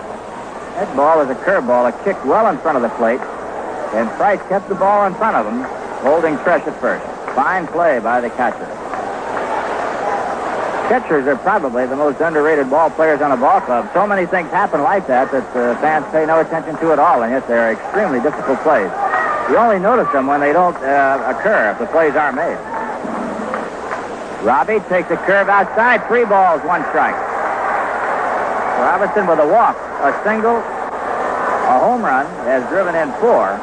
That ball was a curveball. It kicked well in front of the plate, and Price kept the ball in front of him, holding Tresh at first. Fine play by the catcher. Catchers are probably the most underrated ball players on a ball club. So many things happen like that fans pay no attention to at all, and yet they're extremely difficult plays. You only notice them when they don't occur, if the plays aren't made. Robbie takes a curve outside, 3 balls, 1 strike. Robinson with a walk, a single, a home run, has driven in 4,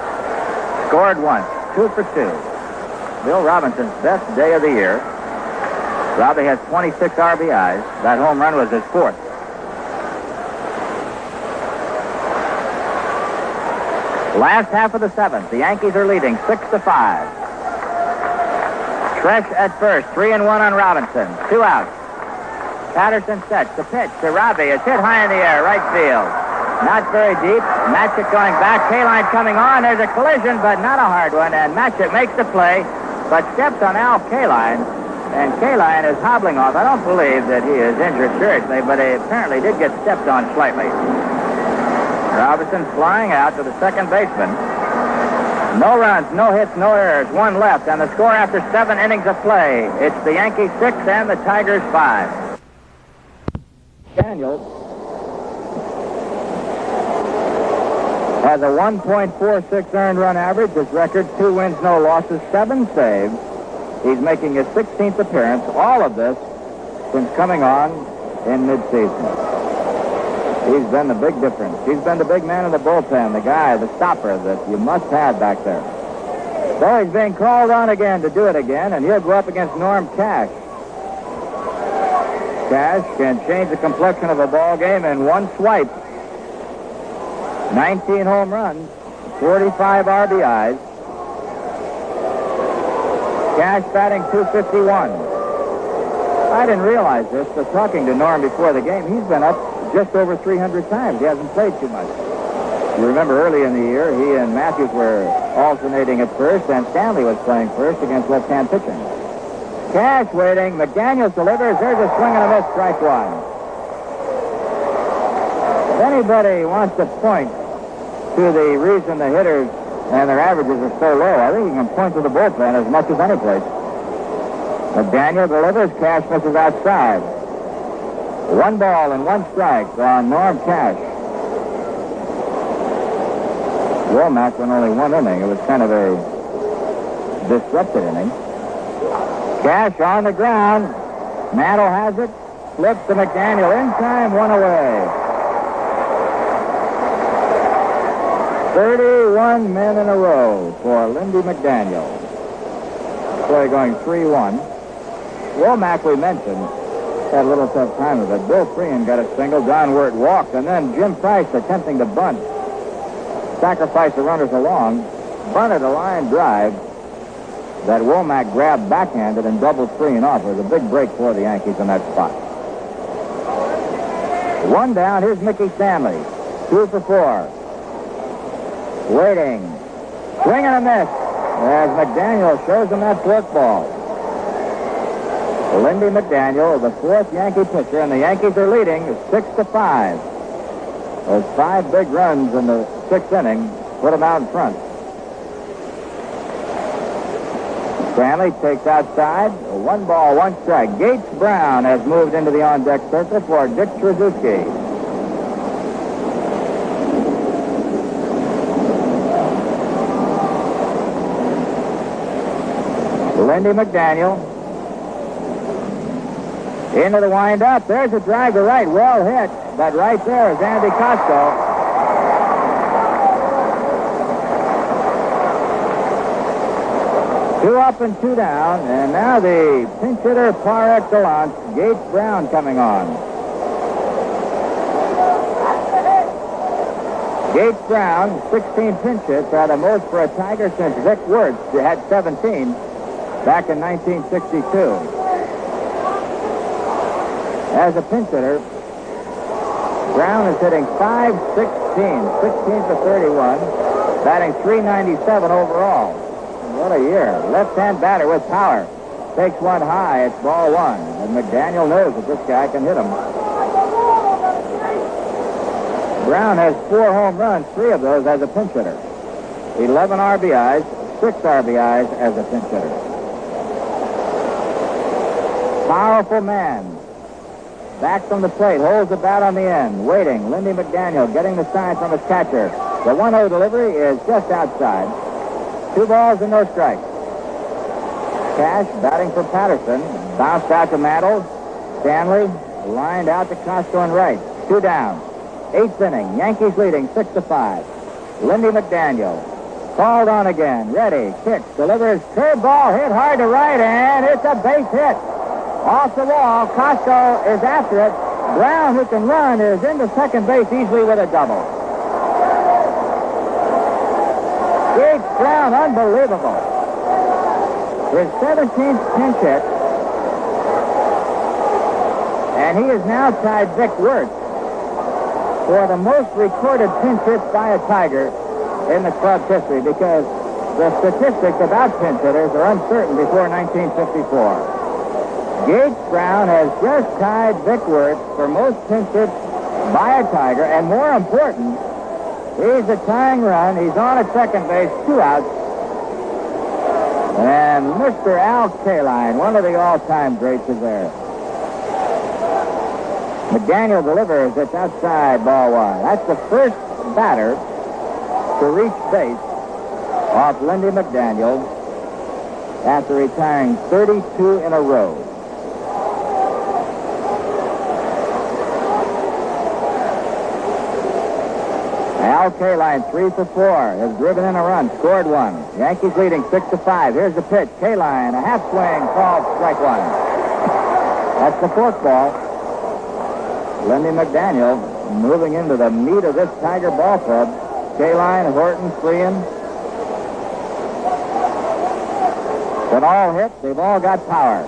scored once, 2 for 2. Bill Robinson's best day of the year. Robbie has 26 RBIs. That home run was his 4th. Last half of the 7th, the Yankees are leading 6-5. Tresh at first, 3-1 on Robinson, 2 outs. Patterson sets the pitch to Robbie. It's hit high in the air, right field. Not very deep. Matchett going back. Kaline coming on. There's a collision, but not a hard one. And Matchett makes the play, but steps on Al Kaline. And Kaline is hobbling off. I don't believe that he is injured seriously, but he apparently did get stepped on slightly. Robinson flying out to the second baseman. No runs, no hits, no errors. 1 left, and the score after 7 innings of play. It's the Yankees 6 and the Tigers 5. Daniels has a 1.46 earned run average. His record, 2 wins, no losses, 7 saves. He's making his 16th appearance. All of this since coming on in midseason. He's been the big difference. He's been the big man in the bullpen, the guy, the stopper that you must have back there. So he's being called on again to do it again, and he'll go up against Norm Cash. Cash can change the complexion of a ball game in 1 swipe. 19 home runs, 45 RBIs. Cash batting .251. I didn't realize this, but talking to Norm before the game, he's been up just over 300 times. He hasn't played too much. You remember early in the year, he and Matthews were alternating at first, and Stanley was playing first against left-hand pitching. Cash waiting. McDaniels delivers. There's a swing and a miss. Strike one. If anybody wants to point to the reason the hitters and their averages are so low, I think you can point to the bullpen as much as any place. McDaniel delivers. Cash misses outside. 1 ball and 1 strike on Norm Cash. Womack went only 1 inning. It was kind of a disrupted inning. Cash on the ground. Mantle has it. Flips to McDaniel. In time, 1 away. 31 men in a row for Lindy McDaniel. Play going 3-1. Womack, we mentioned, had a little tough time of it. Bill Freehan got a single. John Wirt walked. And then Jim Price attempting to bunt. Sacrifice the runners along. Bunted a line drive that Womack grabbed backhanded and doubled Freehan off. It was a big break for the Yankees in that spot. 1 down. Here's Mickey Stanley. 2 for 4. Waiting. Swing and a miss as McDaniel shows him that forkball. Lindy McDaniel, the 4th Yankee pitcher, and the Yankees are leading 6-5. Those 5 big runs in the 6th inning put them out in front. Stanley takes outside. 1 ball, 1 strike. Gates Brown has moved into the on-deck circle for Dick Rizzuto. Lindy McDaniel into the windup. There's a drive to right. Well hit. But right there is Andy Costco. Two up and 2 down. And now the pinch hitter par excellence, Gates Brown, coming on. Gates Brown, 16 pinch hits, are the most for a Tiger since Vic Wirtz had 17 back in 1962. As a pinch hitter, Brown is hitting .516, 16 for 31, batting .397 overall. What a year. Left-hand batter with power. Takes one high. It's ball 1. And McDaniel knows that this guy can hit him. Brown has 4 home runs, 3 of those as a pinch hitter. 11 RBIs, 6 RBIs as a pinch hitter. Powerful man. Back from the plate, holds the bat on the end, waiting. Lindy McDaniel getting the sign from his catcher. The 1-0 delivery is just outside. 2 balls and no strikes. Cash batting for Patterson. Bounced out to Mantle. Stanley lined out to Costco and right. 2 down. 8th inning. Yankees leading 6-5. Lindy McDaniel called on again. Ready. Kicks. Delivers. Curveball hit hard to right, and it's a base hit. Off the wall. Costco is after it. Brown, who can run, is into second base easily with a double. Gates Brown, unbelievable. His 17th pinch hit. And he has now tied Vic Wirtz for the most recorded pinch hits by a Tiger in the club's history, because the statistics about pinch hitters are uncertain before 1954. Gates Brown has just tied Vic Wirtz for most pinch hits by a Tiger, and more important, he's a tying run. He's on at second base, 2 outs. And Mr. Al Kaline, one of the all-time greats, is there. McDaniel delivers. It's outside, ball 1. That's the first batter to reach base off Lindy McDaniel after retiring 32 in a row. Al Kaline, 3 for 4, has driven in a run, scored 1. Yankees leading 6-5. Here's the pitch. Kaline, a half swing, called strike 1. That's the forkball. Lindy McDaniel moving into the meat of this Tiger ball club. Kaline, Horton, Freehan. They've all hit. They've all got power.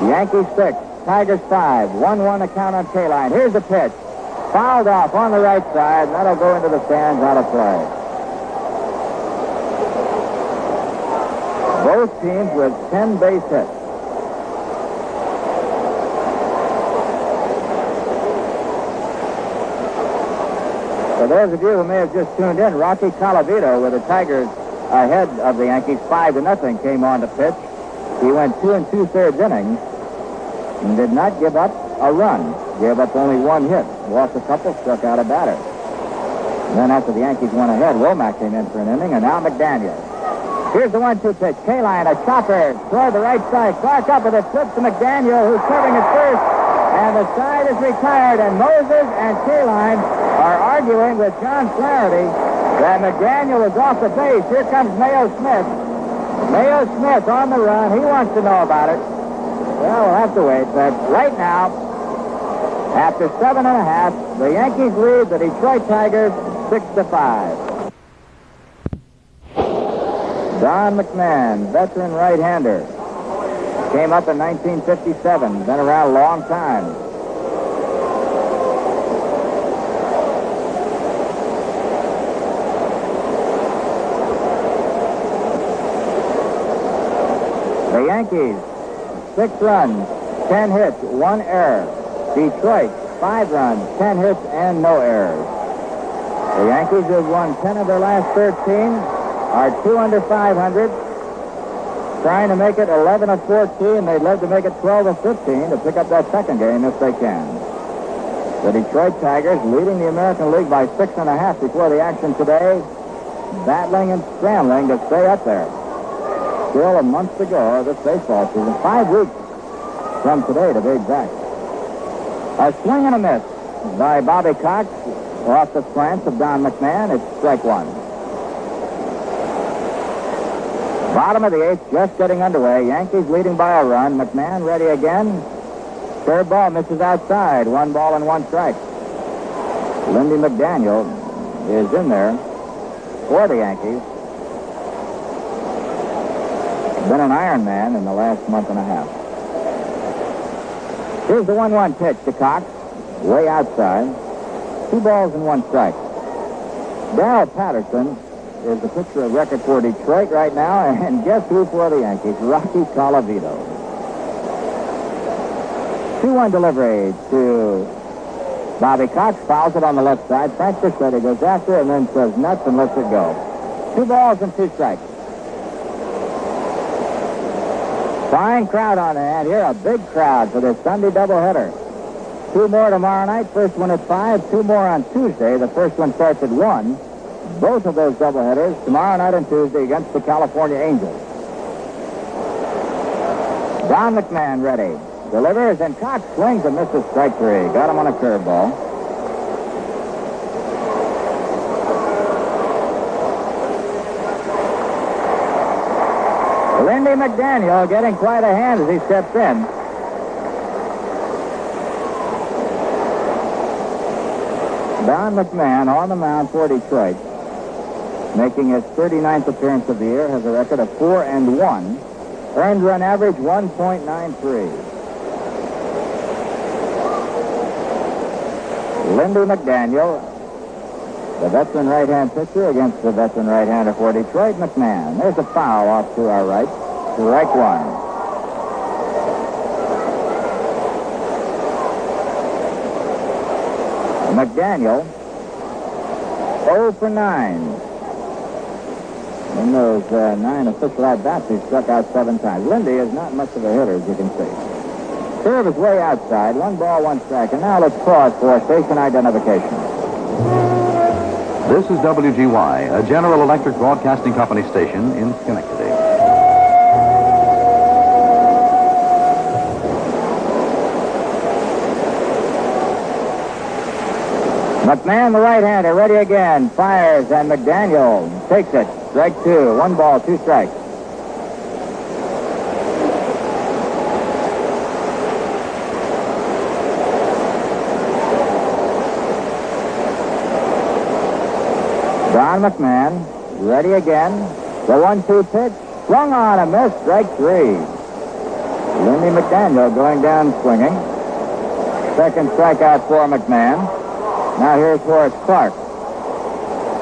Yankees 6, Tigers 5. 1-1 the count on Kaline. Here's the pitch. Fouled off on the right side. That'll go into the stands out of play. Both teams with 10 base hits. For those of you who may have just tuned in, Rocky Colavito, with the Tigers ahead of the Yankees 5-0, came on to pitch. He went 2 2/3 innings and did not give up a run. Gave up only one hit. Lost a couple, struck out a batter. And then after the Yankees went ahead, Womack came in for an inning, and now McDaniel. Here's the 1-2 pitch. Kaline, a chopper toward the right side. Clark up with it, flips to McDaniel, who's serving at first. And the side is retired, and Moses and Kaline are arguing with John Flaherty that McDaniel is off the base. Here comes Mayo Smith. Mayo Smith on the run. He wants to know about it. Well, we'll have to wait. But right now, after 7.5, the Yankees lead the Detroit Tigers 6-5. Don McMahon, veteran right-hander. Came up in 1957. Been around a long time. The Yankees, 6 runs, 10 hits, 1 error. Detroit, 5 runs, 10 hits, and no errors. The Yankees have won 10 of their last 13, are 2 under 500, trying to make it 11 of 14. They'd love to make it 12 of 15 to pick up that second game if they can. The Detroit Tigers leading the American League by 6.5 before the action today, battling and scrambling to stay up there. Still a month to go of this baseball season. 5 weeks from today to be exact. A swing and a miss by Bobby Cox off the slants of Don McMahon. It's strike 1. Bottom of the 8th, just getting underway. Yankees leading by a run. McMahon ready again. Third ball misses outside. 1 ball and 1 strike. Lindy McDaniel is in there for the Yankees. Been an Iron Man in the last month and a half. Here's the 1-1 pitch to Cox. Way outside. 2 balls and 1 strike. Darrell Patterson is the pitcher of record for Detroit right now, and guess who for the Yankees? Rocky Colavito. 2-1 delivery to Bobby Cox. Fouls it on the left side. Frank Frischetti goes after it and then says nuts and lets it go. 2 balls and 2 strikes. Fine crowd on hand here. A big crowd for this Sunday doubleheader. 2 more tomorrow night. First one at 5. 2 more on Tuesday. The first one starts at 1. Both of those doubleheaders tomorrow night and Tuesday against the California Angels. Don McMahon ready. Delivers, and Cox swings and misses strike 3. Got him on a curveball. Lindy McDaniel getting quite a hand as he steps in. Don McMahon on the mound for Detroit, making his 39th appearance of the year, has a record of 4-1. Earned run average 1.93. Lindy McDaniel, the veteran right-hand pitcher against the veteran right-hander for Detroit, McMahon. There's a foul off to our right. Strike 1. McDaniel, 0 for 9. In those 9 official at-bats, he struck out 7 times. Lindy is not much of a hitter, as you can see. Curve is way outside. 1 ball, 1 strike. And now let's pause for station identification. This is WGY, a General Electric Broadcasting Company station in Schenectady. McMahon, the right-hander, ready again. Fires, and McDaniel takes it. Strike 2. 1 ball, 2 strikes. Don McMahon, ready again. The 1-2 pitch. Swung on a miss. Strike 3. Lindy McDaniel going down swinging. Second strikeout for McMahon. Now here's Horace Clark.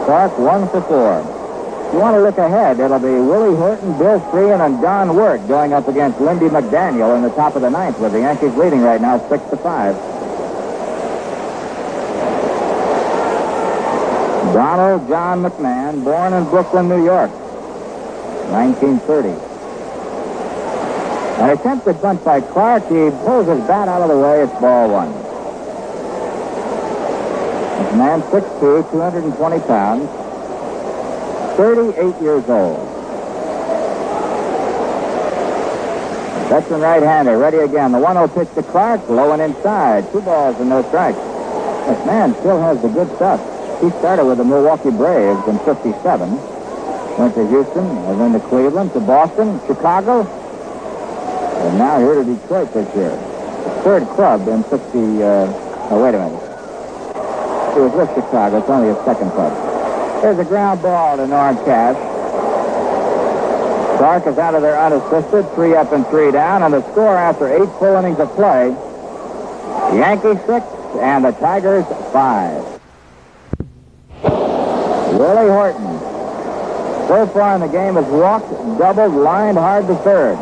Clark 1 for 4. If you want to look ahead, it'll be Willie Horton, Bill Freehan, and Don Wirt going up against Lindy McDaniel in the top of the ninth, with the Yankees leading right now 6-5. Donald John McMahon, born in Brooklyn, New York, 1930. An attempted bunt by Clark. He pulls his bat out of the way. It's ball 1. McMahon, 6'2", 220 pounds, 38 years old. Veteran right-hander, ready again. The 1-0 pitch to Clark, low and inside. 2 balls and no strikes. McMahon still has the good stuff. He started with the Milwaukee Braves in '57. Went to Houston, and then to Cleveland, to Boston, Chicago, and now here to Detroit this year. His third club in 60... oh, wait a minute. He was with Chicago. It's only his second club. There's a ground ball to Norm Cash. Clark is out of there unassisted, 3 up and 3 down, and the score after 8 full innings of play, Yankees 6 and the Tigers 5. Willie Horton, so far in the game, has walked, doubled, lined hard to third.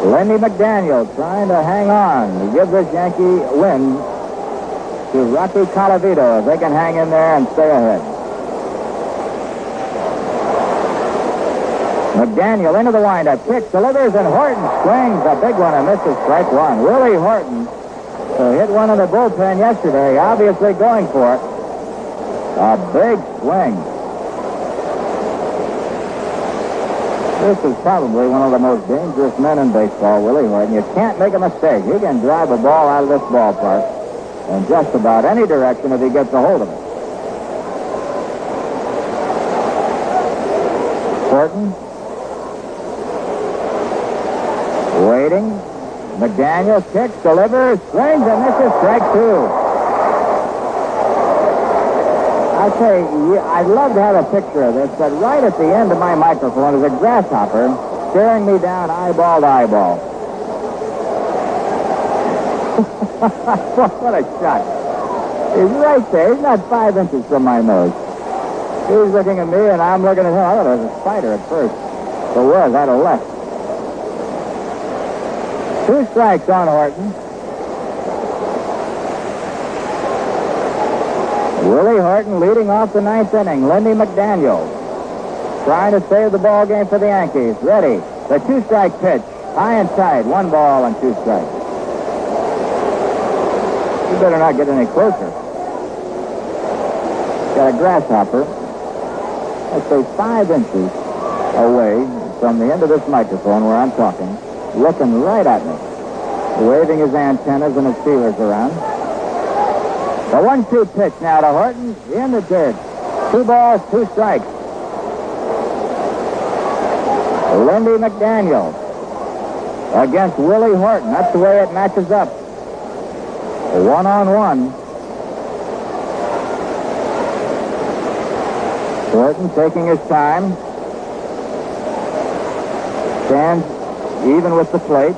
Lindy McDaniel trying to hang on to give this Yankee win to Rocky Colavito if they can hang in there and stay ahead. McDaniel into the windup, kicks, delivers, and Horton swings a big one and misses strike 1. Willie Horton, who hit one in the bullpen yesterday, obviously going for it. A big swing. This is probably one of the most dangerous men in baseball, Willie Horton. You can't make a mistake. He can drive a ball out of this ballpark in just about any direction if he gets a hold of it. Horton. Waiting. McDaniel kicks, delivers, swings, and misses strike 2. I tell you, I'd love to have a picture of this, but right at the end of my microphone is a grasshopper staring me down eyeball to eyeball. What a shot. He's right there. He's not 5 inches from my nose. He's looking at me, and I'm looking at him. I thought it was a spider at first. It was. I'd have left. 2 strikes on Horton. Willie Horton leading off the 9th inning. Lindy McDaniel trying to save the ball game for the Yankees. Ready. The 2-strike pitch. High and tight. 1 ball and 2 strikes. You better not get any closer. Got a grasshopper, let's say 5 inches away from the end of this microphone where I'm talking, looking right at me, waving his antennas and his feelers around. The 1-2 pitch now to Horton in the dirt. 2 balls, 2 strikes. Lindy McDaniel against Willie Horton. That's the way it matches up. 1-on-1. Horton taking his time. Stands even with the plate.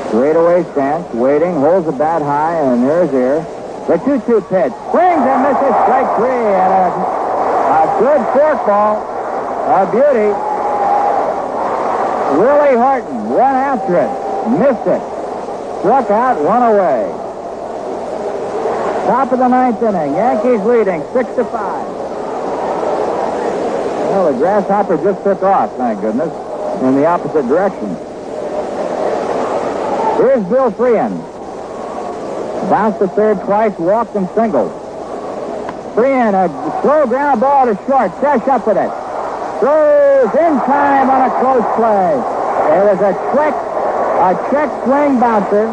Straightaway stance, waiting, holds the bat high, and there's here. The 2-2 pitch. Swings and misses strike 3. And a good forkball. A beauty. Willie Horton went after it. Missed it. Struck out, 1 away. Top of the 9th inning. Yankees leading 6-5. Well, the grasshopper just took off, thank goodness, in the opposite direction. Here's Bill Freehan. Bounced to third twice, walked and singled. Freehan, a slow ground ball to short. Fresh up with it. Throws in time on a close play. It was a check swing bouncer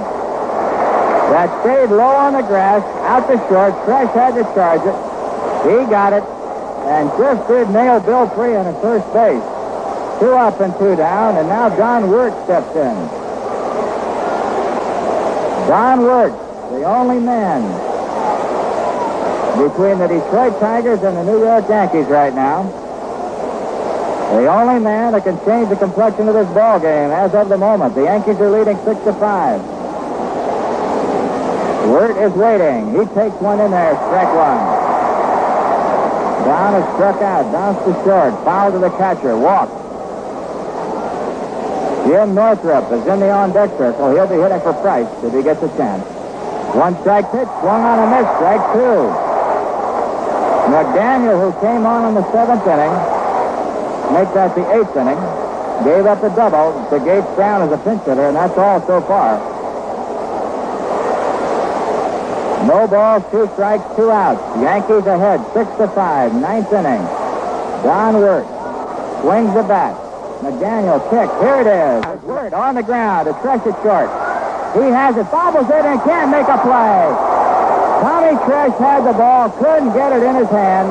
that stayed low on the grass, out to short. Fresh had to charge it. He got it, and just did nail Bill Freehan at first base. 2 up and 2 down, and now Don Wirt steps in. Don Wirt, the only man between the Detroit Tigers and the New York Yankees right now. The only man that can change the complexion of this ball game as of the moment. The Yankees are leading 6-5. Wirt is waiting. He takes one in there. Strike one. Down is struck out. Bounce to short. Foul to the catcher. Walk. Jim Northrup is in the on-deck circle. He'll be hitting for Price if he gets a chance. One strike pitch. Swung on a miss. Strike two. McDaniel, who came on in the 7th inning, make that the 8th inning, gave up a double to Gates Brown as a pinch hitter, and that's all so far. No balls, 2 strikes, 2 outs. Yankees ahead, 6-5, 9th inning. Don Wirt swings the bat. McDaniel kick. Here it is. Wirt on the ground to stretch it short. He has it, bobbles it, and can't make a play. Tommy Tresh had the ball, couldn't get it in his hand.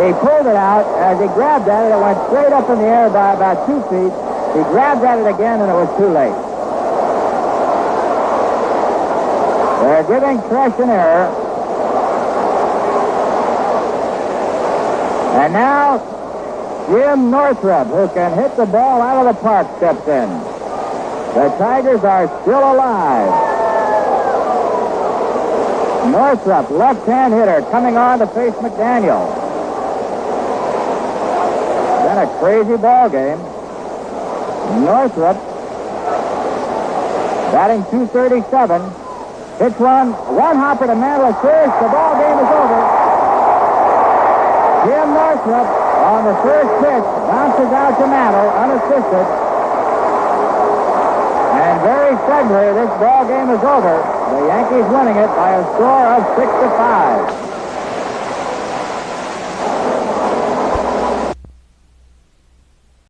He pulled it out. As he grabbed at it, it went straight up in the air by about 2 feet. He grabbed at it again, and it was too late. They're giving Tresh an error. And now, Jim Northrup, who can hit the ball out of the park, steps in. The Tigers are still alive. Northrup, left-hand hitter, coming on to face McDaniel. Been a crazy ball game. Northrup batting .237. Hits one hopper to Mantle at first. The ball game is over. Jim Northrup on the first pitch bounces out to Mantle unassisted. And very suddenly this ball game is over. The Yankees winning it by a score of 6-5.